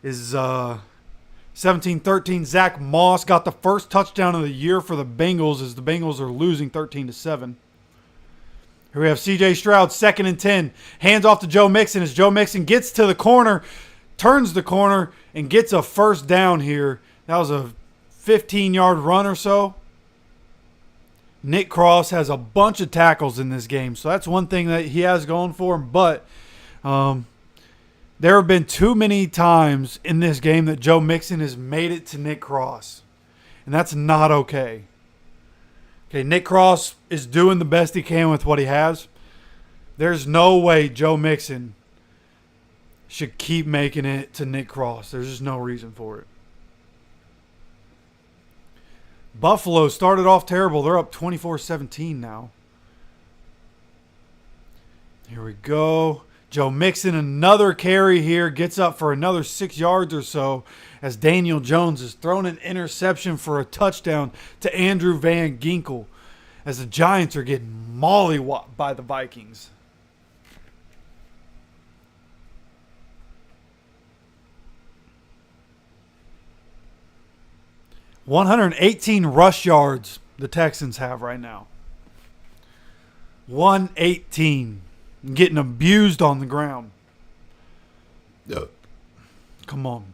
is 17-13. Zach Moss got the first touchdown of the year for the Bengals as the Bengals are losing 13-7. Here we have CJ Stroud, 2nd and 10. Hands off to Joe Mixon as Joe Mixon gets to the corner, turns the corner, and gets a first down here. That was a 15-yard run or so. Nick Cross has a bunch of tackles in this game, so that's one thing that he has going for him. But there have been too many times in this game that Joe Mixon has made it to Nick Cross, and that's not okay. Okay, Nick Cross is doing the best he can with what he has. There's no way Joe Mixon should keep making it to Nick Cross. There's just no reason for it. Buffalo started off terrible. They're up 24-17 now. Here we go. Joe Mixon, another carry here, gets up for another 6 yards or so as Daniel Jones has thrown an interception for a touchdown to Andrew Van Ginkel as the Giants are getting mollywopped by the Vikings. $118 rush yards the Texans have right now. 118. Getting abused on the ground. Come on.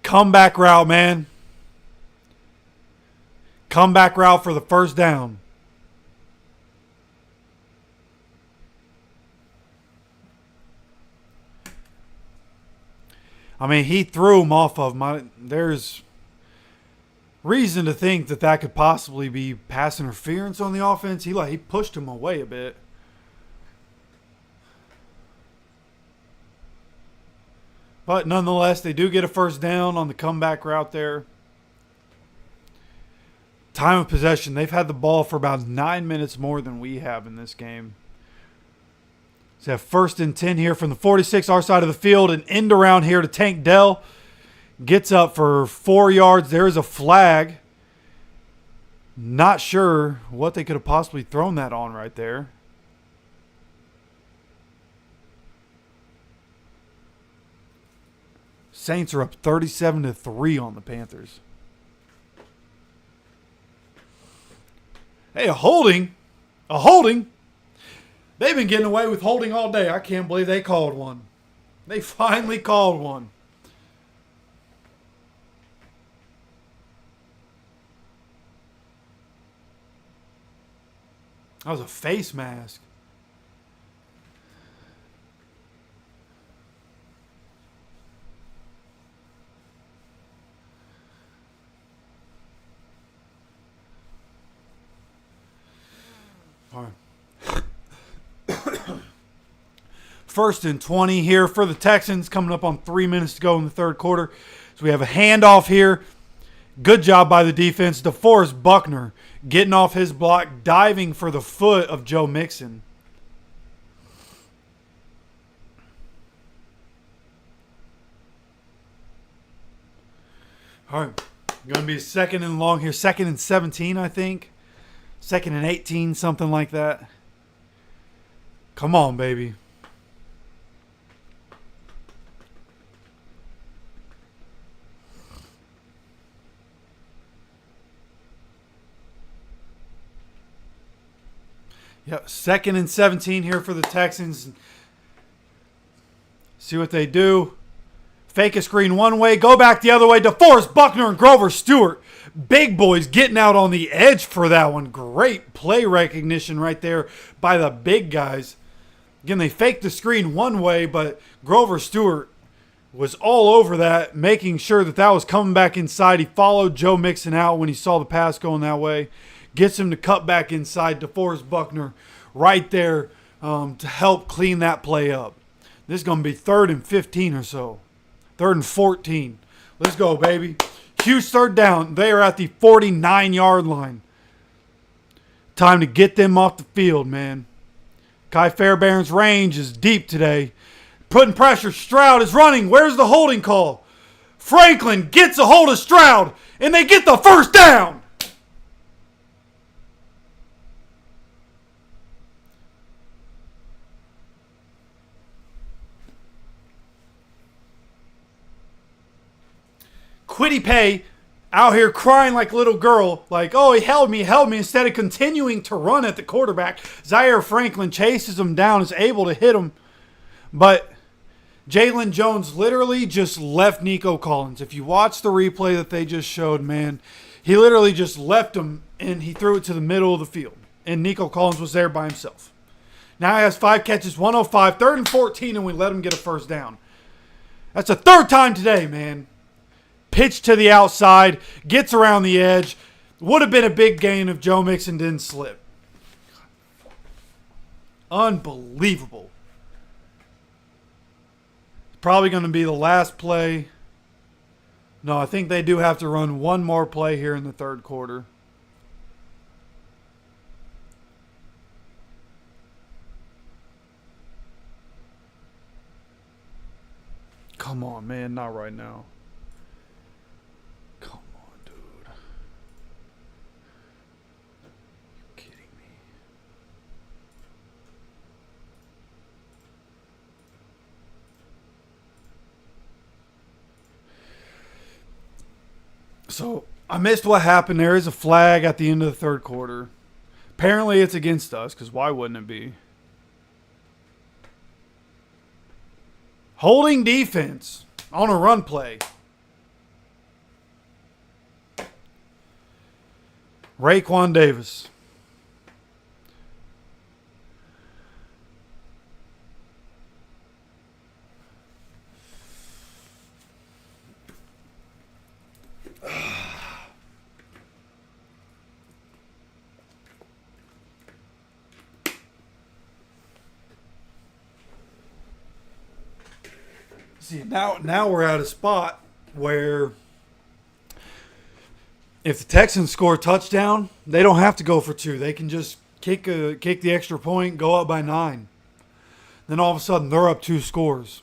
Comeback route, man. Comeback route for the first down. I mean, he threw him off of him. There's reason to think that could possibly be pass interference on the offense. He pushed him away a bit. But nonetheless, they do get a first down on the comeback route there. Time of possession. They've had the ball for about 9 minutes more than we have in this game. So have 1st and 10 here from the 46, our side of the field. An end around here to Tank Dell. Gets up for 4 yards. There's a flag. Not sure what they could have possibly thrown that on right there. Saints are up 37-3 on the Panthers. Hey, a holding. A holding. They've been getting away with holding all day. I can't believe they called one. They finally called one. That was a face mask. All right. 1st and 20 here for the Texans, coming up on 3 minutes to go in the third quarter. So we have a handoff here. Good job by the defense. DeForest Buckner getting off his block, diving for the foot of Joe Mixon. All right, going to be second and long here. 2nd and 17, I think. 2nd and 18, something like that. Come on, baby. Yep, 2nd and 17 here for the Texans. See what they do. Fake a screen one way, go back the other way. DeForest Buckner and Grover Stewart. Big boys getting out on the edge for that one. Great play recognition right there by the big guys. Again, they faked the screen one way, but Grover Stewart was all over that, making sure that was coming back inside. He followed Joe Mixon out when he saw the pass going that way. Gets him to cut back inside. DeForest Buckner right there to help clean that play up. This is going to be 3rd and 15 or so. 3rd and 14. Let's go, baby. Huge 3rd down. They are at the 49-yard line. Time to get them off the field, man. Kai Fairbairn's range is deep today. Putting pressure. Stroud is running. Where's the holding call? Franklin gets a hold of Stroud, and they get the 1st down. Quiddy Pay out here crying like a little girl, like, oh, he held me, instead of continuing to run at the quarterback. Zaire Franklin chases him down, is able to hit him, but Jalen Jones literally just left Nico Collins. If you watch the replay that they just showed, man, he literally just left him, and he threw it to the middle of the field, and Nico Collins was there by himself. Now he has 5 catches, 105, 3rd and 14, and we let him get a 1st down. That's the 3rd time today, man. Pitch to the outside, gets around the edge. Would have been a big gain if Joe Mixon didn't slip. Unbelievable. Probably going to be the last play. No, I think they do have to run one more play here in the 3rd quarter. Come on, man. Not right now. Come on, dude. You're kidding me. So, I missed what happened. There is a flag at the end of the 3rd quarter. Apparently, it's against us, because why wouldn't it be? Holding defense on a run play. Raekwon Davis. See, now we're at a spot where if the Texans score a touchdown, they don't have to go for 2. They can just kick the extra point, go up by 9. Then all of a sudden they're up 2 scores.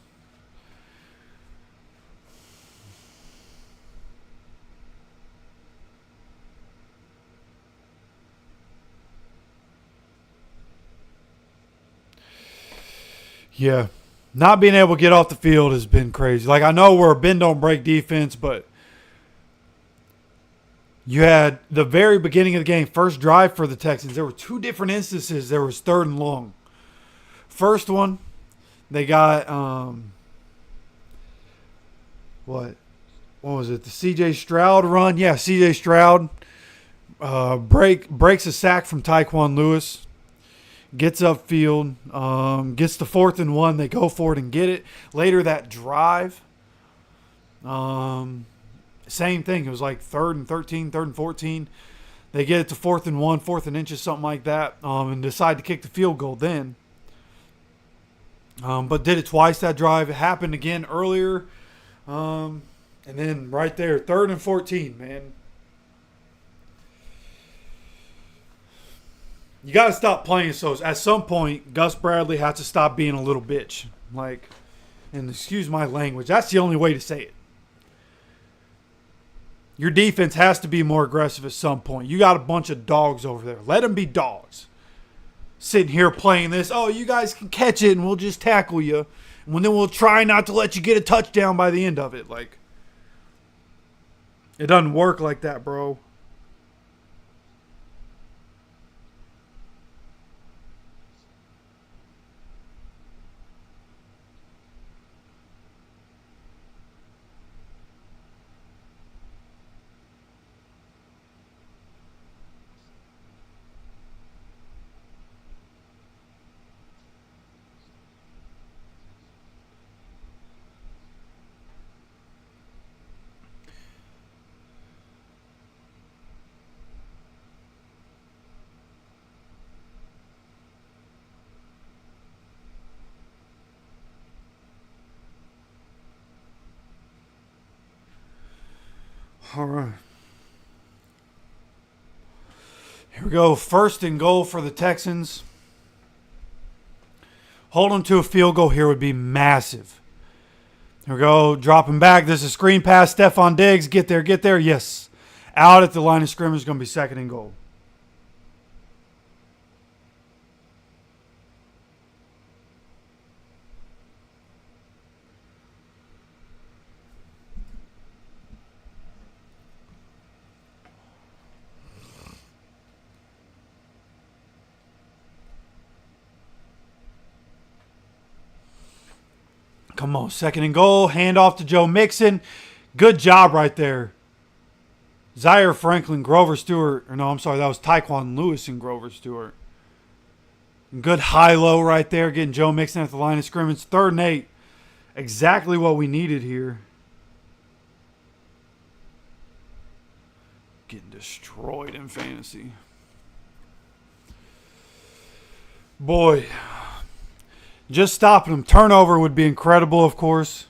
Yeah. Not being able to get off the field has been crazy. Like, I know we're a bend-don't-break defense, but you had the very beginning of the game, first drive for the Texans. There were 2 different instances. There was 3rd and long. First one, they got, what was it? The CJ Stroud run? Yeah, CJ Stroud breaks a sack from Tyquan Lewis. Gets upfield, gets the 4th and 1. They go for it and get it. Later that drive, same thing. It was like 3rd and 13, 3rd and 14. They get it to 4th and 1, 4th and inches, something like that, and decide to kick the field goal then. But did it twice that drive. It happened again earlier. And then right there, 3rd and 14, man. You got to stop playing so. At some point, Gus Bradley has to stop being a little bitch. Like, and excuse my language, that's the only way to say it. Your defense has to be more aggressive at some point. You got a bunch of dogs over there. Let them be dogs. Sitting here playing this, oh, you guys can catch it and we'll just tackle you. And then we'll try not to let you get a touchdown by the end of it. Like, it doesn't work like that, bro. All right. Here we go. 1st and goal for the Texans. Holding to a field goal here would be massive. Here we go. Dropping back. This is a screen pass. Stephon Diggs. Get there. Get there. Yes. Out at the line of scrimmage is going to be 2nd and goal. Come on, 2nd and goal. Hand off to Joe Mixon. Good job right there. Zaire Franklin, Grover Stewart. Or no, I'm sorry. That was Tyquan Lewis and Grover Stewart. Good high-low right there. Getting Joe Mixon at the line of scrimmage. 3rd and 8. Exactly what we needed here. Getting destroyed in fantasy. Boy. Just stopping them. Turnover would be incredible, of course.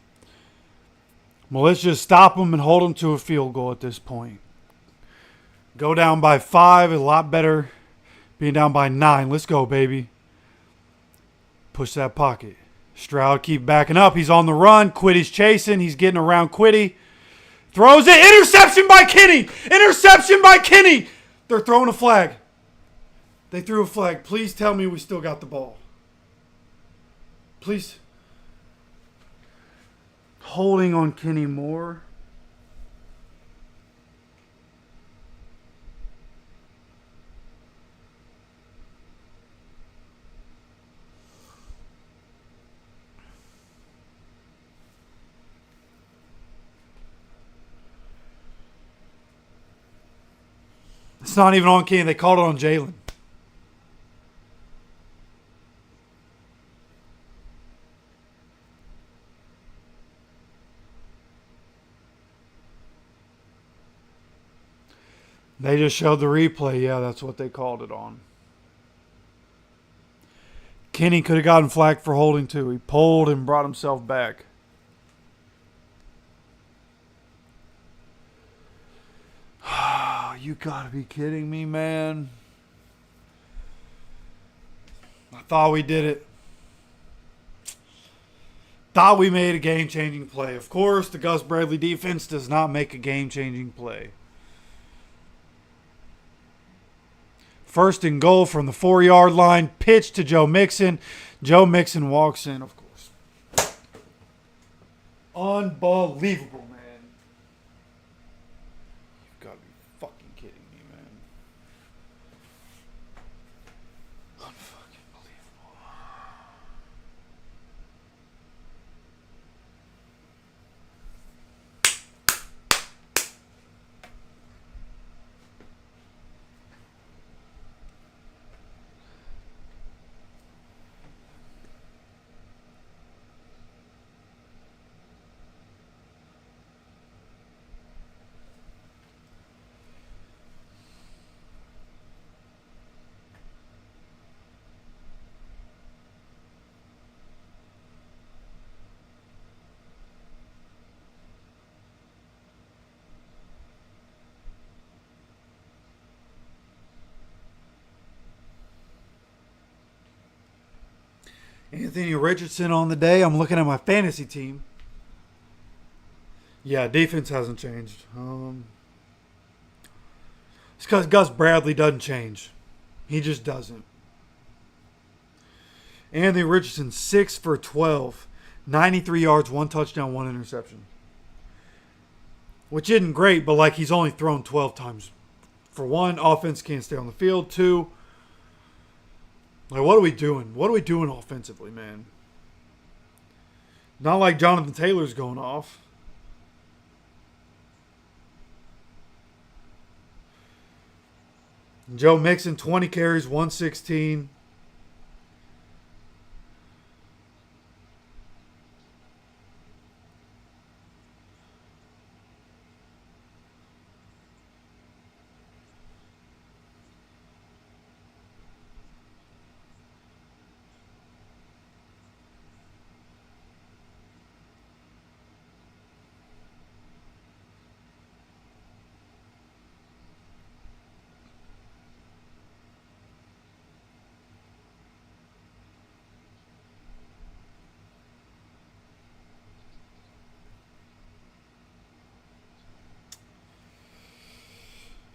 Well, let's just stop them and hold them to a field goal at this point. Go down by 5. A lot better being down by 9. Let's go, baby. Push that pocket. Stroud keep backing up. He's on the run. Quiddy's chasing. He's getting around Quiddy. Throws it. Interception by Kenny. Interception by Kenny. They're throwing a flag. They threw a flag. Please tell me we still got the ball. Please. Holding on Kenny Moore. It's not even on Kenny. They called it on Jalen. They just showed the replay. Yeah, that's what they called it on. Kenny could have gotten flagged for holding too. He pulled and brought himself back. You gotta be kidding me, man. I thought we did it. Thought we made a game-changing play. Of course, the Gus Bradley defense does not make a game-changing play. 1st and goal from the 4-yard line. Pitch to Joe Mixon. Joe Mixon walks in, of course. Unbelievable, man. You've got to be fucking kidding me, man. Unfucking believable. Anthony Richardson on the day. I'm looking at my fantasy team. Yeah, defense hasn't changed. It's because Gus Bradley doesn't change. He just doesn't. Anthony Richardson, 6 for 12. 93 yards, 1 touchdown, 1 interception. Which isn't great, but like he's only thrown 12 times. For one, offense can't stay on the field. Two, like what are we doing? What are we doing offensively, man? Not like Jonathan Taylor's going off. Joe Mixon, 20 carries, 116.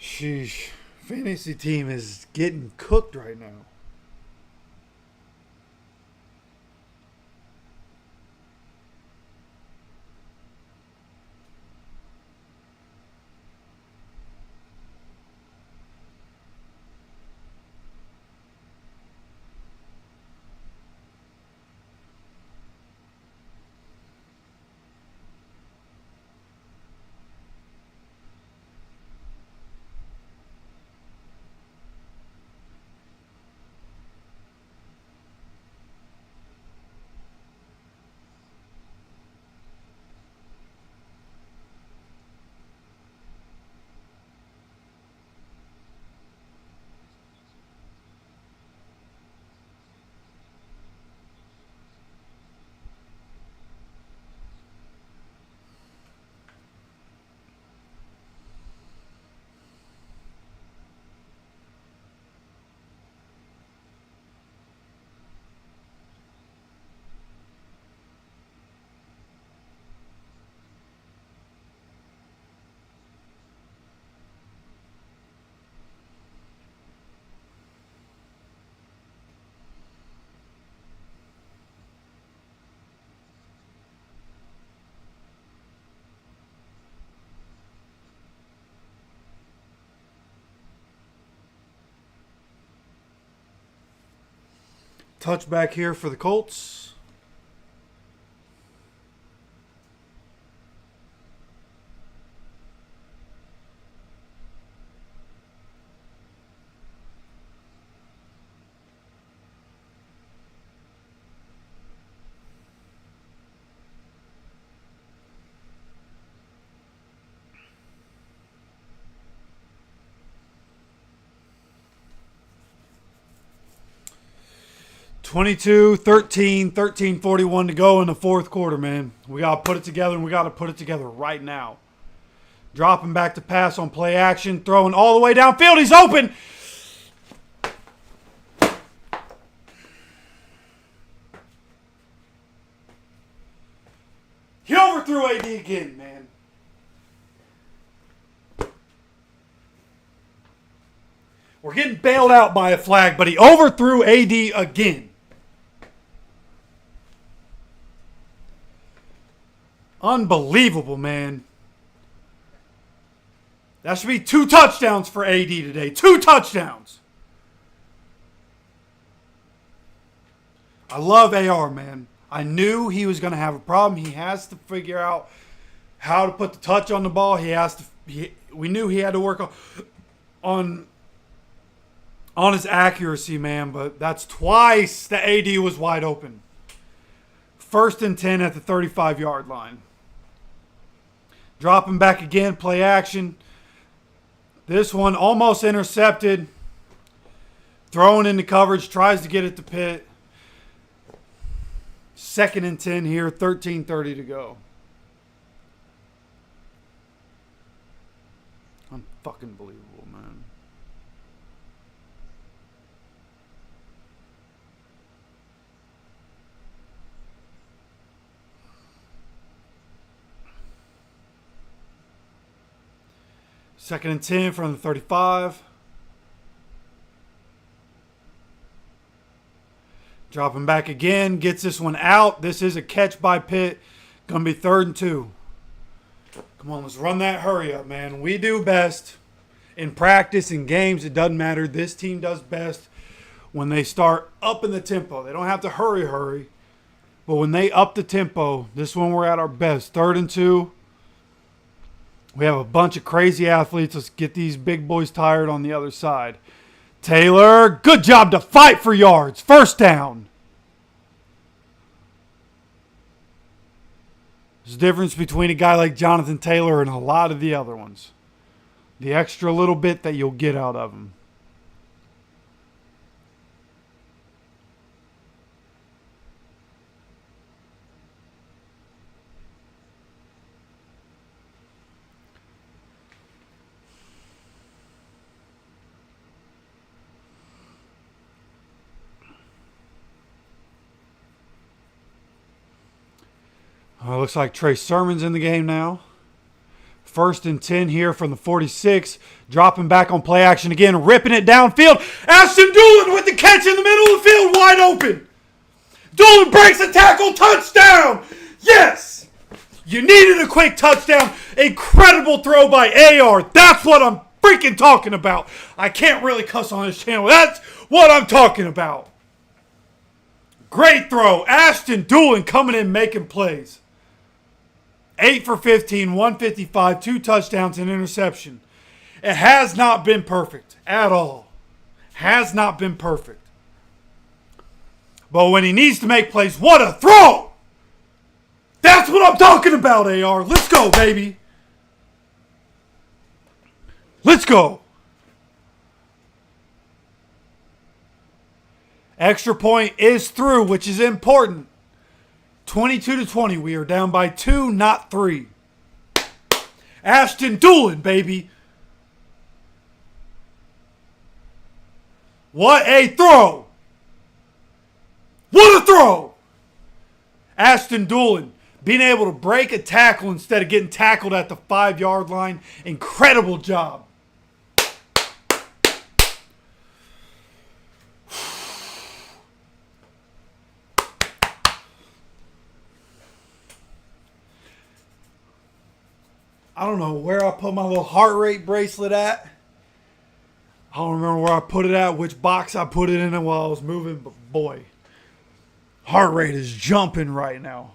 Sheesh. Fantasy team is getting cooked right now. Touchback here for the Colts. (22, 13, 13:41 to go in the fourth quarter, man. We got to put it together, and we got to put it together right now. Dropping back to pass on play action, throwing all the way downfield. He's open. He overthrew AD again, man. We're getting bailed out by a flag, but he overthrew AD again. Unbelievable, man. That should be 2 touchdowns for AD today. 2 touchdowns. I love AR, man. I knew he was going to have a problem. He has to figure out how to put the touch on the ball. We knew he had to work on his accuracy, man. But that's twice the AD was wide open. 1st and 10 at the 35-yard line. Dropping back again, play action. This one almost intercepted. Throwing into coverage, tries to get it to Pitt. 2nd and 10 here, 13:30 to go. Unfucking believable, man. 2nd and 10 from the 35. Dropping back again. Gets this one out. This is a catch by Pitt. Going to be 3rd and 2. Come on, let's run that hurry up, man. We do best in practice, in games. It doesn't matter. This team does best when they start up in the tempo. They don't have to hurry. But when they up the tempo, this is when we're at our best. 3rd and 2. We have a bunch of crazy athletes. Let's get these big boys tired on the other side. Taylor, good job to fight for yards. 1st down. There's a difference between a guy like Jonathan Taylor and a lot of the other ones. The extra little bit that you'll get out of him. Looks like Trey Sermon's in the game now. 1st and 10 here from the 46. Dropping back on play action again. Ripping it downfield. Ashton Doolin with the catch in the middle of the field. Wide open. Doolin breaks a tackle. Touchdown. Yes. You needed a quick touchdown. Incredible throw by AR. That's what I'm freaking talking about. I can't really cuss on this channel. That's what I'm talking about. Great throw. Ashton Doolin coming in making plays. 8 for 15, 155, 2 touchdowns, and interception. It has not been perfect at all. Has not been perfect. But when he needs to make plays, what a throw! That's what I'm talking about, AR. Let's go, baby. Let's go. Extra point is through, which is important. 22-20. We are down by 2, not 3. Ashton Doolin, baby. What a throw. What a throw. Ashton Doolin being able to break a tackle instead of getting tackled at the 5-yard line. Incredible job. I don't know where I put my little heart rate bracelet at. I don't remember where I put it at, which box I put it in while I was moving, but boy, heart rate is jumping right now.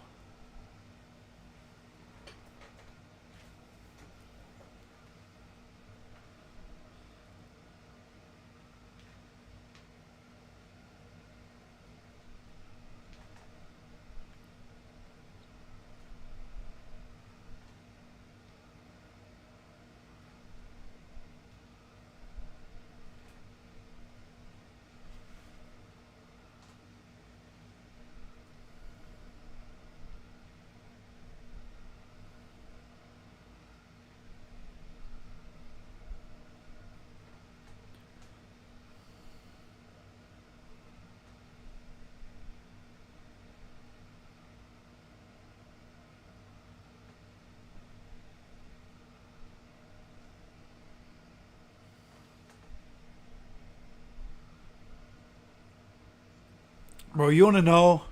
Bro, you want to know?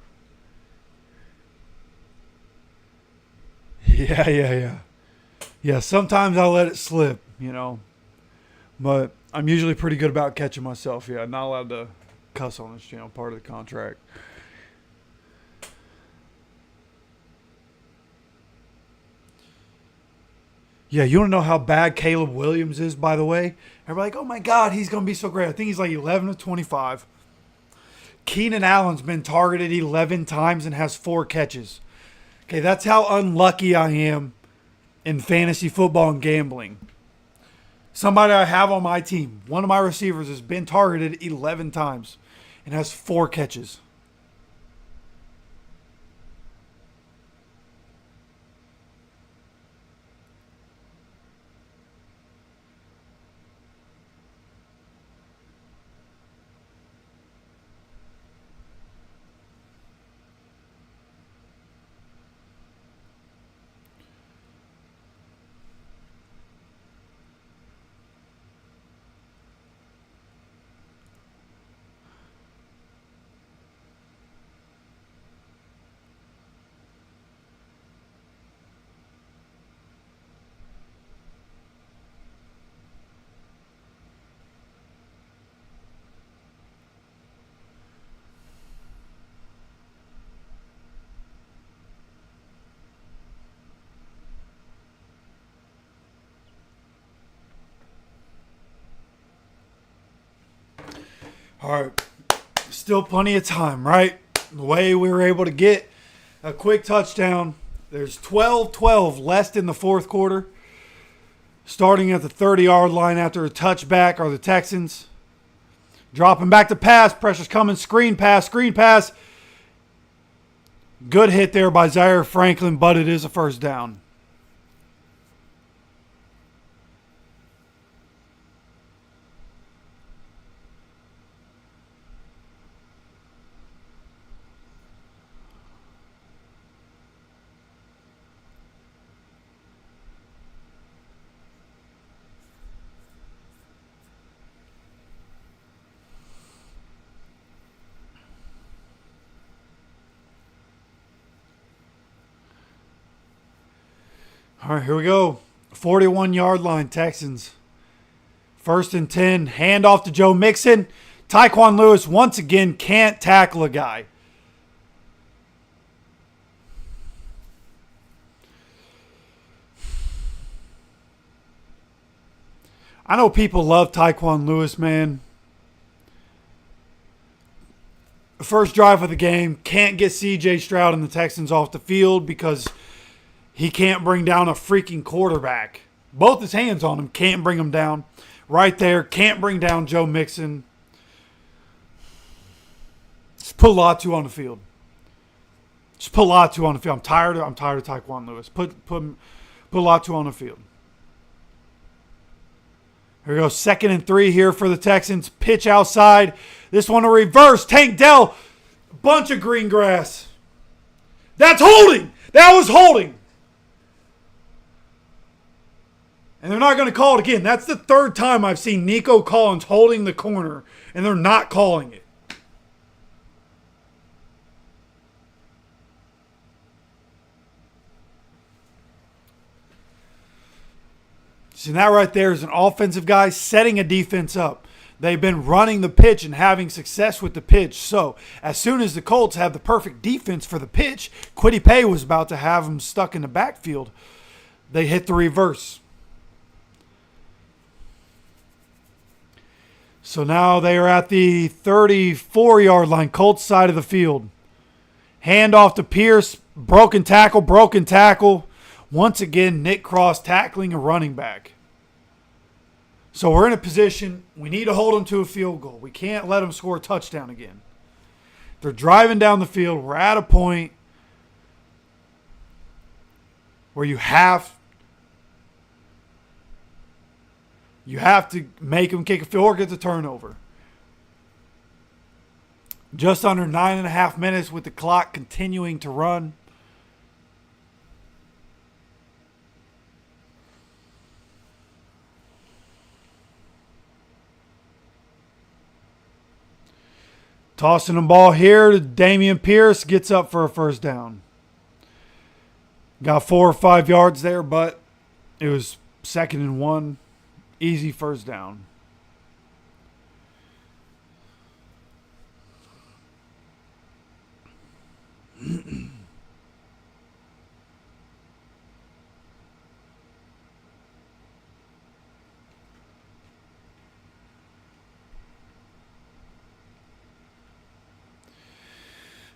Yeah. Yeah, sometimes I'll let it slip, you know. But I'm usually pretty good about catching myself. Yeah, not allowed to cuss on this channel, part of the contract. Yeah, you want to know how bad Caleb Williams is, by the way? Everybody's like, oh my God, he's going to be so great. I think he's like 11 of 25. Keenan Allen's been targeted 11 times and has 4 catches. Okay, that's how unlucky I am in fantasy football and gambling. Somebody I have on my team, one of my receivers has been targeted 11 times and has 4 catches. All right. Still plenty of time, right? The way we were able to get a quick touchdown. There's 12-12 left in the fourth quarter. Starting at the 30-yard line after a touchback are the Texans. Dropping back to pass. Pressure's coming. Screen pass. Good hit there by Zaire Franklin, but it is a first down. All right, here we go. 41-yard line, Texans. 1st and 10. Handoff to Joe Mixon. Tyquan Lewis once again can't tackle a guy. I know people love Tyquan Lewis, man. First drive of the game, can't get CJ Stroud and the Texans off the field because he can't bring down a freaking quarterback. Both his hands on him, can't bring him down. Right there, can't bring down Joe Mixon. Just put Latu on the field. I'm tired of Tyquan Lewis. Put Latu on the field. Here we go. 2nd and 3 here for the Texans. Pitch outside. This one a reverse. Tank Dell. Bunch of green grass. That's holding. That was holding. And they're not going to call it again. That's the 3rd time I've seen Nico Collins holding the corner, and they're not calling it. See, that right there is an offensive guy setting a defense up. They've been running the pitch and having success with the pitch. So, as soon as the Colts have the perfect defense for the pitch, Kwity Paye was about to have them stuck in the backfield. They hit the reverse. So now they are at the 34-yard line, Colts side of the field. Hand off to Pierce. Broken tackle. Once again, Nick Cross tackling a running back. So we're in a position, we need to hold them to a field goal. We can't let them score a touchdown again. They're driving down the field. We're at a point where you have to make them kick a field or get the turnover. Just under 9.5 minutes with the clock continuing to run. Tossing the ball here to Damian Pierce. Gets up for a first down. Got 4 or 5 yards there, but it was 2nd and 1. Easy first down.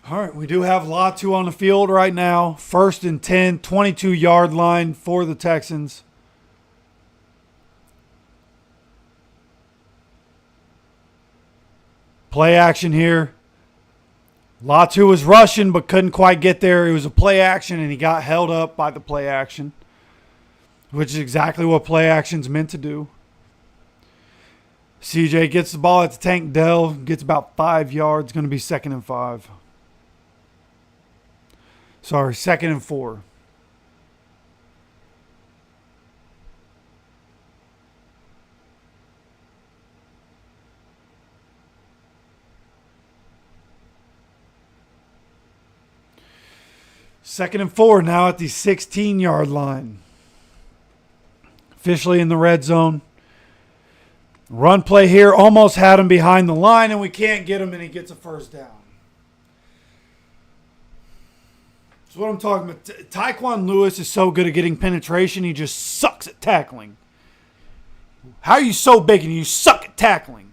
All right, we do have Latu on the field right now. 1st and 10, 22-yard line for the Texans. Play action here. Latu was rushing but couldn't quite get there. It was a play action, and he got held up by the play action, which is exactly what play action's meant to do. CJ gets the ball at the Tank Dell, gets about 5 yards, going to be 2nd and 5. Sorry, 2nd and 4. Second and 4 now at the 16-yard line. Officially in the red zone. Run play here. Almost had him behind the line, and we can't get him, and he gets a first down. That's what I'm talking about. Tyquan Lewis is so good at getting penetration, he just sucks at tackling. How are you so big and you suck at tackling?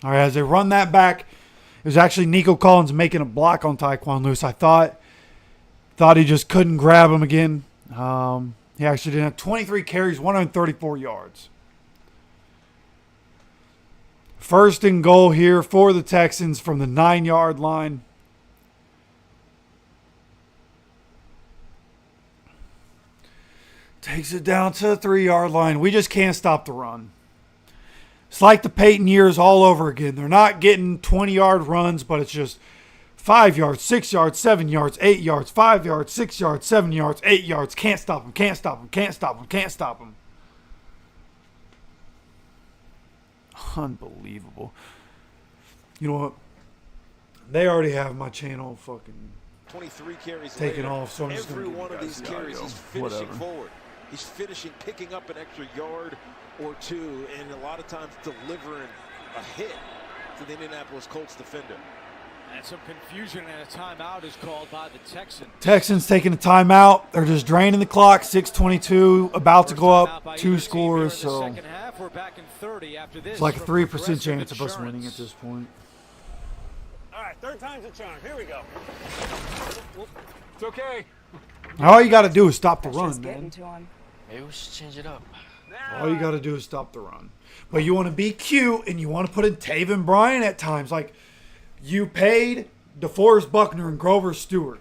All right, as they run that back, it was actually Nico Collins making a block on Tyquan Lewis. I thought he just couldn't grab him again. He actually did have 23 carries, 134 yards. First and goal here for the Texans from the 9-yard line. Takes it down to the 3-yard line. We just can't stop the run. It's like the Peyton years all over again. They're not getting 20-yard runs, but it's just 5 yards, 6 yards, 7 yards, 8 yards, 5 yards, 6 yards, 7 yards, 8 yards. Can't stop them, can't stop them, can't stop them, can't stop them. Unbelievable. You know what? They already have my channel fucking 23 carries taken later, off, so I'm just every gonna one of these carries, he's finishing Whatever. forward. He's finishing, picking up an extra yard or two, and a lot of times delivering a hit to the Indianapolis Colts defender. And some confusion and a timeout is called by the Texans. Texans taking a timeout. They're just draining the clock. 6:22, about to go up 2 scores. So We're back in 30 after this. it's like a 3% chance of us winning at this point. All right, third time's a charm. Here we go. It's okay. All you got to do is stop the run, man. Maybe we should change it up. All you got to do is stop the run. But you want to be cute, and you want to put in Taven Bryan at times. Like, you paid DeForest Buckner and Grover Stewart.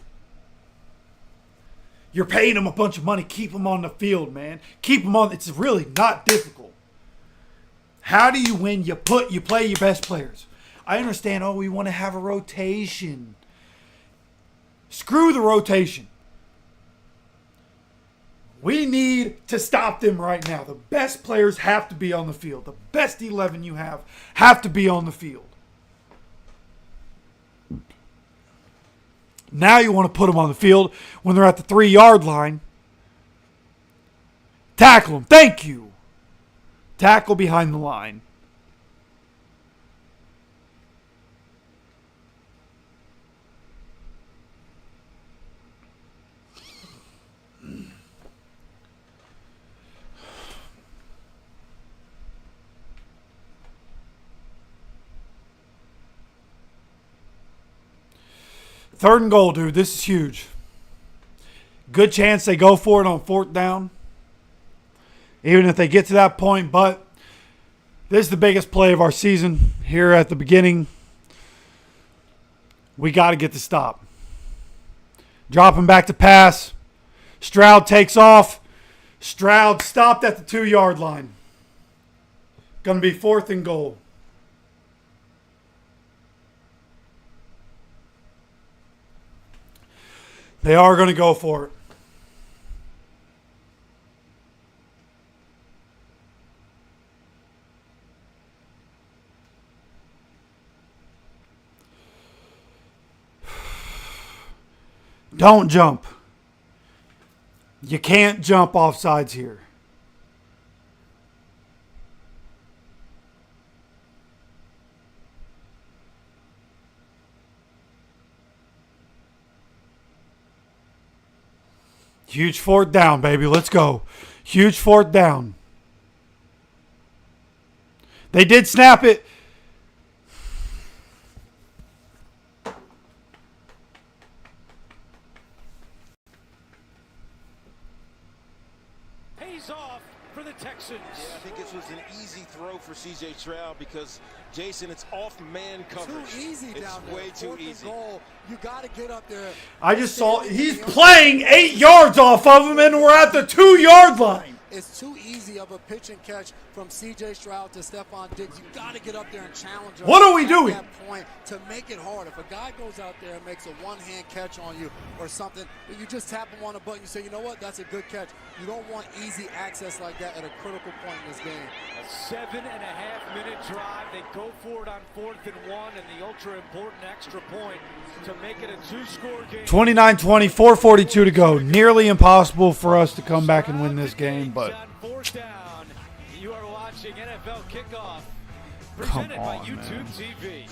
You're paying them a bunch of money. Keep them on the field, man. Keep them on. It's really not difficult. How do you win? You play your best players. I understand, we want to have a rotation. Screw the rotation. We need to stop them right now. The best players have to be on the field. The best 11 you have to be on the field. Now you want to put them on the field when they're at the 3-yard line. Tackle them. Thank you. Tackle behind the line. Third and goal, dude. This is huge. Good chance they go for it on 4th down. Even if they get to that point. But this is the biggest play of our season here at the beginning. We got to get the stop. Dropping back to pass. Stroud takes off. Stroud stopped at the 2-yard line. Going to be 4th and goal. They are going to go for it. Don't jump. You can't jump off sides here. Huge 4th down, baby. Let's go. Huge 4th down. They did snap it. Pays off for the Texans. Yeah, I think this was an easy throw for CJ Stroud because, Jason, it's off man coverage. Too easy down there. It's way too easy. Goal, you got to get up there. I just saw he's playing 8 yards off of him, and we're at the 2-yard line. It's too easy of a pitch and catch from C.J. Stroud to Stephon Diggs. You got to get up there and challenge him. What are we doing? At that point to make it hard. If a guy goes out there and makes a one-hand catch on you or something, you just tap him on the button. You say, you know what? That's a good catch. You don't want easy access like that at a critical point in this game. A 7.5-minute drive. They go for it on 4th and 1, and the ultra-important extra point to make it a 2-score game. 29-20, 4:42 to go. Nearly impossible for us to come back and win this game, but 4th down. You are watching NFL Kickoff, come presented by on, YouTube man. TV.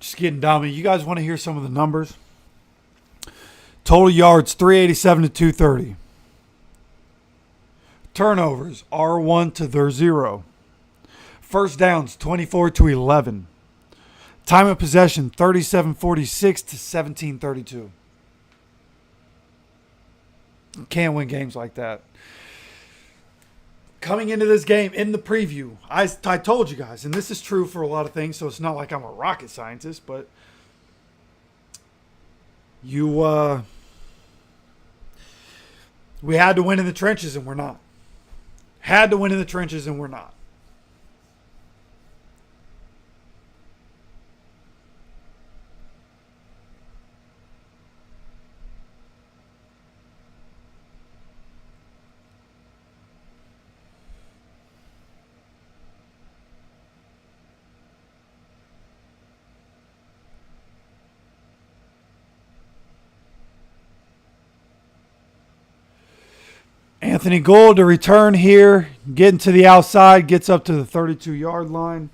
Just getting dummy. You guys want to hear some of the numbers? Total yards, 387 to 230. Turnovers, R1 to their 0. First downs, 24 to 11. Time of possession, 37:46 to 17:32. Can't win games like that. Coming into this game, in the preview, I told you guys, and this is true for a lot of things, so it's not like I'm a rocket scientist, but we had to win in the trenches, and we're not. Had to win in the trenches, and we're not. Anthony Gould to return here, getting to the outside, gets up to the 32-yard line.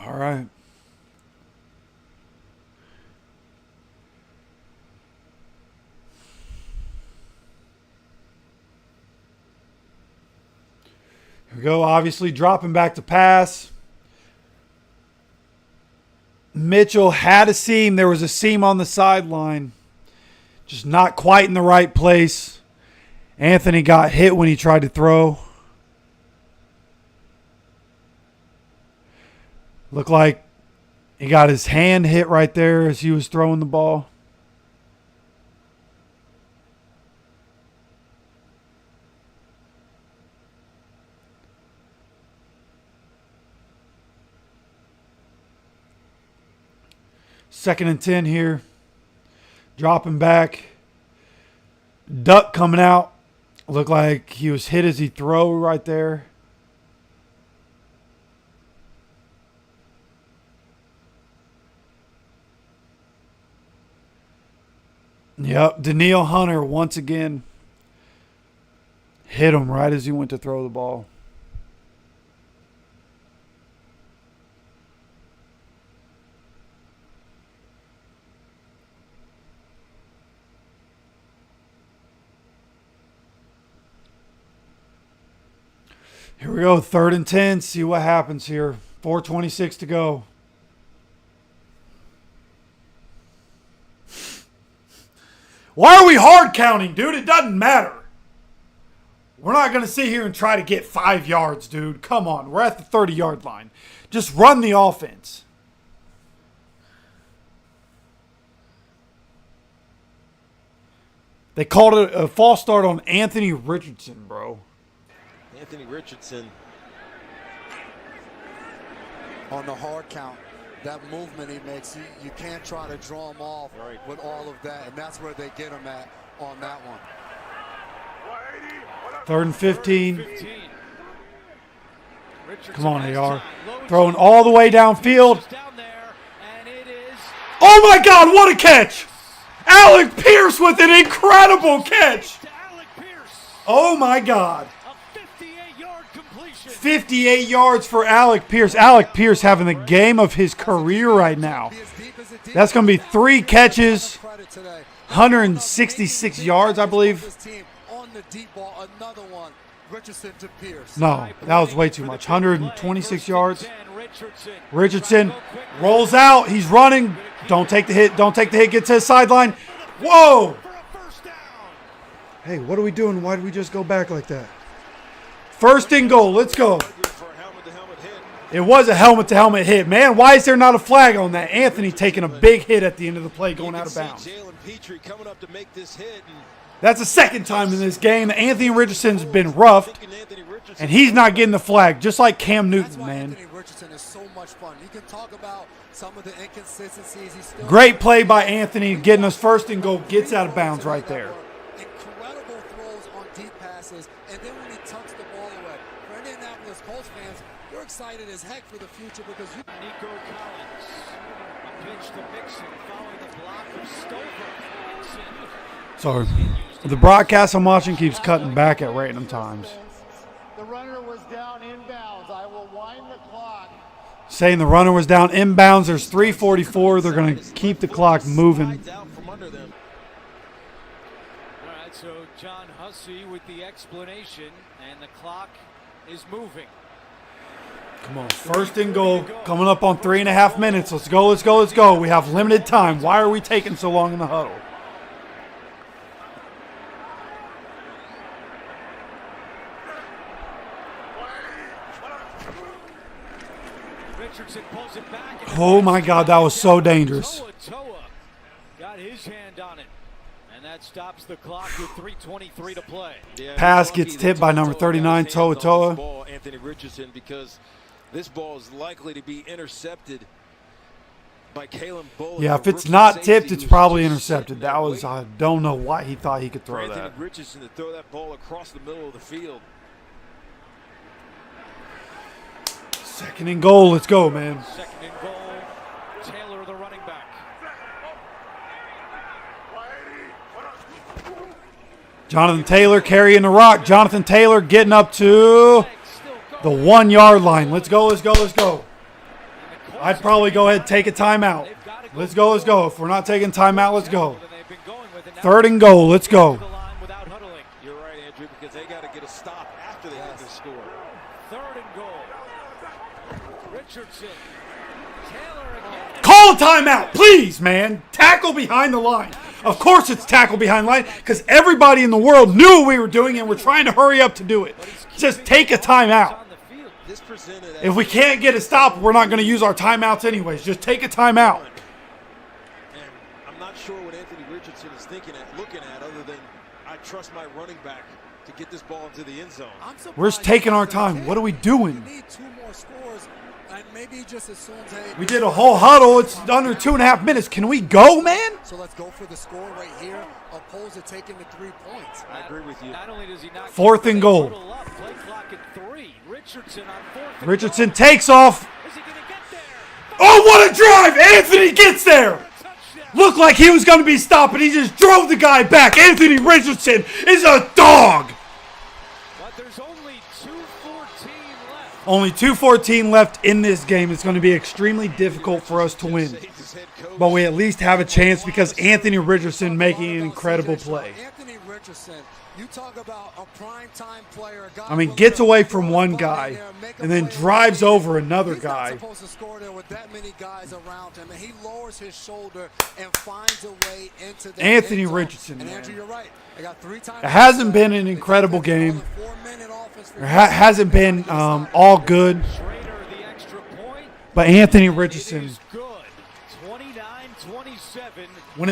All right. Here we go, obviously dropping back to pass. Mitchell had a seam. There was a seam on the sideline. Just not quite in the right place. Anthony got hit when he tried to throw. Looked like he got his hand hit right there as he was throwing the ball. Second and 10 here. Dropping back. Duck coming out. Looked like he was hit as he threw right there. Yep, Danielle Hunter once again hit him right as he went to throw the ball. Here we go, 3rd and 10. See what happens here. 4:26 to go. Why are we hard counting, dude? It doesn't matter. We're not going to sit here and try to get 5 yards, dude. Come on. We're at the 30-yard line. Just run the offense. They called it a false start on Anthony Richardson, bro. Anthony Richardson. On the hard count, that movement he makes, you can't try to draw him off with all of that, and that's where they get him at on that one. 3rd and 15. Come on, AR. Throwing all the way downfield. Oh, my God, what a catch. Alec Pierce with an incredible catch. Oh, my God. 58 yards for Alec Pierce. Alec Pierce having the game of his career right now. That's going to be 3 catches, 166 yards, I believe. No, that was way too much. 126 yards. Richardson rolls out. He's running. Don't take the hit. Don't take the hit. Get to the sideline. Whoa. Hey, what are we doing? Why did we just go back like that? 1st and goal. Let's go. It was a helmet-to-helmet hit. Man, why is there not a flag on that? Anthony taking a big hit at the end of the play going out of bounds. That's the 2nd time in this game that Anthony Richardson's been roughed, and he's not getting the flag, just like Cam Newton, man. Anthony Richardson is so much fun. You can talk about some of the inconsistencies. He's still Great play by Anthony, getting us 1st and goal, gets out of bounds right there. Incredible throws on deep passes. and then when he tucks the ball away. For Indianapolis Colts fans, you're excited as heck for the future because you... Nico Collins, a pitch to Mixon, following the block of Stover. So the broadcast I'm watching keeps cutting back at random times. The runner was down inbounds. I will wind the clock. Saying the runner was down inbounds. There's 3:44. They're going to keep the clock moving. All right, so John Hussey with the explanation, and the clock is moving. Come on, 1st and goal. Coming up on 3.5 minutes. Let's go, let's go, let's go. We have limited time. Why are we taking so long in the huddle? Richardson pulls it back. Oh my God, that was so dangerous. Toa got his hand on it, and that stops the clock with 3:23 to play. Pass gets tipped by number 39, Toa. Anthony Richardson, because this ball is likely to be intercepted by Kalen Bullock. Yeah, if it's not tipped, it's probably intercepted. That was, I don't know why he thought he could throw that. Anthony Richardson to throw that ball across the middle of the field. 2nd and goal. Let's go, man. 2nd and goal. Taylor, the running back. Jonathan Taylor carrying the rock. Jonathan Taylor getting up to the 1 yard line. Let's go, let's go, let's go. I'd probably go ahead and take a timeout. Let's go, let's go. If we're not taking timeout, let's go. 3rd and goal. Let's go. You're right, Andrew, because they got to get a stop after they have to score. 3rd and goal. Richardson. Taylor again. Call a timeout, please, man. Tackle behind the line. Of course it's tackle behind the line because everybody in the world knew what we were doing and we're trying to hurry up to do it. Just take a timeout. If we can't get a stop, we're not going to use our timeouts anyways. Just take a timeout. And I'm not sure what Anthony Richardson is looking at, other than I trust my running back to get this ball into the end zone. We're just taking our time. What are we doing? We need 2 more scores, and maybe he just assumes, hey, We did a whole huddle. It's under 2.5 minutes. Can we go, man? So let's go for the score right here, opposed to taking the 3 points. I agree with you. Not only does he not 4th and goal. play clock at 3. Richardson on 4th. Richardson takes off. Oh, what a drive! Anthony gets there. Looked like he was going to be stopped, and he just drove the guy back. Anthony Richardson is a dog. But there's only 2:14 left. Only 2:14 left in this game. It's going to be extremely difficult for us to win. But we at least have a chance because Anthony Richardson making an incredible play. Anthony Richardson, you talk about a prime-time player. I mean, gets away from one guy and then drives over another guy. He's not supposed to score there with that many guys around him, and he lowers his shoulder and finds a way into the Anthony end zone. Richardson, And man. Andrew, you're right. They got 3 times. It hasn't been an incredible game. It hasn't been all good. But Anthony Richardson, when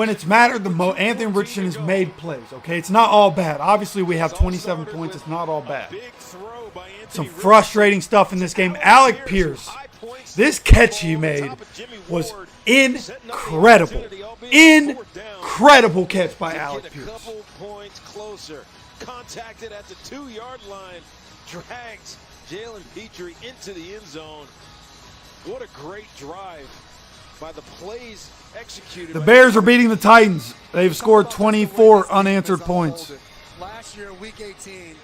it's mattered the most, Anthony Richardson has made plays. Okay, it's not all bad. Obviously, we have 27 points. It's not all bad. Some frustrating stuff in this game. Alec Pierce, this catch he made was incredible. Incredible catch by Alec Pierce. Couple points closer. Contacted at the 2-yard line. Drags Jalen Petrie into the end zone. What a great drive by the plays executed. The Bears are beating the Titans. They've scored 24 unanswered points. Last year, Week 18,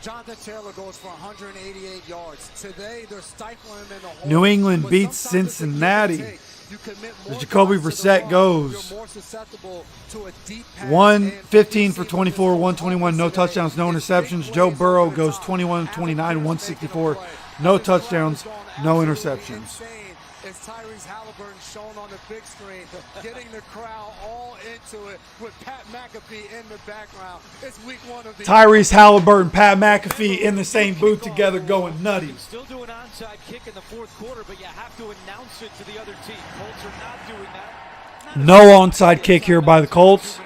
Jonathan Taylor goes for 188 yards. Today, they're stifling him in the hole. New England beats Cincinnati. The Jacoby Brissett goes 115 for 24, 121, no touchdowns, no interceptions. Joe Burrow goes 21-29, 164, no touchdowns, no interceptions. It's Tyrese Halliburton shown on the big screen, getting the crowd all into it with Pat McAfee in the background. It's week 1 of the Tyrese Halliburton, Pat McAfee in the same booth together going nutty. Still do an onside kick in the 4th quarter, but you have to announce it to the other team. Colts are not doing that. No onside kick here by the Colts.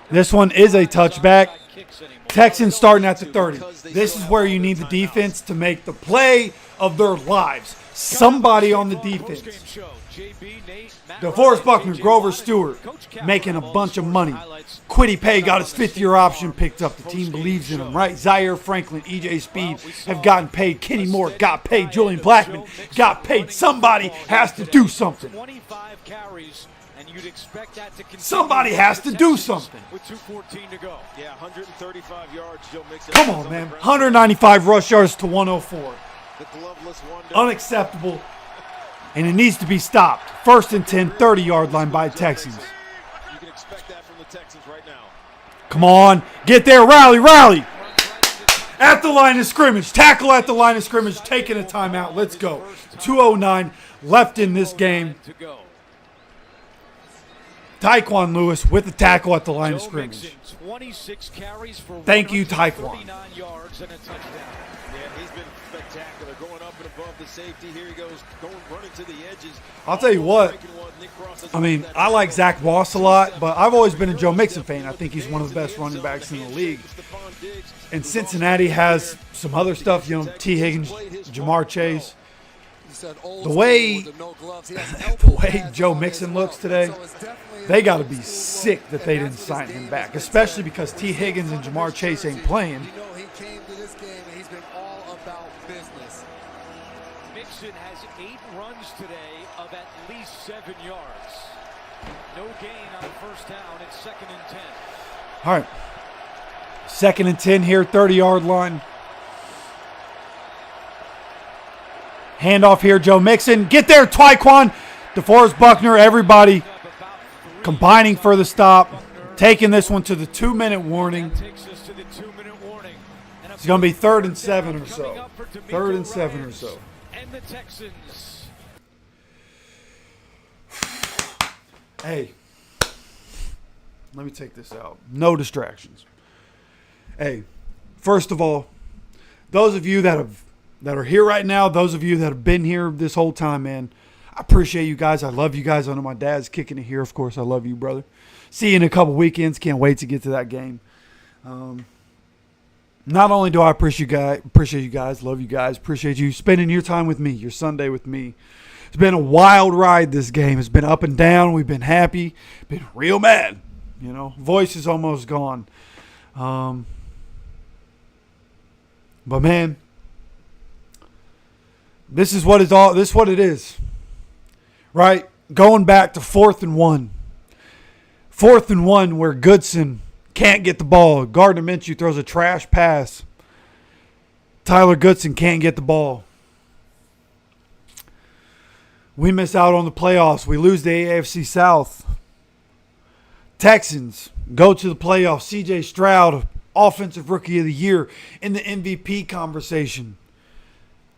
This one is a touchback. Texans starting at the 30. This is where you need the defense to make the play of their lives. Somebody on the defense. DeForest Buckner, Grover Stewart, making a bunch of money. Quiddy Pay got his 5th-year option picked up. The team believes in him, right? Zaire Franklin, EJ Speed have gotten paid. Kenny Moore got paid. Julian Blackmon got paid. Somebody has to do something. Somebody has to do something. With 2:14 to go. Yeah, 135 yards, Joe Mixon. Come on, man. 195 rush yards to 104. The gloveless wonder. Unacceptable. And it needs to be stopped. 1st and 10, 30-yard line by Texans. You can expect that from the Texans right now. Come on. Get there. Rally. At the line of scrimmage. Tackle at the line of scrimmage. Taking a timeout. Let's go. 2:09 left in this game. Tyquan Lewis with the tackle at the line of scrimmage. Thank you, Tyquan. Yeah, he's been spectacular. Going up and above the safety. Here he goes, running to the edges. I'll tell you what. I mean, I like Zach Moss a lot, but I've always been a Joe Mixon fan. I think he's one of the best running backs in the league. And Cincinnati has some other stuff, T. Higgins, Jamar Chase. The way Joe Mixon looks today, they got to be sick that they didn't sign him back, especially because T. Higgins and Jamar Chase ain't playing. He came to this game and he's been all about business. Mixon has 8 runs today of at least 7 yards. No gain on 1st down. It's 2nd and 10. All right. 2nd and 10 here, 30-yard line. Handoff here, Joe Mixon. Get there, Tyquan. DeForest Buckner, everybody combining for the stop. Taking this one to the 2-minute warning. It's going to be 3rd and 7 or so. 3rd and 7 or so. And the Texans. Hey, let me take this out. No distractions. Hey, first of all, those of you that are here right now, those of you that have been here this whole time, man, I appreciate you guys. I love you guys. I know my dad's kicking it here. Of course, I love you, brother. See you in a couple weekends. Can't wait to get to that game. Not only do I appreciate you guys, love you guys, appreciate you spending your time with me, your Sunday with me. It's been a wild ride, this game. It's been up and down. We've been happy, been real mad. Voice is almost gone. But man, this is what it is. Right? Going back to 4th and 1. 4th and 1 where Goodson can't get the ball. Gardner Minshew throws a trash pass. Tyler Goodson can't get the ball. We miss out on the playoffs. We lose the AFC South. Texans go to the playoffs. CJ Stroud, Offensive Rookie of the Year, in the MVP conversation.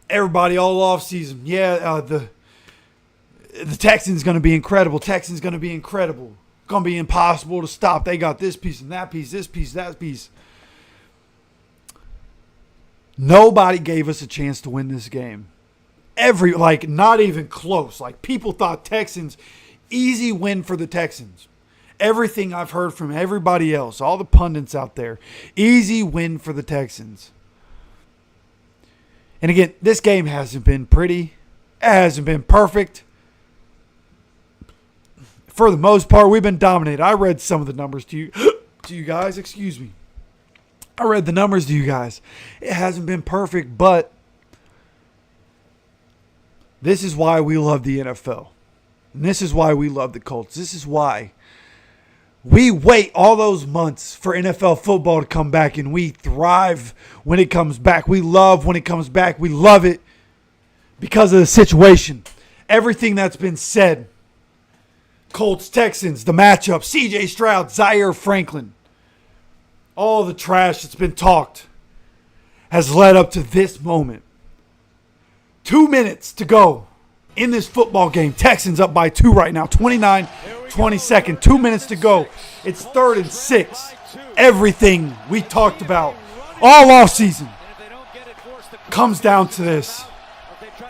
Everybody all offseason. Yeah, the Texans going to be incredible. Texans going to be incredible. Going to be impossible to stop. They got this piece and that piece, this piece, that piece. Nobody gave us a chance to win this game. Not even close. People thought Texans, easy win for the Texans. Everything I've heard from everybody else, all the pundits out there, easy win for the Texans. And again, this game hasn't been pretty. It hasn't been perfect. For the most part, we've been dominated. I read some of the numbers to you guys. Excuse me. I read the numbers to you guys. It hasn't been perfect, but this is why we love the NFL. And this is why we love the Colts. This is why we wait all those months for NFL football to come back, and we thrive when it comes back. We love when it comes back. We love it because of the situation. Everything that's been said. Colts, Texans, the matchup, CJ Stroud, Zaire Franklin. All the trash that's been talked has led up to this moment. 2 minutes to go in this football game. Texans up by 2 right now. 29-22. 2 minutes to go. It's 3rd and 6. Everything we talked about all offseason comes down to this.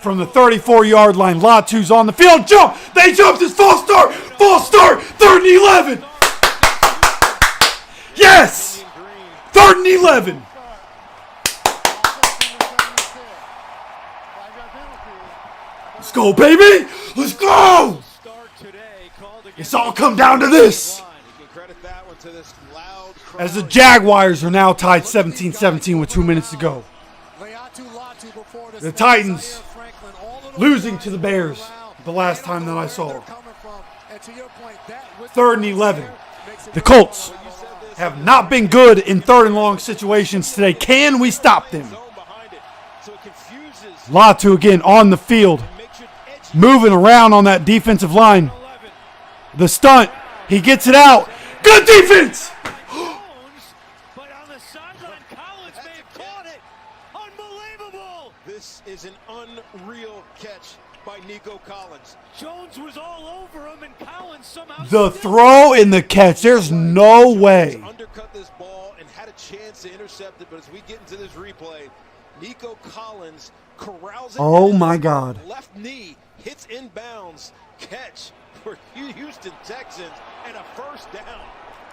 From the 34-yard line, Latu's on the field. Jump! They jumped. It's false start. False start. 3rd and 11. Yes! 3rd and 11. go, baby. Let's go. It's all come down to this. As the Jaguars are now tied 17-17 with 2 minutes to go. The Titans losing to the Bears the last time that I saw. 3rd and 11. The Colts have not been good in 3rd and long situations today. Can we stop them? Latu again on the field. Moving around on that defensive line. The stunt. He gets it out. Good defense! This is an unreal catch by Nico Collins. Jones was all over him, and Collins somehow. The throw and the catch. There's no way. Undercut this ball and had a chance to intercept it, but as we get into this replay, Nico Collins corrals it. Oh my God. Left knee hits inbounds. Catch for Houston Texans and a first down.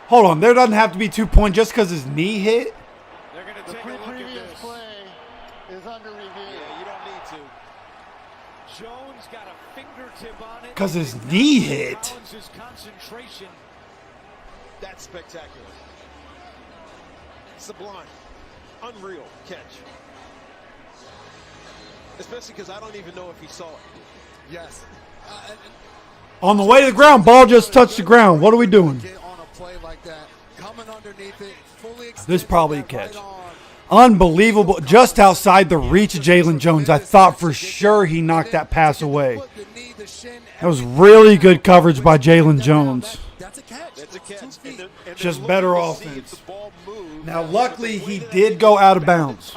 Hold on. There doesn't have to be 2 points just because his knee hit. They're going to take a look at this. Play is under review. Yeah, you don't need to. Jones got a fingertip on it. Because his knee hit. Collins' concentration. That's spectacular. Sublime. Unreal catch. Especially because I don't even know if he saw it. Yes. On the way to the ground, ball just touched the ground. What are we doing? This is probably a catch. Unbelievable. Just outside the reach of Jalen Jones. I thought for sure he knocked that pass away. That was really good coverage by Jalen Jones. That's a catch. Just better offense. Now, luckily, he did go out of bounds.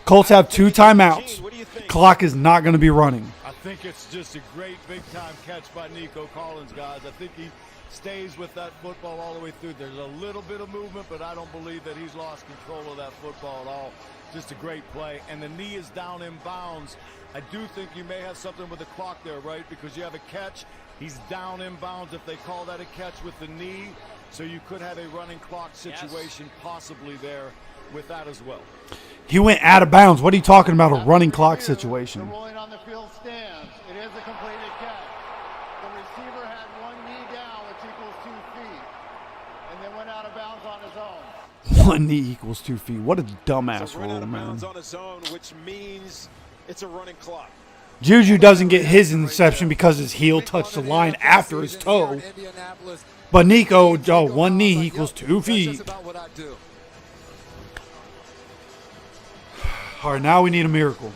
Colts have 2 timeouts. Clock is not going to be running. I think it's just a great big-time catch by Nico Collins, guys. I think he stays with that football all the way through. There's a little bit of movement, but I don't believe that he's lost control of that football at all. Just a great play. And the knee is down in bounds. I do think you may have something with the clock there, right? Because you have a catch. He's down in bounds if they call that a catch with the knee. So you could have a running clock situation possibly there with that as well. He went out of bounds. What are you talking about, a running clock situation? The ruling on the field stands. It is a completed catch. The receiver had one knee down, which equals 2 feet, and then went out of bounds on his own. 1 knee equals 2 feet. What a dumbass rule, man. Bounds on his own, which means it's a running clock. Juju doesn't get his interception because his heel touched the line after his toe. But Nico, 1 knee equals 2 feet. All right, now we need a miracle.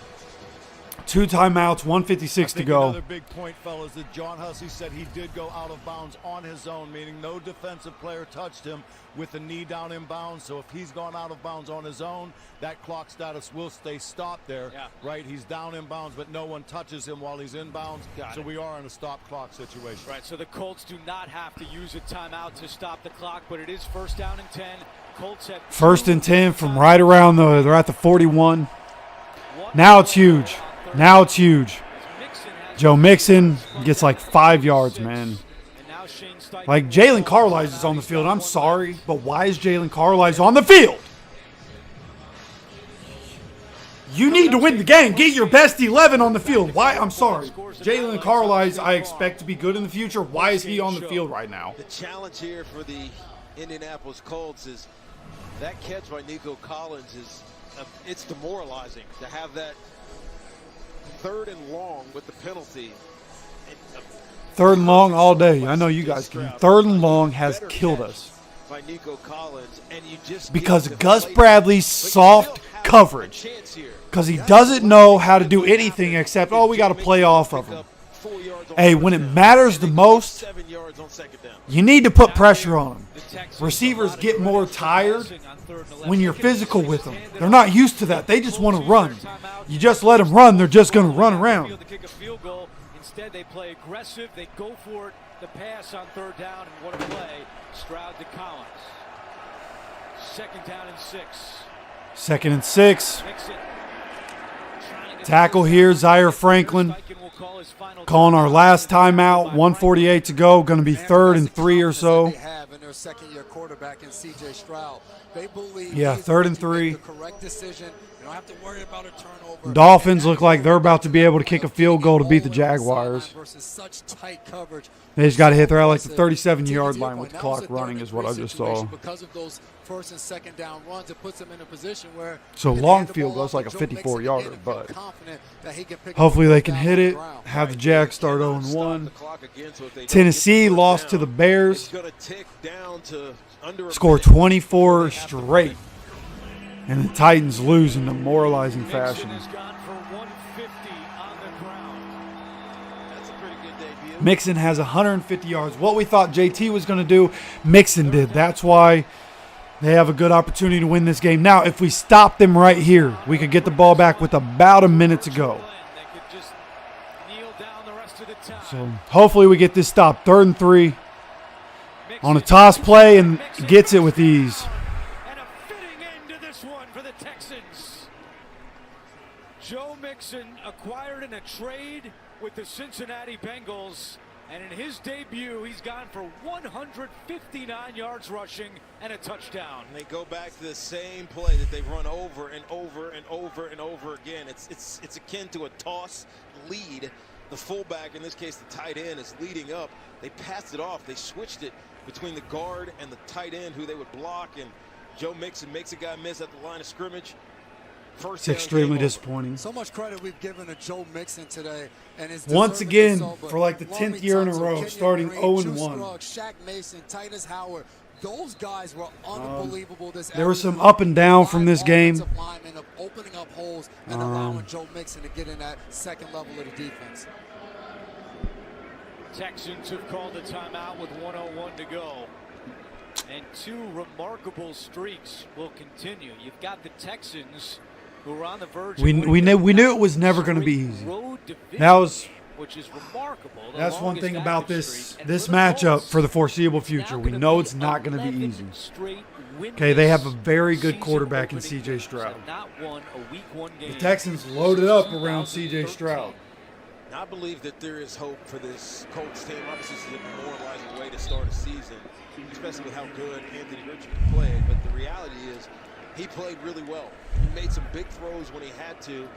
2 timeouts, 1:56 to go. Another big point, fellas, that John Hussey said he did go out of bounds on his own, meaning no defensive player touched him with the knee down in bounds. So if he's gone out of bounds on his own, that clock status will stay stopped there, right? He's down in bounds, but no one touches him while he's in bounds. So we are in a stop clock situation. Right, so the Colts do not have to use a timeout to stop the clock, but it is 1st down and 10. Colts have 1st and 10 from right around they're at the 41. Now it's huge. Now it's huge. Joe Mixon gets like 5 yards, man. Like, Jalen Carlisle is on the field. I'm sorry, but why is Jalen Carlisle on the field? You need to win the game. Get your best 11 on the field. Why? I'm sorry. Jalen Carlisle, I expect to be good in the future. Why is he on the field right now? The challenge here for the Indianapolis Colts is that catch by Nico Collins is it's demoralizing to have that 3rd and long with the penalty. 3rd and long all day. I know you guys can. 3rd and long has killed us. By Nico Collins, and you just because of Gus Bradley's soft coverage. Because he doesn't know how to do anything except, we got to play off of him. Hey, when it matters the most, you need to put pressure on them. Receivers get more tired when you're physical with them. They're not used to that. They just want to run. You just let them run, they're just going to run around. Instead, they play aggressive. They go for it. The pass on 3rd down, and what a play. Stroud to Collins. 2nd down and 6. 2nd and 6. Tackle here, Zaire Franklin. Calling our last timeout, 1:48 to go. Going to be 3rd and 3 or so. They have in their second-year quarterback in CJ Stroud. They believe Yeah, 3rd and 3. the correct decision. You don't have to worry about a turnover. Dolphins look like they're about to be able to kick a field goal to beat the Jaguars. Versus such tight coverage. They just got to hit there at like the 37-yard line with the clock running is what I just saw. Because of those first and second down runs, it puts them in a position where So long field goes like a 54-yarder, but hopefully they can hit it, have the Jags start 0-1. Tennessee lost to the Bears, score 24 straight, and the Titans lose in demoralizing fashion. Mixon has 150 yards. What we thought JT was going to do, Mixon did. That's why they have a good opportunity to win this game. Now, if we stop them right here, we could get the ball back with about a minute to go. So hopefully we get this stop. 3rd and 3 on a toss play and gets it with ease. And a fitting end to this one for the Texans. Joe Mixon acquired in a trade with the Cincinnati Bengals, and in his debut, he's gone for 159 yards rushing and a touchdown. And they go back to the same play that they've run over and over and over and over again. It's akin to a toss lead. The fullback, in this case the tight end, is leading up. They passed it off. They switched it between the guard and the tight end who they would block, and Joe Mixon makes a guy miss at the line of scrimmage. It's extremely disappointing. So much credit we've given to Joe Mixon today. And it's once again, for like the 10th year in a row, starting 0-1. Shaq Mason, Titus Howard, those guys were unbelievable. There was some up and down from this game. Of opening up holes and allowing Joe Mixon to get in that second level of the defense. Texans have called a timeout with 1:01 to go. And 2 remarkable streaks will continue. You've got the Texans, who are on the verge. We knew it was never going to be easy. Which is remarkable. That's one thing about this matchup for the foreseeable future. We know it's not going to be easy. Okay, they have a very good quarterback in CJ Stroud. The Texans loaded up around CJ Stroud. I believe that there is hope for this Colts team. Obviously, this is a demoralizing way to start a season, especially with how good Anthony Richardson played. But the reality is, he played really well. He made some big throws when he had to.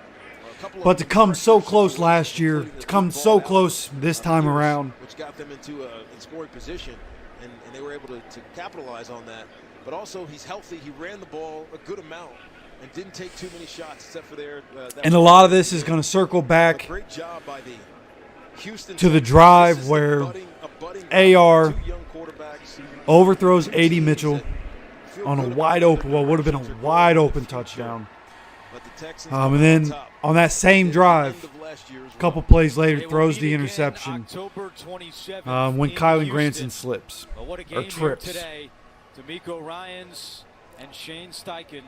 But to come so close last year, to come so close this time around, which got them into a scoring position, and they were able to capitalize on that. But also, he's healthy. He ran the ball a good amount and didn't take too many shots, except for there. And a lot of this is going to circle back to the drive where AR overthrows A.D. Mitchell on a wide open, what would have been a wide open touchdown. And then on that same drive, a couple plays later, throws the interception when Kylan Granson slips or trips. D'Amico Ryans and Shane Steichen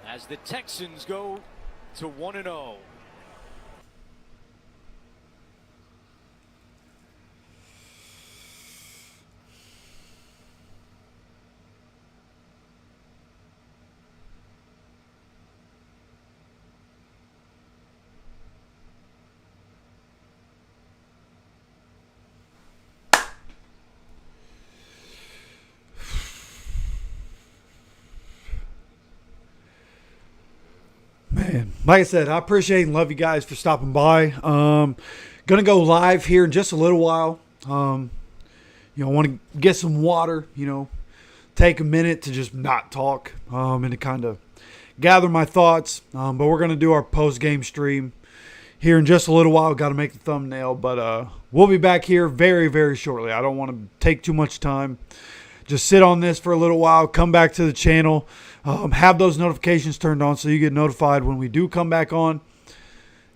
as the Texans go to 1-0. Man, like I said, I appreciate and love you guys for stopping by. Gonna go live here in just a little while. I want to get some water. Take a minute to just not talk and to kind of gather my thoughts. But we're gonna do our post-game stream here in just a little while. Got to make the thumbnail, but we'll be back here very, very shortly. I don't want to take too much time. Just sit on this for a little while. Come back to the channel. Have those notifications turned on so you get notified when we do come back on.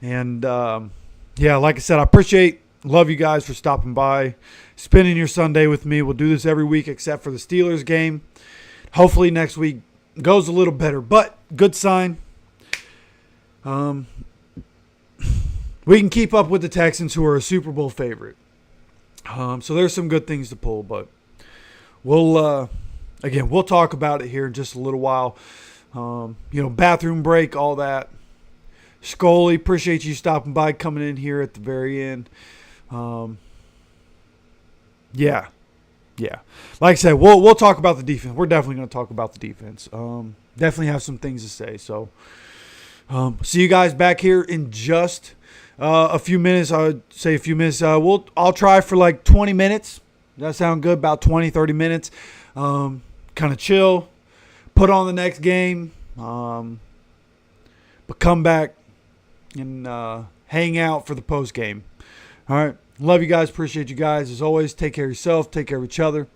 And, like I said, I love you guys for stopping by, spending your Sunday with me. We'll do this every week except for the Steelers game. Hopefully next week goes a little better, but good sign. We can keep up with the Texans, who are a Super Bowl favorite. So there's some good things to pull, but we'll talk about it here in just a little while. Bathroom break, all that. Scully, appreciate you stopping by, coming in here at the very end. Yeah. Like I said, we'll talk about the defense. We're definitely going to talk about the defense. Definitely have some things to say. So, see you guys back here in just a few minutes. I would say a few minutes. I'll try for like 20 minutes. Does that sound good? About 20, 30 minutes. Kind of chill. Put on the next game. But come back and hang out for the post game. All right. Love you guys. Appreciate you guys. As always, take care of yourself. Take care of each other.